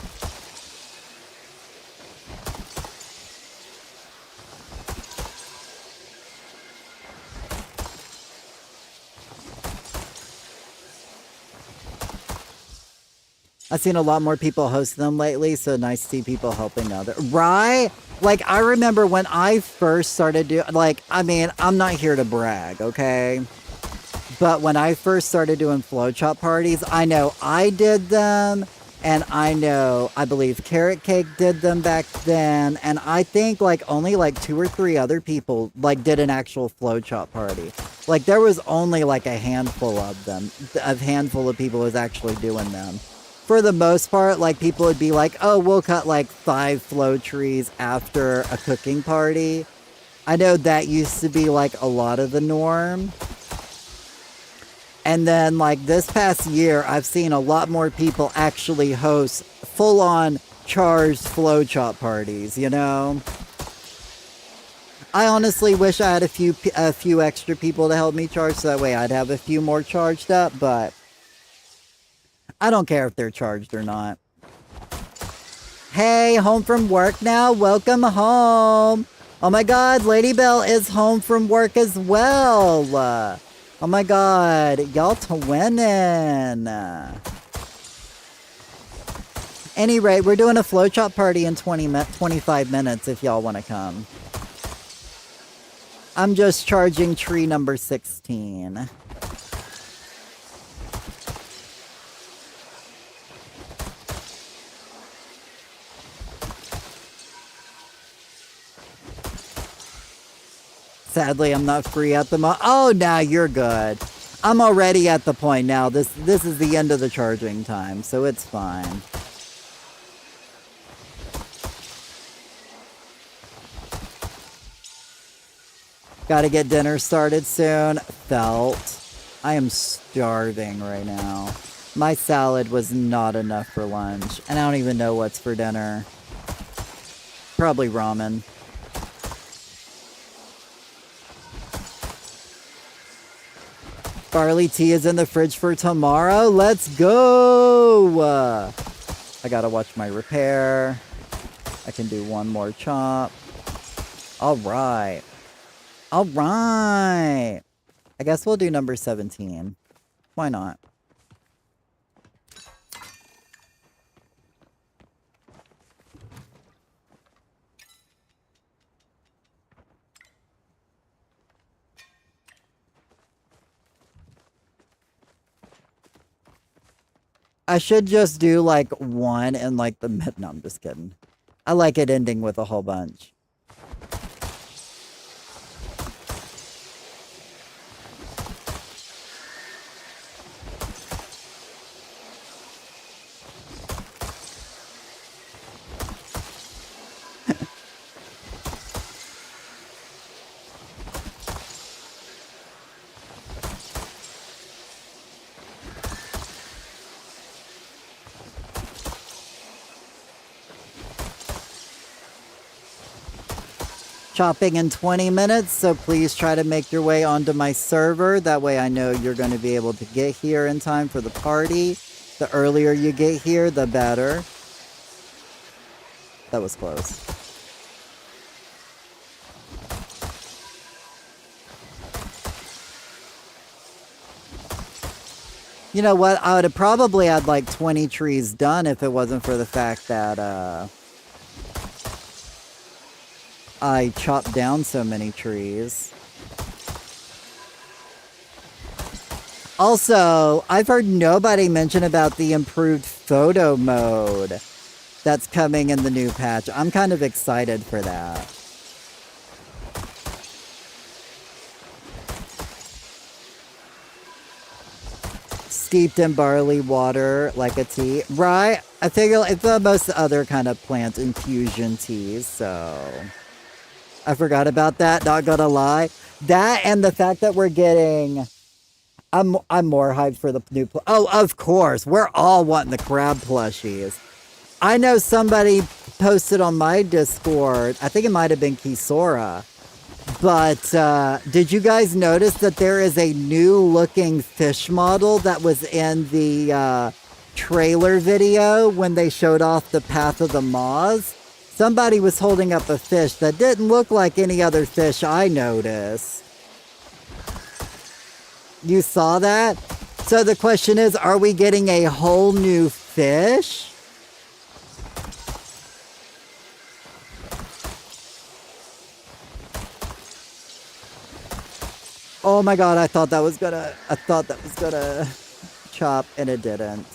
Speaker 1: I've seen a lot more people host them lately, so nice to see people helping others. Right? Like, I remember when I first started doing, like, I mean, I'm not here to brag, okay? But when I first started doing flow chop parties, I know I did them, and I believe Carrot Cake did them back then, and I think, like, only, like, 2 or 3 other people, like, did an actual flow chop party. Like, there was only, like, a handful of them. A handful of people was actually doing them. For the most part, like, people would be like, oh, we'll cut like 5 flow trees after a cooking party. I know that used to be like a lot of the norm. And then like this past year, I've seen a lot more people actually host full-on charged flow chop parties, you know? I honestly wish I had a few extra people to help me charge, so that way I'd have a few more charged up, but I don't care if they're charged or not. Hey, home from work now? Welcome home. Oh my god, Lady Bell is home from work as well. Oh my god, y'all twinning. Any rate, we're doing a flow chop party in 25 minutes if y'all want to come. I'm just charging tree number 16. Sadly, I'm not free at the moment. Oh, now you're good. I'm already at the point now. This is the end of the charging time, so it's fine. Gotta get dinner started soon. Felt. I am starving right now. My salad was not enough for lunch, and I don't even know what's for dinner. Probably ramen. Barley tea is in the fridge for tomorrow. Let's go! I gotta watch my repair. I can do one more chop. Alright. Alright! I guess we'll do number 17. Why not? I should just do like one and like the mid. No, I'm just kidding. I like it ending with a whole bunch. Chopping in 20 minutes, so please try to make your way onto my server. That way I know you're going to be able to get here in time for the party. The earlier you get here, the better. That was close. You know what? I would have probably had like 20 trees done if it wasn't for the fact that, I chopped down so many trees. Also, I've heard nobody mention about the improved photo mode that's coming in the new patch. I'm kind of excited for that. Steeped in barley water like a tea. Right? I figure it's the most other kind of plant infusion teas, so I forgot about that, not gonna lie. That and the fact that we're getting I'm more hyped for the new. Oh, of course, we're all wanting the crab plushies. I know somebody posted on my Discord. I think it might have been Kisora. But did you guys notice that there is a new looking fish model that was in the trailer video when they showed off the Path of the Maws? Somebody was holding up a fish that didn't look like any other fish I noticed. You saw that? So the question is, are we getting a whole new fish? Oh my god, I thought that was gonna chop, and it didn't.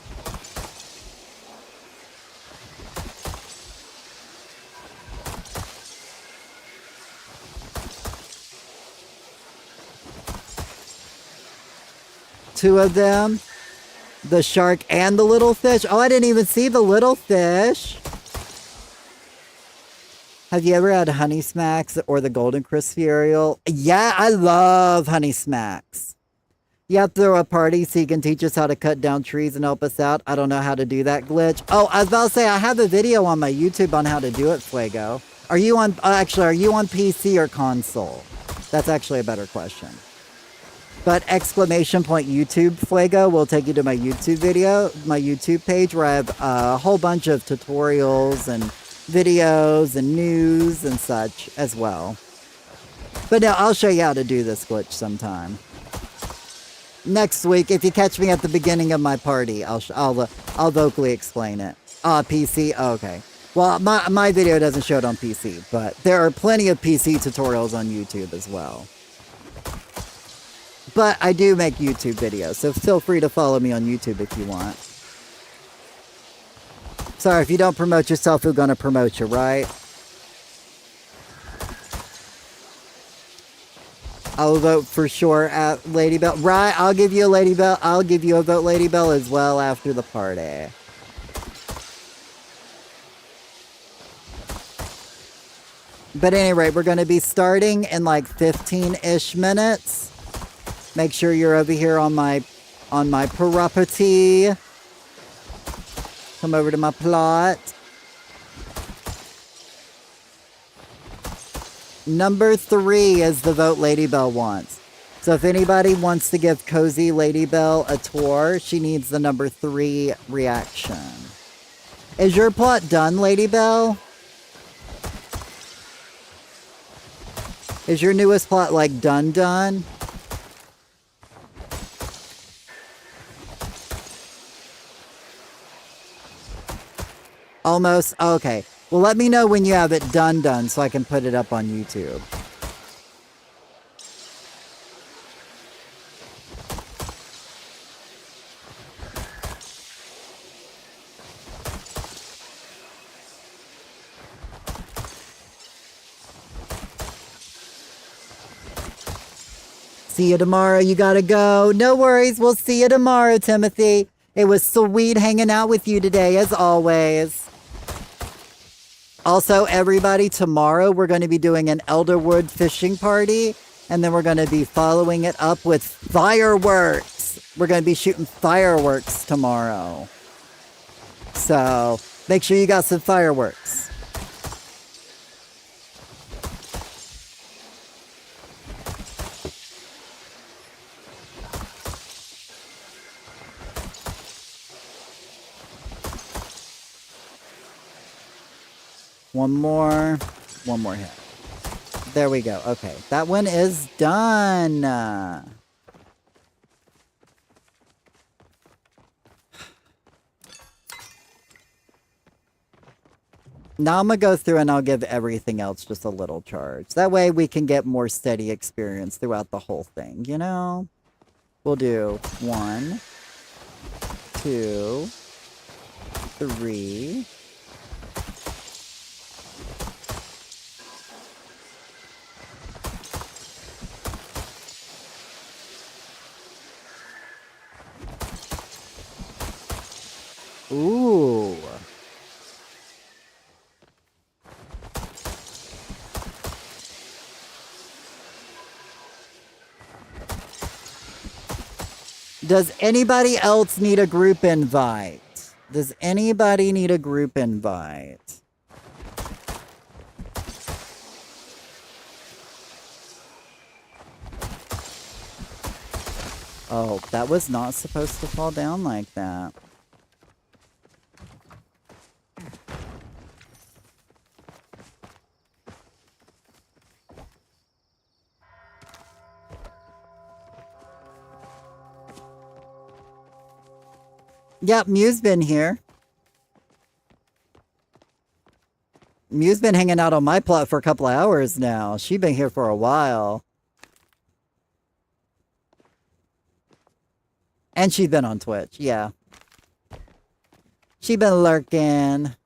Speaker 1: Two of them, the shark and the little fish. Oh, I didn't even see the little fish. Have you ever had Honey Smacks or the Golden Crisp cereal? Yeah, I love Honey Smacks. You have to throw a party so you can teach us how to cut down trees and help us out. I don't know how to do that glitch. Oh, I was about to say, I have a video on my YouTube on how to do it, Fuego. Are you on, actually, are you on PC or console? That's actually a better question. But exclamation point YouTube Fuego will take you to my YouTube video, my YouTube page, where I have a whole bunch of tutorials and videos and news and such as well. But no, I'll show you how to do this glitch sometime. Next week, if you catch me at the beginning of my party, I'll vocally explain it. PC? Oh, okay. Well, my video doesn't show it on PC, but there are plenty of PC tutorials on YouTube as well. But I do make YouTube videos, so feel free to follow me on YouTube if you want. Sorry, if you don't promote yourself, who's gonna promote you, right? I'll vote for sure at Lady Bell. Right, I'll give you a Lady Bell. I'll give you a vote, Lady Bell, as well after the party. But at any rate, we're gonna be starting in like 15-ish minutes. Make sure you're over here on my property. Come over to my plot. Number 3 is the vote Lady Bell wants. So if anybody wants to give Cozy Lady Bell a tour, she needs the number 3 reaction. Is your plot done, Lady Bell? Is your newest plot like done? Almost? Okay. Well, let me know when you have it done so I can put it up on YouTube. See you tomorrow. You gotta go. No worries. We'll see you tomorrow, Timothy. It was sweet hanging out with you today, as always. Also, everybody, tomorrow we're going to be doing an Elderwood fishing party, and then we're going to be following it up with fireworks. We're going to be shooting fireworks tomorrow. So, make sure you got some fireworks. One more hit. There we go. Okay, that one is done. Now I'm gonna go through and I'll give everything else just a little charge. That way we can get more steady experience throughout the whole thing, you know? We'll do 1, 2, 3... Ooh. Does anybody else need a group invite? Does anybody need a group invite? Oh, that was not supposed to fall down like that. Yep, Mew's been here. Mew's been hanging out on my plot for a couple of hours now. She's been here for a while. And she's been on Twitch, yeah. She been lurking.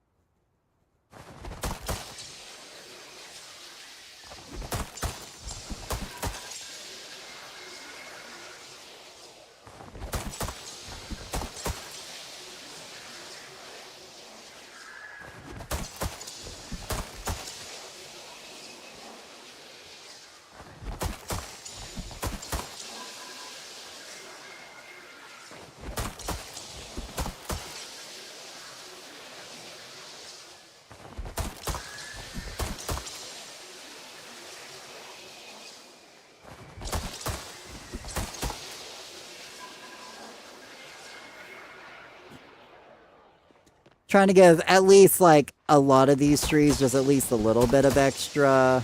Speaker 1: Trying to give at least, like, a lot of these trees just at least a little bit of extra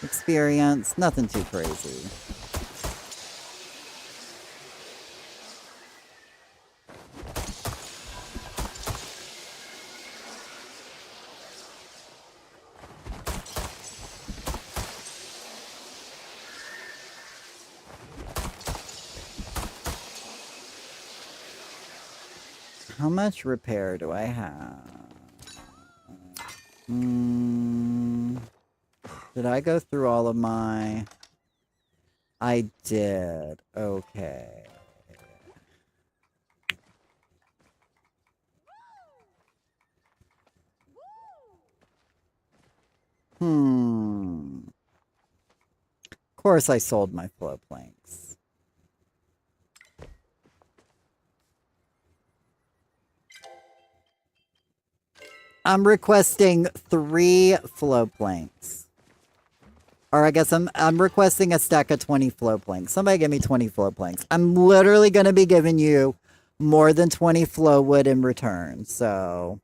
Speaker 1: experience. Nothing too crazy. How much repair do I have? Did I go through all of my... I did. Okay. Of course I sold my flow planks. I'm requesting 3 flow planks. Or I guess I'm requesting a stack of 20 flow planks. Somebody give me 20 flow planks. I'm literally going to be giving you more than 20 flow wood in return, so...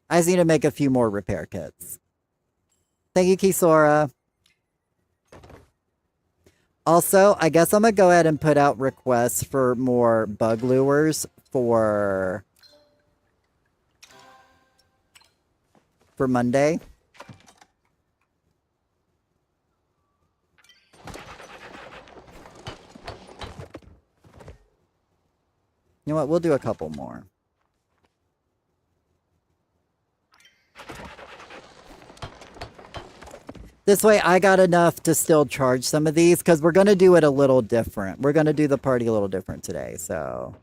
Speaker 1: I just need to make a few more repair kits. Thank you, Kisora. Also, I guess I'm going to go ahead and put out requests for more bug lures for Monday. You know what? We'll do a couple more. This way I got enough to still charge some of these, because we're going to do it a little different. We're going to do the party a little different today, so...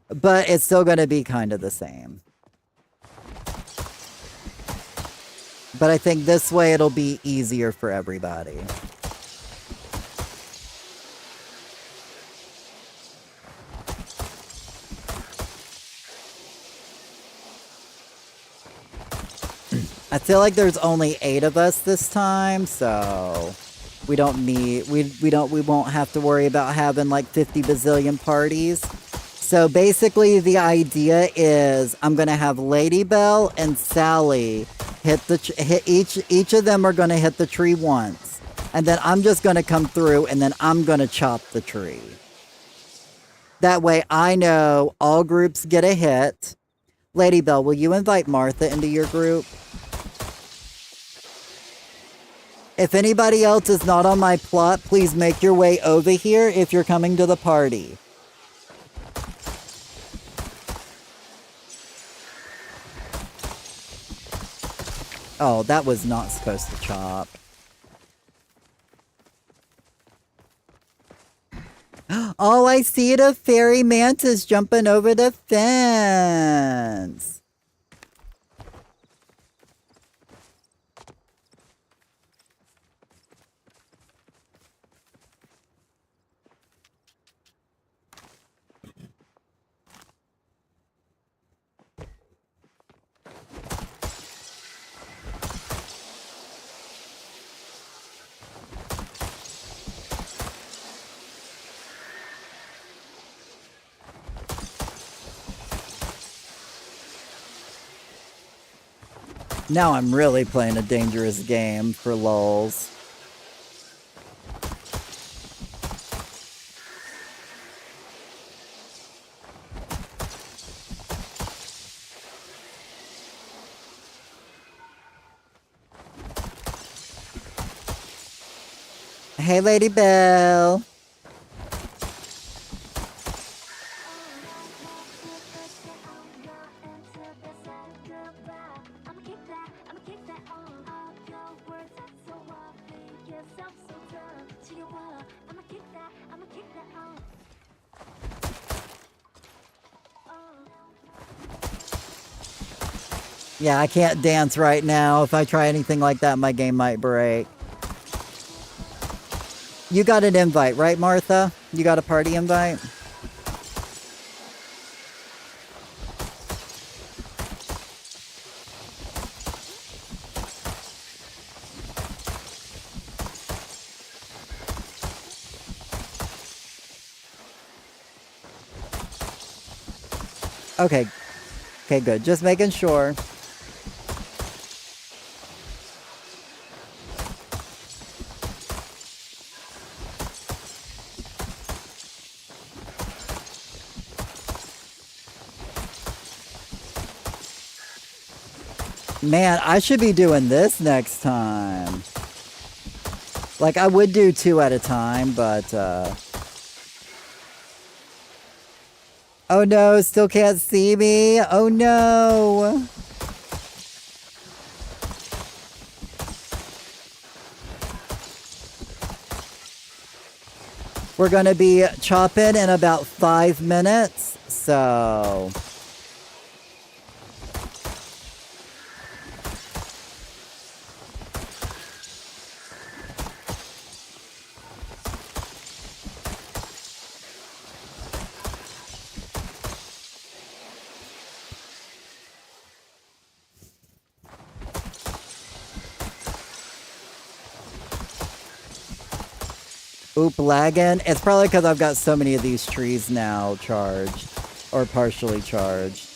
Speaker 1: But it's still going to be kind of the same. But I think this way it'll be easier for everybody. I feel like there's only 8 of us this time, so we don't need we won't have to worry about having like 50 bazillion parties. So basically the idea is I'm going to have Lady Belle and Sally hit each of them are going to hit the tree once. And then I'm just going to come through and then I'm going to chop the tree. That way I know all groups get a hit. Lady Belle, will you invite Martha into your group? If anybody else is not on my plot, please make your way over here if you're coming to the party. Oh, that was not supposed to chop. Oh, I see a fairy mantis jumping over the fence. Now I'm really playing a dangerous game for lulz. Hey, Lady Belle. Yeah, I can't dance right now. If I try anything like that, my game might break. You got an invite, right, Martha? You got a party invite? Okay. Okay, good. Just making sure. Man, I should be doing this next time. Like, I would do 2 at a time, but, Oh no, still can't see me? Oh no! We're gonna be chopping in about 5 minutes, so... Oop, lagging. It's probably because I've got so many of these trees now charged. Or partially charged.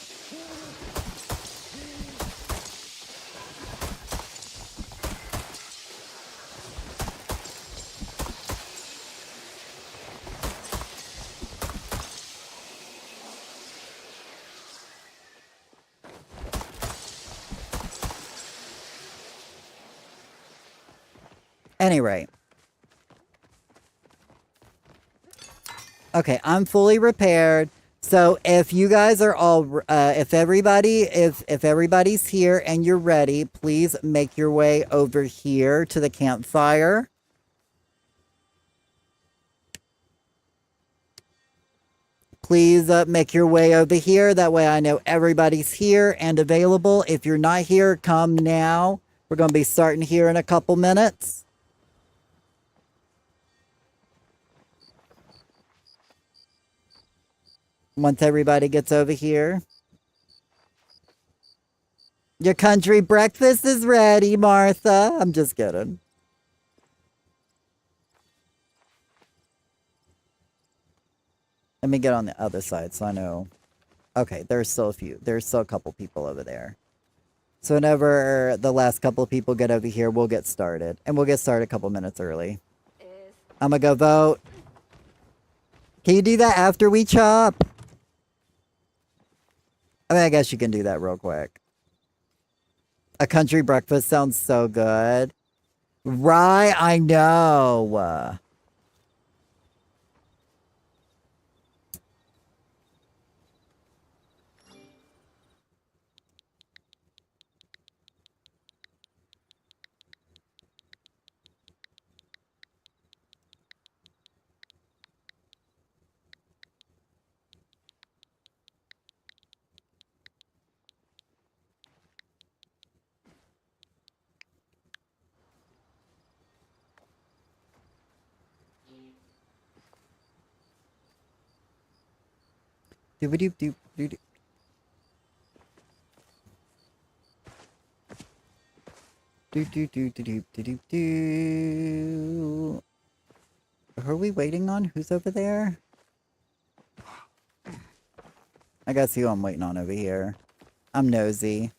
Speaker 1: Anyway. Okay, I'm fully repaired. So if you guys are all, if everybody's here and you're ready, please make your way over here to the campfire. Please make your way over here. That way I know everybody's here and available. If you're not here, come now. We're going to be starting here in a couple minutes. Once everybody gets over here. Your country breakfast is ready, Martha. I'm just kidding. Let me get on the other side so I know. Okay, there's still a few. There's still a couple people over there. So whenever the last couple of people get over here, we'll get started. And we'll get started a couple minutes early. I'm gonna go vote. Can you do that after we chop? I mean, I guess you can do that real quick. A country breakfast sounds so good. Right, I know. Doop-a-doop-doop-doop-doop. Do-do-do-do-do-do-do. Who are we waiting on? Who's over there? I gotta see who I'm waiting on over here. I'm nosy.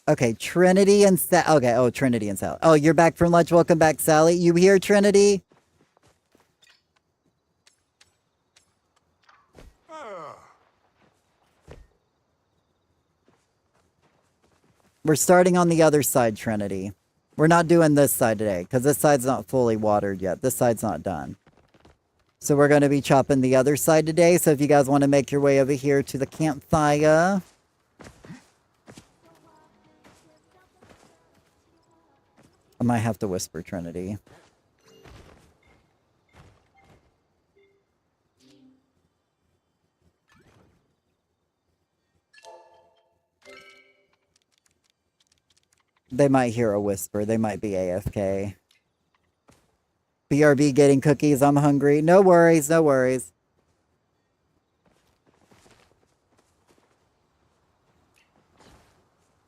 Speaker 1: Okay, Trinity and okay, oh, Trinity and Sally. Oh, you're back from lunch. Welcome back, Sally. You here, Trinity? We're starting on the other side, Trinity. We're not doing this side today, because this side's not fully watered yet. This side's not done. So we're going to be chopping the other side today, so if you guys want to make your way over here to the campfire... I might have to whisper Trinity. They might hear a whisper. They might be AFK. BRB getting cookies. I'm hungry. No worries. No worries.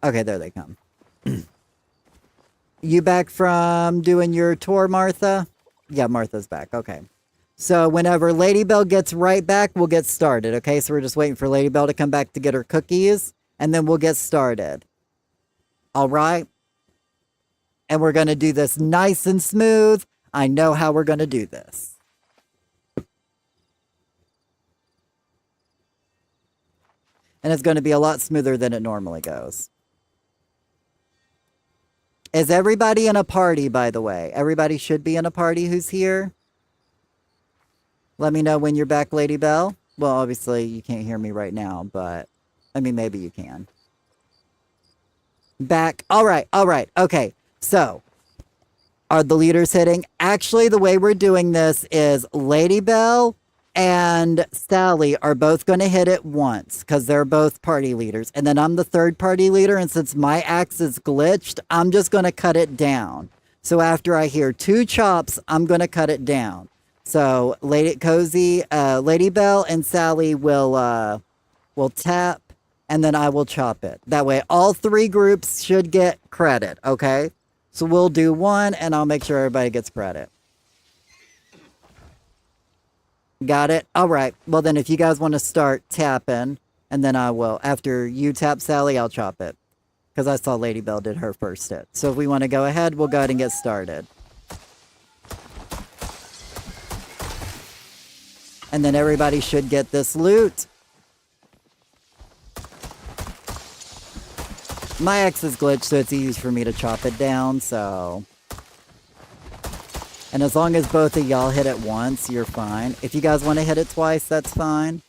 Speaker 1: Okay, there they come. You back from doing your tour, Martha? Yeah, Martha's back. Okay. So whenever Lady Bell gets right back, we'll get started. Okay, so we're just waiting for Lady Bell to come back to get her cookies, and then we'll get started. All right? And we're going to do this nice and smooth. I know how we're going to do this. And it's going to be a lot smoother than it normally goes. Is everybody in a party, by the way? Everybody should be in a party who's here. Let me know when you're back, Lady Bell. Well, obviously, you can't hear me right now, but... I mean, maybe you can. Back. All right. Okay. So, are the leaders hitting? Actually, the way we're doing this is Lady Bell and Sally are both going to hit it once because they're both party leaders. And then I'm the third party leader. And since my axe is glitched, I'm just going to cut it down. So after I hear 2 chops, I'm going to cut it down. So Lady Bell and Sally will tap and then I will chop it. That way all 3 groups should get credit. Okay. So we'll do 1 and I'll make sure everybody gets credit. Got it? All right. Well, then if you guys want to start tapping, and then I will. After you tap Sally, I'll chop it. Because I saw Lady Bell did her first hit. So if we want to go ahead, we'll go ahead and get started. And then everybody should get this loot. My axe is glitched, so it's easy for me to chop it down, so... And as long as both of y'all hit it once, you're fine. If you guys want to hit it twice, that's fine.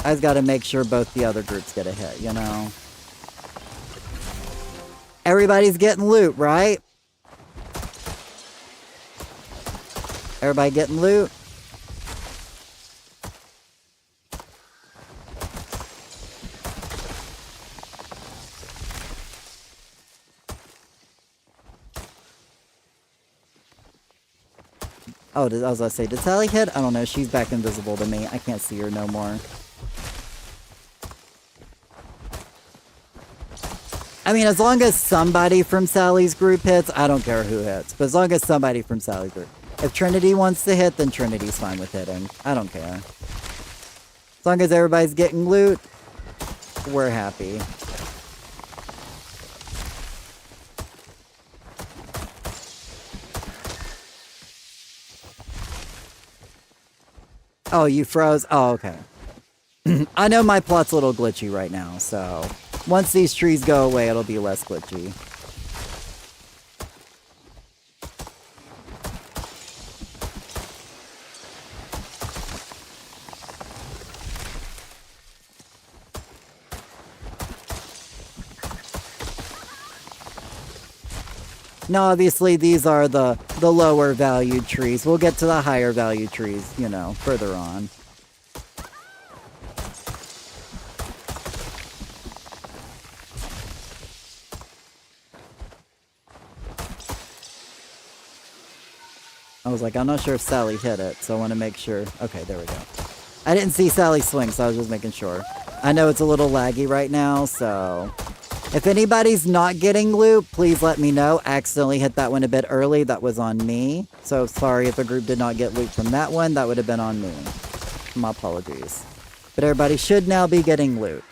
Speaker 1: I just got to make sure both the other groups get a hit, you know? Everybody's getting loot, right? Everybody getting loot? Oh, I was going to say, did Sally hit? I don't know. She's back invisible to me. I can't see her no more. I mean, as long as somebody from Sally's group hits, I don't care who hits. But as long as somebody from Sally's group. If Trinity wants to hit, then Trinity's fine with hitting. I don't care. As long as everybody's getting loot, we're happy. Oh, you froze? Oh, okay. I know my plot's a little glitchy right now, so... Once these trees go away, it'll be less glitchy. Now, obviously, these are the lower valued trees. We'll get to the higher valued trees, you know, further on. I was like, I'm not sure if Sally hit it, so I want to make sure. Okay, there we go. I didn't see Sally swing, so I was just making sure. I know it's a little laggy right now, so... If anybody's not getting loot, please let me know. I accidentally hit that one a bit early. That was on me. So sorry if a group did not get loot from that one. That would have been on me. My apologies. But everybody should now be getting loot.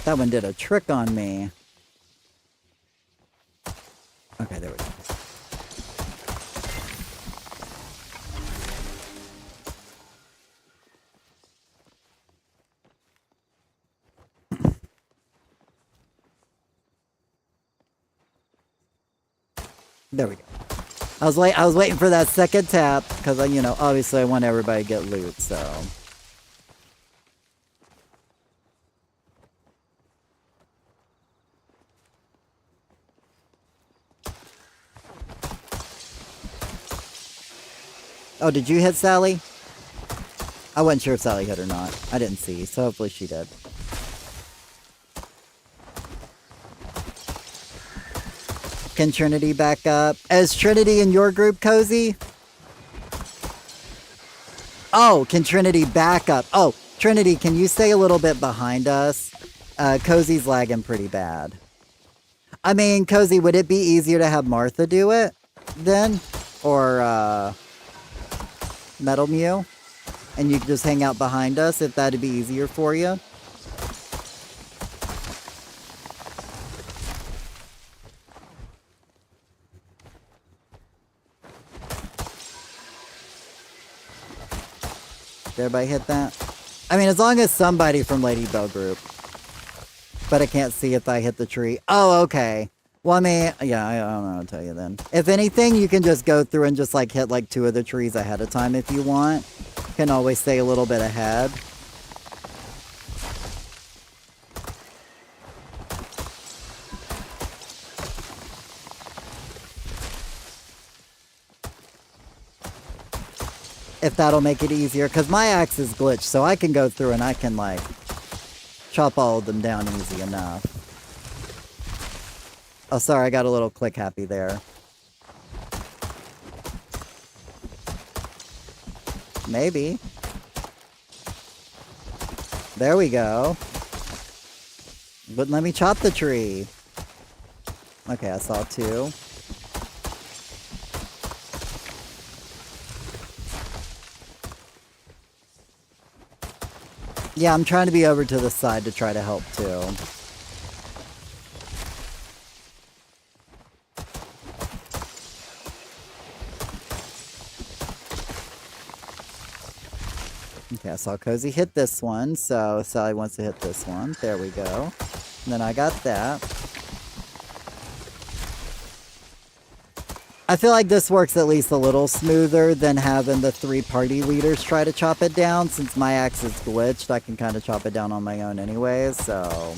Speaker 1: That one did a trick on me. Okay, there we go. There we go. I was waiting for that second tap because you know, obviously I want everybody to get loot, so. Oh, did you hit Sally? I wasn't sure if Sally hit or not. I didn't see, so hopefully she did. Can Trinity back up? Is Trinity in your group, Cozy? Oh, can Trinity back up? Oh, Trinity, can you stay a little bit behind us? Cozy's lagging pretty bad. I mean, Cozy, would it be easier to have Martha do it then? Or, Metal Mew? And you could just hang out behind us if that'd be easier for you? Did everybody hit that? I mean, as long as somebody from Lady Bell group. But I can't see if I hit the tree. Oh, okay. Well, I mean, yeah, I don't know what to tell you then. If anything, you can just go through and just like hit like 2 of the trees ahead of time if you want. Can always stay a little bit ahead. If that'll make it easier, because my axe is glitched, so I can go through and I can like chop all of them down easy enough. Oh, sorry, I got a little click happy there. Maybe. There we go. Wouldn't let me chop the tree. Okay, I saw 2. Yeah, I'm trying to be over to the side to try to help too. Okay, I saw Cozy hit this one, so Sally wants to hit this one. There we go. And then I got that. I feel like this works at least a little smoother than having the 3 party leaders try to chop it down. Since my axe is glitched, I can kind of chop it down on my own anyways, so...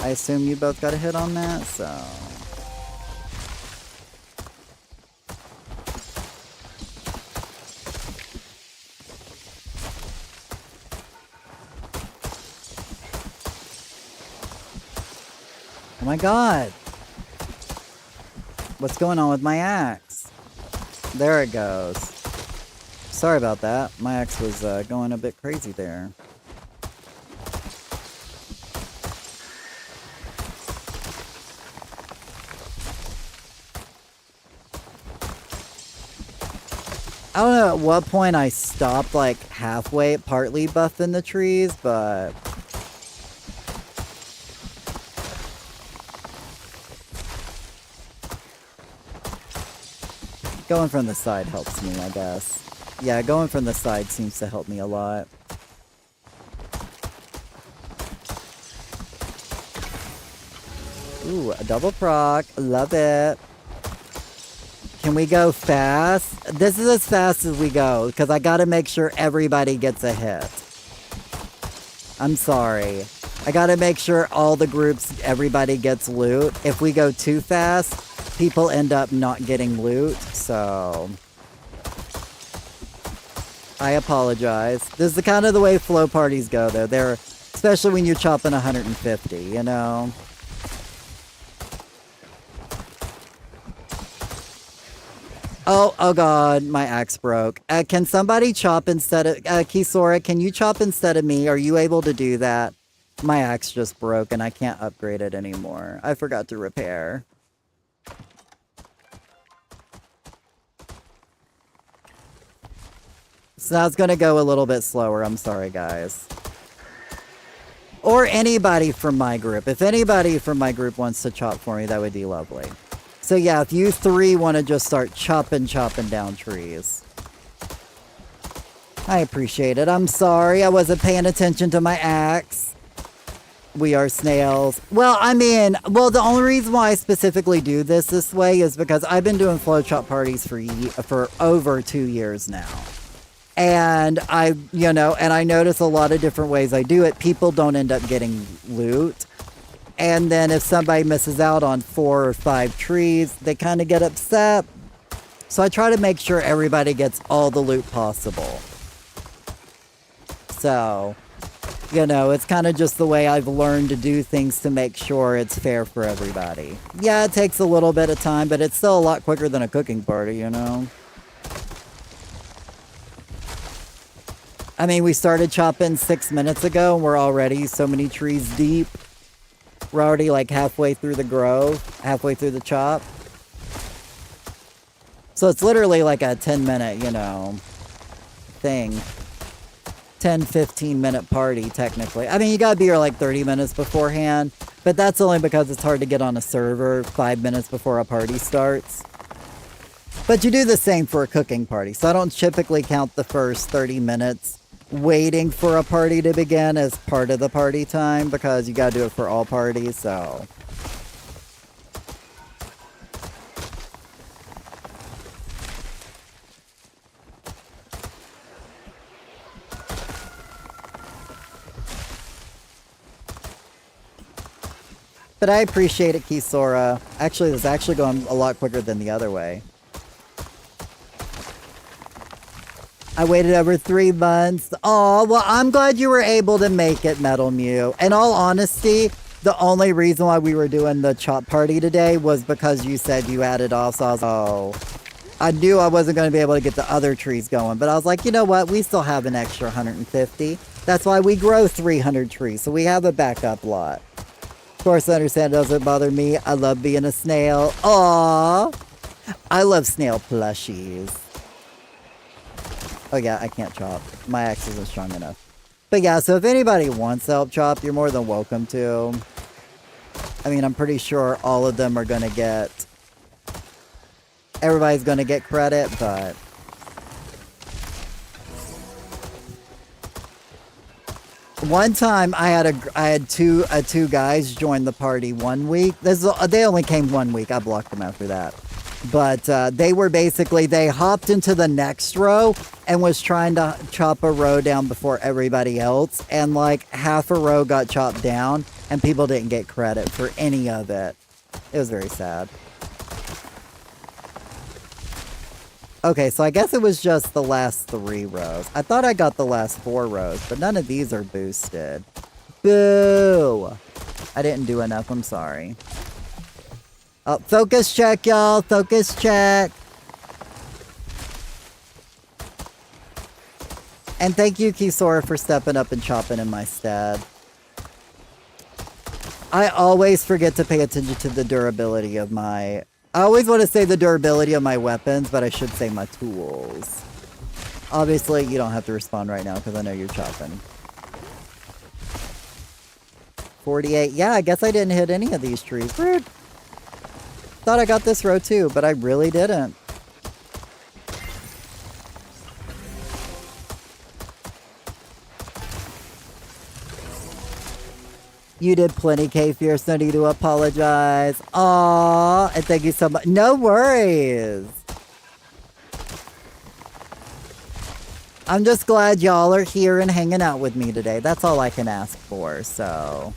Speaker 1: I assume you both got a hit on that, so... Oh my god! What's going on with my axe? There it goes. Sorry about that. My axe was going a bit crazy there. I don't know at what point I stopped like halfway, partly buffing the trees, but... Going from the side helps me, I guess. Yeah, going from the side seems to help me a lot. Ooh, a double proc. Love it. Can we go fast? This is as fast as we go, because I gotta make sure everybody gets a hit. I'm sorry. I gotta make sure all the groups, everybody gets loot. If we go too fast, people end up not getting loot, so... I apologize. This is the kind of the way flow parties go, though. They're, especially when you're chopping 150, you know? Oh god, my axe broke. Can somebody chop instead of... Kisora, can you chop instead of me? Are you able to do that? My axe just broke and I can't upgrade it anymore. I forgot to repair. So now it's gonna go a little bit slower. I'm sorry, guys. Or anybody from my group. If anybody from my group wants to chop for me, that would be lovely. So yeah, if you three want to just start chopping down trees. I appreciate it. I'm sorry, I wasn't paying attention to my axe. We are snails. Well, I mean, the only reason why I specifically do this way is because I've been doing flow chop parties for over 2 years now. And I notice a lot of different ways I do it. People don't end up getting loot. And then if somebody misses out on 4 or 5 trees, they kind of get upset. So I try to make sure everybody gets all the loot possible. So, it's kind of just the way I've learned to do things to make sure it's fair for everybody. Yeah, it takes a little bit of time, but it's still a lot quicker than a cooking party, you know? I mean, we started chopping 6 minutes ago, and we're already so many trees deep. We're already like halfway through the grove, halfway through the chop. So it's literally like a 10-minute, thing. 10, 15-minute party, technically. I mean, you gotta be here like 30 minutes beforehand, but that's only because it's hard to get on a server 5 minutes before a party starts. But you do the same for a cooking party, so I don't typically count the first 30 minutes waiting for a party to begin as part of the party time, because you gotta do it for all parties, so... But I appreciate it, Kisora. Actually, it's actually going a lot quicker than the other way. I waited over 3 months. Oh, well, I'm glad you were able to make it, Metal Mew. In all honesty, the only reason why we were doing the chop party today was because you said you had it off, so I was like, oh. I knew I wasn't going to be able to get the other trees going, but I was like, you know what? We still have an extra 150. That's why we grow 300 trees, so we have a backup lot. Of course, I understand it doesn't bother me. I love being a snail. Aww. I love snail plushies. Oh yeah, I can't chop. My axe isn't strong enough. But yeah, so if anybody wants to help chop, you're more than welcome to. I mean, I'm pretty sure all of them are going to get... Everybody's going to get credit, but... One time, I had two guys join the party 1 week. They only came 1 week. I blocked them after that. But they were basically, they hopped into the next row and was trying to chop a row down before everybody else. And like half a row got chopped down and people didn't get credit for any of it. It was very sad. Okay, so I guess it was just the last 3 rows. I thought I got the last 4 rows, but none of these are boosted. Boo! I didn't do enough, I'm sorry. Oh, focus check, y'all. Focus check. And thank you, Kisora, for stepping up and chopping in my stead. I always forget to pay attention to the durability of my... I always want to say the durability of my weapons, but I should say my tools. Obviously, you don't have to respond right now, because I know you're chopping. 48. Yeah, I guess I didn't hit any of these trees. Rude. Thought I got this row too, but I really didn't. You did plenty, K-Fierce. No need to apologize. Aww, and thank you so much. No worries. I'm just glad y'all are here and hanging out with me today. That's all I can ask for, so.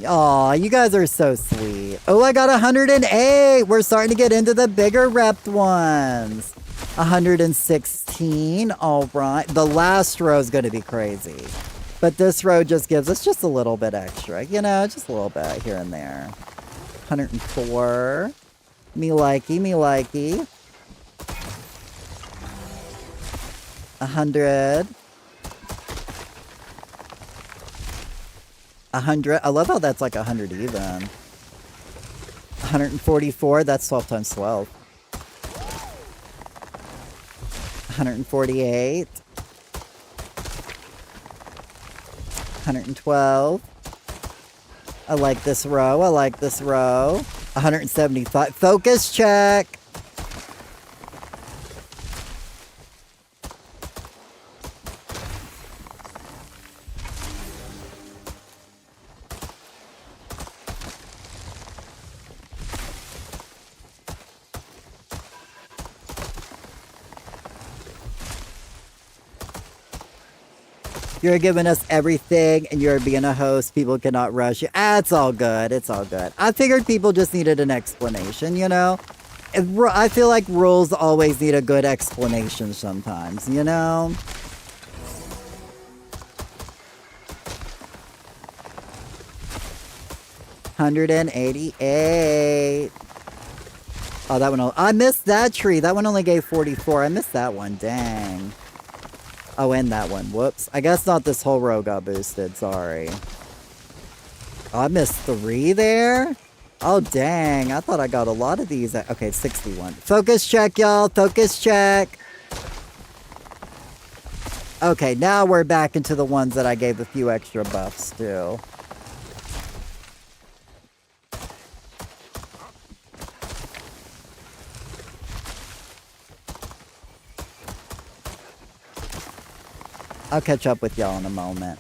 Speaker 1: Aw, you guys are so sweet. Oh, I got 108. We're starting to get into the bigger repped ones. 116. All right. The last row is going to be crazy. But this row just gives us just a little bit extra. You know, just a little bit here and there. 104. Me likey, me likey. 100. 100. I love how that's like 100 even. 144. That's 12 times 12. 148. 112. I like this row. I like this row. 175. Focus check. You're giving us everything and you're being a host. People cannot rush you. Ah, it's all good. It's all good. I figured people just needed an explanation, you know? I feel like rules always need a good explanation sometimes, you know? $188. Oh, that one. I missed that tree. That one only gave 44. I missed that one. Dang. Oh, and that one. Whoops. I guess not this whole row got boosted. Sorry. Oh, I missed 3 there? Oh, dang. I thought I got a lot of these. Okay, 61. Focus check, y'all. Focus check. Okay, now we're back into the ones that I gave a few extra buffs to. I'll catch up with y'all in a moment.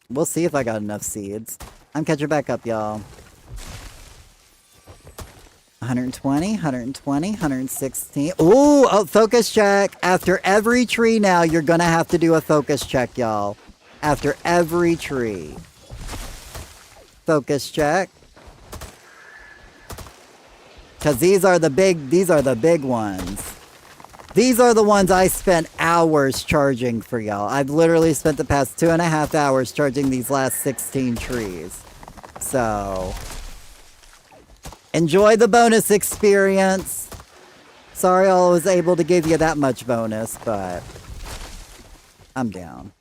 Speaker 1: We'll see if I got enough seeds. I'm catching back up, y'all. 120, 120, 116. Ooh, oh, focus check. After every tree now, you're gonna have to do a focus check, y'all. After every tree. Focus check. Because these are the big ones. These are the ones I spent hours charging for y'all. I've literally spent the past 2.5 hours charging these last 16 trees. So... enjoy the bonus experience. Sorry I was able to give you that much bonus, but I'm down.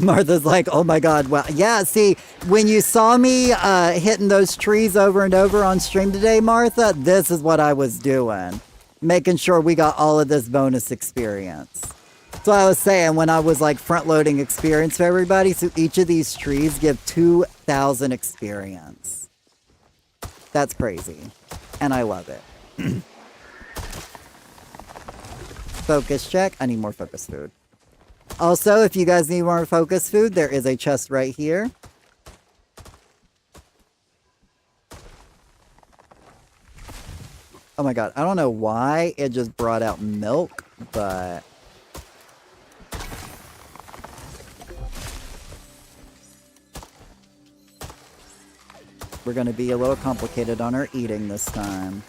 Speaker 1: Martha's like, oh my god, well, yeah, see, when you saw me hitting those trees over and over on stream today, Martha, this is what I was doing. Making sure we got all of this bonus experience. So I was saying when I was like front-loading experience for everybody, so each of these trees give 2,000 experience. That's crazy. And I love it. Focus check. I need more focus food. Also, if you guys need more focus food, there is a chest right here. Oh my god, I don't know why it just brought out milk, but... we're gonna be a little complicated on our eating this time.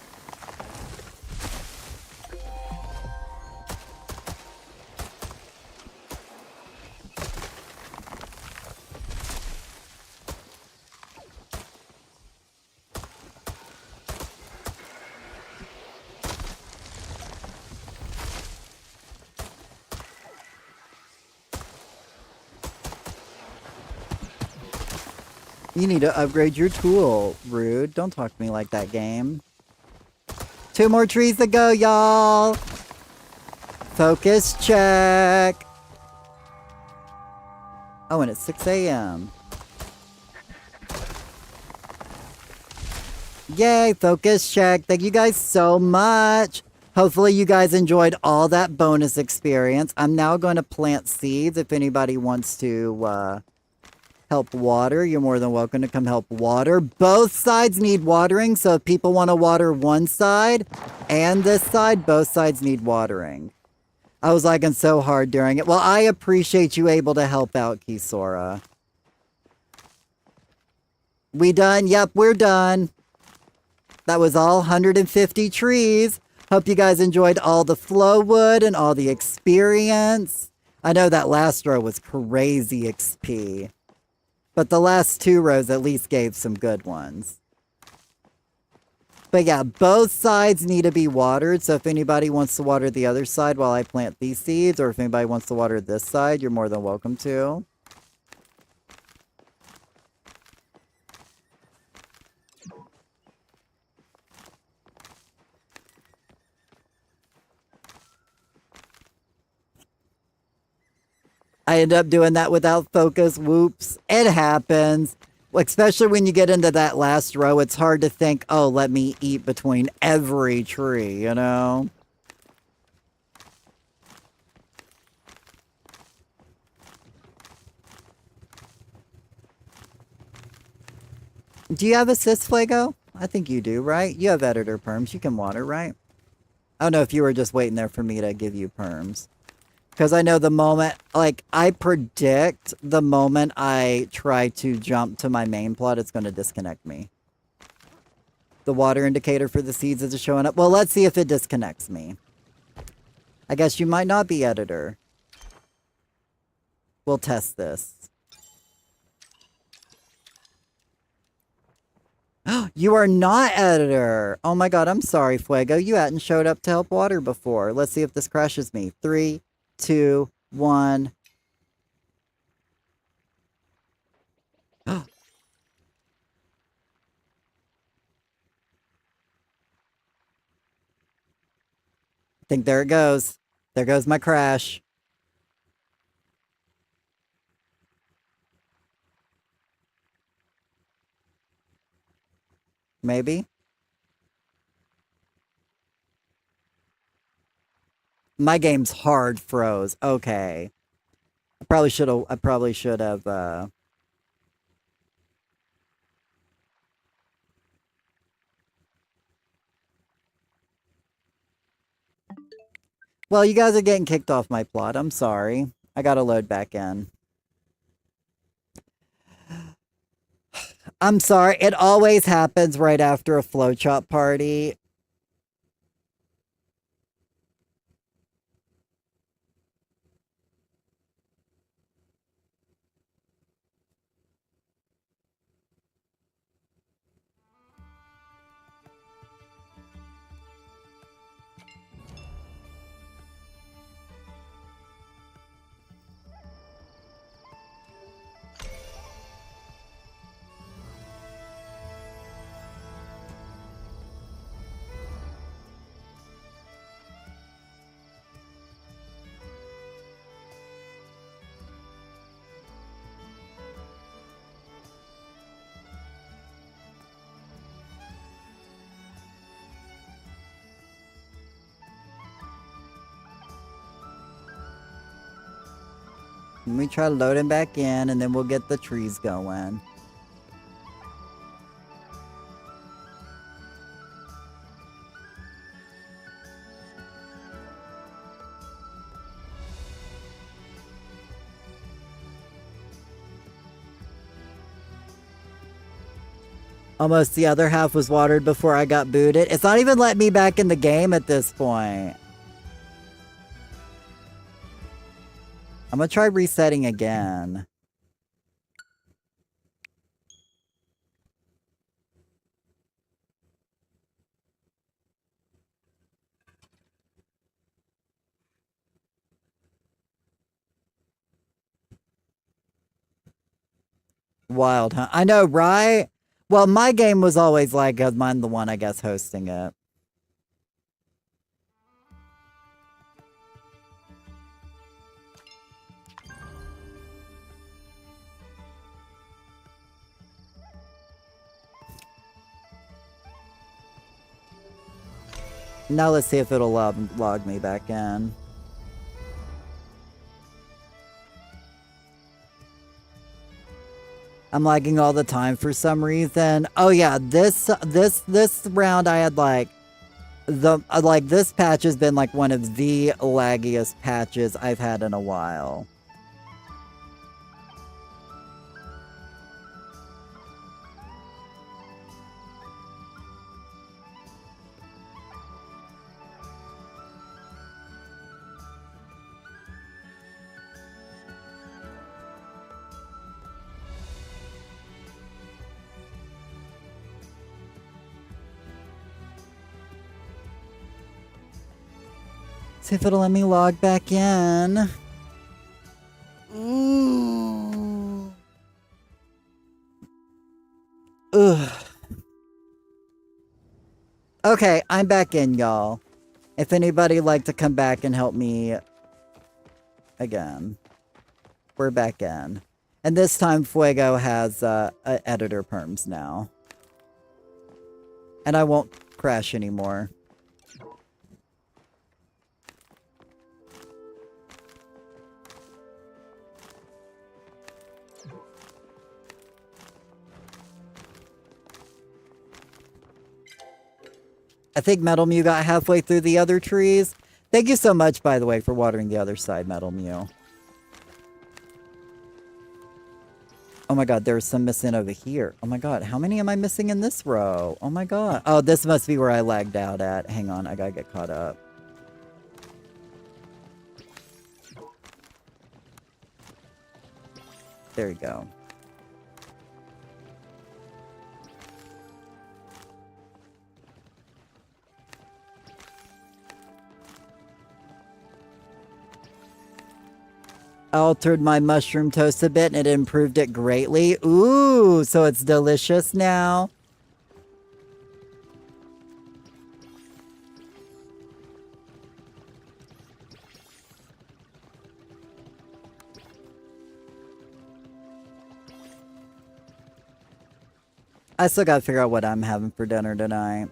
Speaker 1: You need to upgrade your tool, rude. Don't talk to me like that, game. 2 more trees to go, y'all. Focus check. Oh, and it's 6 a.m. Yay, focus check. Thank you guys so much. Hopefully you guys enjoyed all that bonus experience. I'm now going to plant seeds. If anybody wants to help water, you're more than welcome to come help water. Both sides need watering, so if people want to water one side and this side, both sides need watering. I was lagging so hard during it. Well, I appreciate you able to help out, Kisora. We done? Yep, we're done. That was all 150 trees. Hope you guys enjoyed all the flow wood and all the experience. I know that last row was crazy XP. But the last 2 rows at least gave some good ones. But yeah, both sides need to be watered. So if anybody wants to water the other side while I plant these seeds, or if anybody wants to water this side, you're more than welcome to. I end up doing that without focus. Whoops. It happens. Especially when you get into that last row, it's hard to think, oh, let me eat between every tree, you know? Do you have assist, Flago? I think you do, right? You have editor perms. You can water, right? I don't know if you were just waiting there for me to give you perms. Because I know the moment, like, I predict the moment I try to jump to my main plot, it's going to disconnect me. The water indicator for the seeds is showing up. Well, let's see if it disconnects me. I guess you might not be editor. We'll test this. You are not editor. Oh my god, I'm sorry, Fuego. You hadn't showed up to help water before. Let's see if this crashes me. 3, 2, 1. I think there it goes. There goes my crash. Maybe. My game's hard froze. Okay. I probably should have Well, you guys are getting kicked off my plot. I'm sorry. I gotta load back in. I'm sorry. It always happens right after a flowchart party. Let me try loading back in, and then we'll get the trees going. Almost the other half was watered before I got booted. It's not even letting me back in the game at this point. I'm gonna try resetting again. Wild, huh? I know, right? Well, my game was always like, 'cause I'm the one, I guess, hosting it. Now let's see if it'll log me back in. I'm lagging all the time for some reason. Oh yeah, this round I had like this patch has been like one of the laggiest patches I've had in a while. See if it'll let me log back in. Ooh. Ugh. Okay, I'm back in, y'all. If anybody'd like to come back and help me again. We're back in. And this time Fuego has editor perms now. And I won't crash anymore. I think Metal Mew got halfway through the other trees. Thank you so much, by the way, for watering the other side, Metal Mew. Oh my god, there's some missing over here. Oh my god, how many am I missing in this row? Oh my god. Oh, this must be where I lagged out at. Hang on, I gotta get caught up. There you go. I altered my mushroom toast a bit and it improved it greatly. Ooh, so it's delicious now. I still gotta figure out what I'm having for dinner tonight.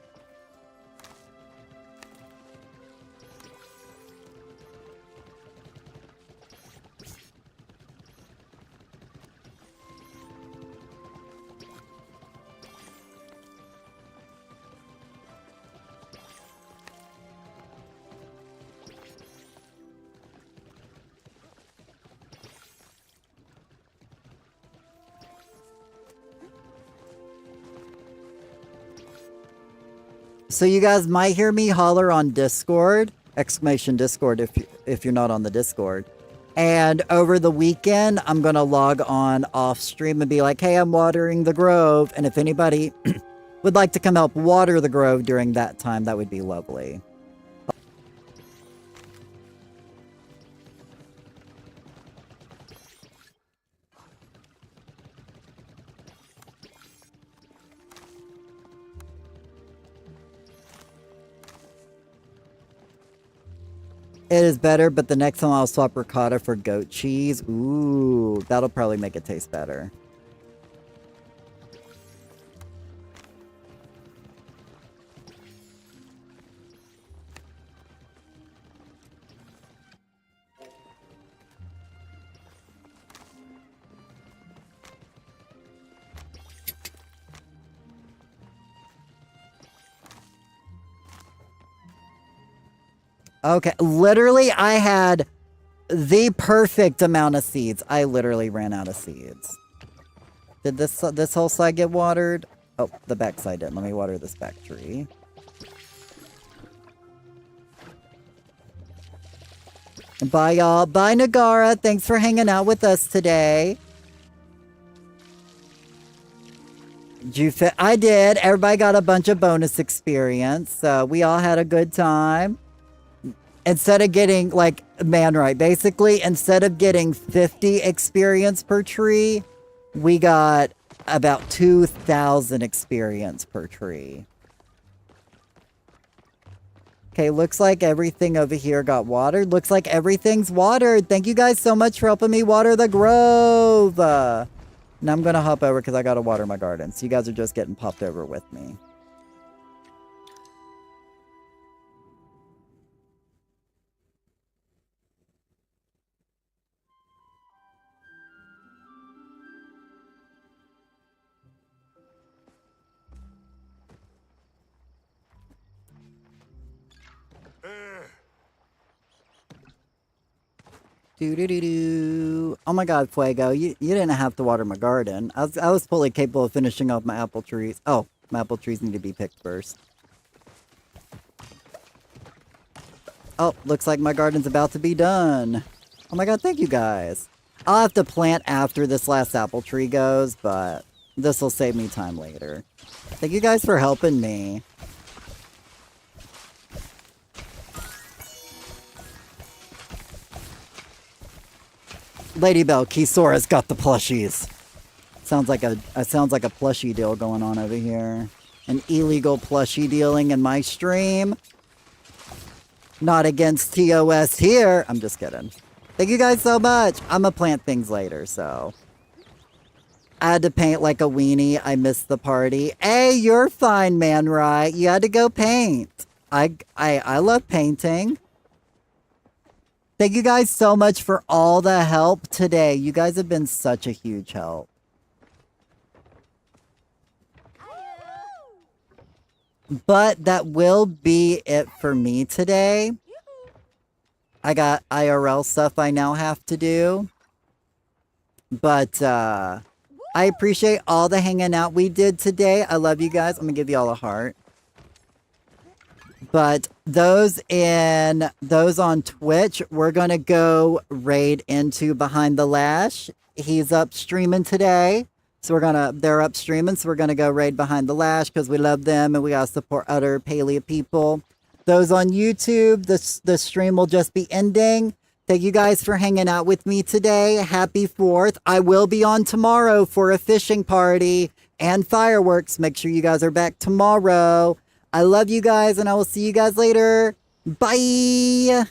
Speaker 1: So you guys might hear me holler on Discord, exclamation Discord if you're not on the Discord. And over the weekend, I'm going to log on off stream and be like, hey, I'm watering the grove. And if anybody would like to come help water the grove during that time, that would be lovely. It is better, but the next time I'll swap ricotta for goat cheese. Ooh, that'll probably make it taste better. Okay, literally I had the perfect amount of seeds. I literally ran out of seeds. Did this whole side get watered? Oh, the back side didn't. Let me water this back tree. Bye, y'all. Bye, Nagara. Thanks for hanging out with us today. Did you fit? I did. Everybody got a bunch of bonus experience. So we all had a good time. Instead of getting, like, man, right, basically, instead of getting 50 experience per tree, we got about 2,000 experience per tree. Okay, looks like everything over here got watered. Looks like everything's watered. Thank you guys so much for helping me water the grove. Now I'm going to hop over because I got to water my garden. So you guys are just getting popped over with me. Do do do do. Oh my God, Fuego, you didn't have to water my garden. I was fully capable of finishing off my apple trees. Oh, my apple trees need to be picked first. Oh, looks like my garden's about to be done. Oh my God, thank you guys. I'll have to plant after this last apple tree goes, but this will save me time later. Thank you guys for helping me. Lady Bell, Kisora's got the plushies. Sounds like a plushie deal going on over here. An illegal plushie dealing in my stream. Not against TOS here. I'm just kidding. Thank you guys so much. I'm gonna plant things later, so. I had to paint like a weenie. I missed the party. Hey, you're fine, man, right? You had to go paint. I love painting. Thank you guys so much for all the help today. You guys have been such a huge help. But that will be it for me today. I got IRL stuff I now have to do. But I appreciate all the hanging out we did today. I love you guys. I'm going to give you all a heart. But those on Twitch, we're going to go raid into Behind the Lash. He's up streaming today. So they're up streaming, so we're going to go raid Behind the Lash because we love them and we got to support other Paleo people. Those on YouTube, the stream will just be ending. Thank you guys for hanging out with me today. Happy 4th. I will be on tomorrow for a fishing party and fireworks. Make sure you guys are back tomorrow. I love you guys and I will see you guys later. Bye.